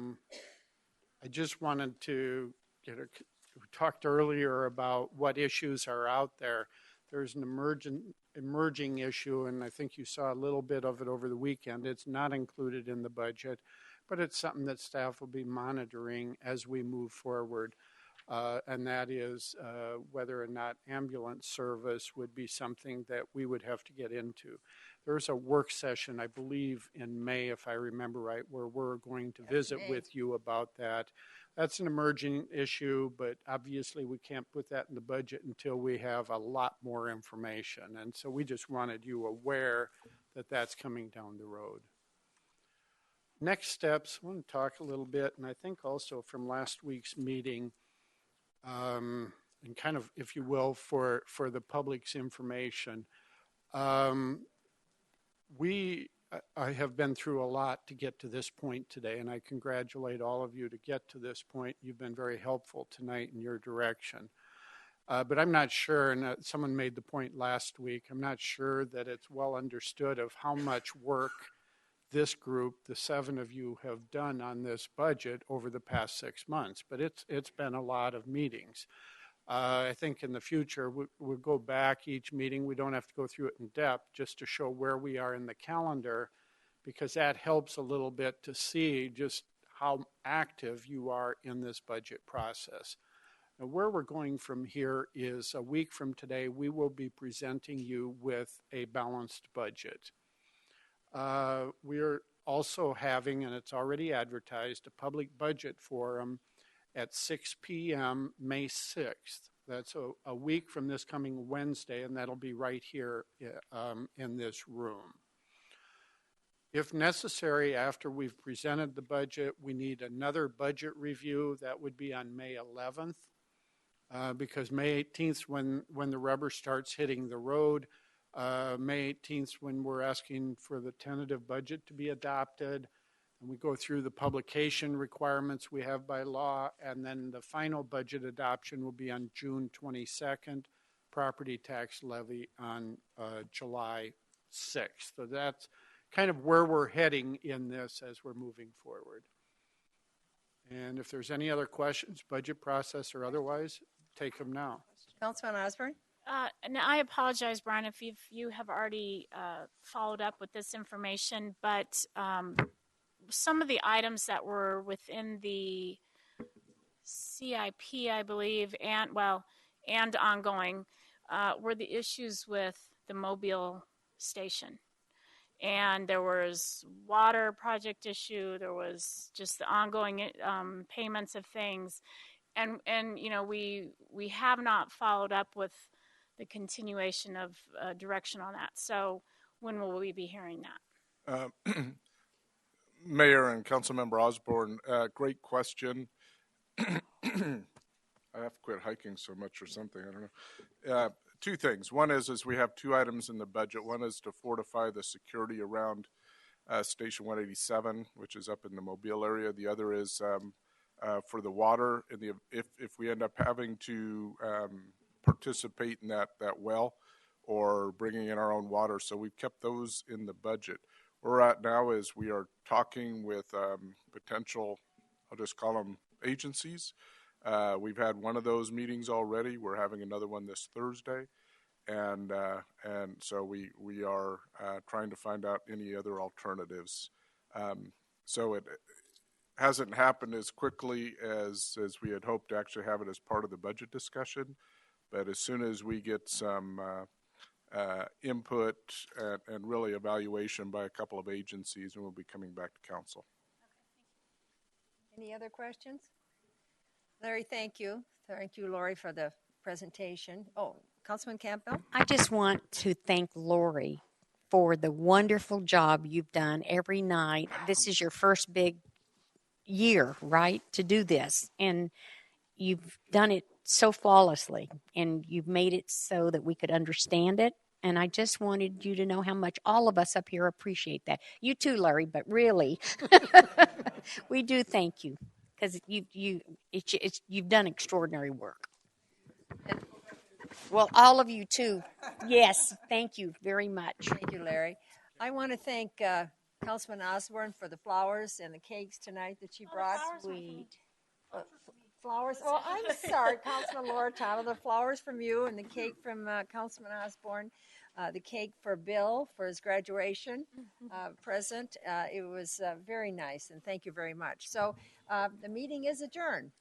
just wanted to we talked earlier about what issues are out there. There's an emerging issue, and I think you saw a little bit of it over the weekend. It's not included in the budget, but it's something that staff will be monitoring as we move forward. And that is whether or not ambulance service would be something that we would have to get into. There's a work session, I believe, in May, if I remember right, where we're going to visit with you about that. That's an emerging issue, but obviously we can't put that in the budget until we have a lot more information. And so we just wanted you aware that that's coming down the road. Next steps, I want to talk a little bit, and I think also from last week's meeting, and kind of, if you will, for the public's information. I have been through a lot to get to this point today, and I congratulate all of you to get to this point. You've been very helpful tonight in your direction. But I'm not sure, and someone made the point last week, I'm not sure that it's well understood of how much work this group, the 7 of you, have done on this budget over the past 6 months. But it's been a lot of meetings. I think in the future we'll go back each meeting. We don't have to go through it in depth, just to show where we are in the calendar, because that helps a little bit to see just how active you are in this budget process. Now, where we're going from here is a week from today, we will be presenting you with a balanced budget. We're also having, and it's already advertised, a public budget forum at 6 p.m. May 6th. That's a week from this coming Wednesday, and that'll be right here in this room. If necessary, after we've presented the budget, we need another budget review. That would be on May 11th. Because May 18th, when the rubber starts hitting the road, May 18th, when we're asking for the tentative budget to be adopted, and we go through the publication requirements we have by law, and then the final budget adoption will be on June 22nd, property tax levy on July 6th. So that's kind of where we're heading in this as we're moving forward. And if there's any other questions, budget process or otherwise, take them now. Councilman Osborne? And I apologize, Brian, if you have already followed up with this information, but some of the items that were within the CIP, I believe, and ongoing, were the issues with the Mobile station. And there was water project issue. There was just the ongoing payments of things, and you know we have not followed up with the continuation of direction on that. So when will we be hearing that? Mayor and Councilmember Osborne, great question. I have to quit hiking so much or something. I don't know. Two things. One is we have two items in the budget. One is to fortify the security around Station 187, which is up in the Mobile area. The other is for the water. If we end up having to participate in that well or bringing in our own water. So we've kept those in the budget. Where we're at now is we are talking with potential, I'll just call them agencies. We've had one of those meetings already. We're having another one this Thursday, and so we are trying to find out any other alternatives. So it hasn't happened as quickly as we had hoped to actually have it as part of the budget discussion, but as soon as we get some input and really evaluation by a couple of agencies, and we'll be coming back to council. Any other questions? Larry, thank you. Thank you, Lori, for the presentation. Oh, Councilman Campbell? I just want to thank Lori for the wonderful job you've done every night. This is your first big year, right, to do this. And you've done it so flawlessly, and you've made it so that we could understand it. And I just wanted you to know how much all of us up here appreciate that. You too, Larry, but really, we do thank you. Because you've done extraordinary work. Well, all of you too. Yes, thank you very much. Thank you, Larry. I want to thank Councilman Osborne for the flowers and the cakes tonight that she brought. Sweet. Flowers. Oh, I'm sorry, Councilman Loretano. The flowers from you and the cake from Councilman Osborne. The cake for Bill for his graduation present. It was very nice, and thank you very much. So the meeting is adjourned.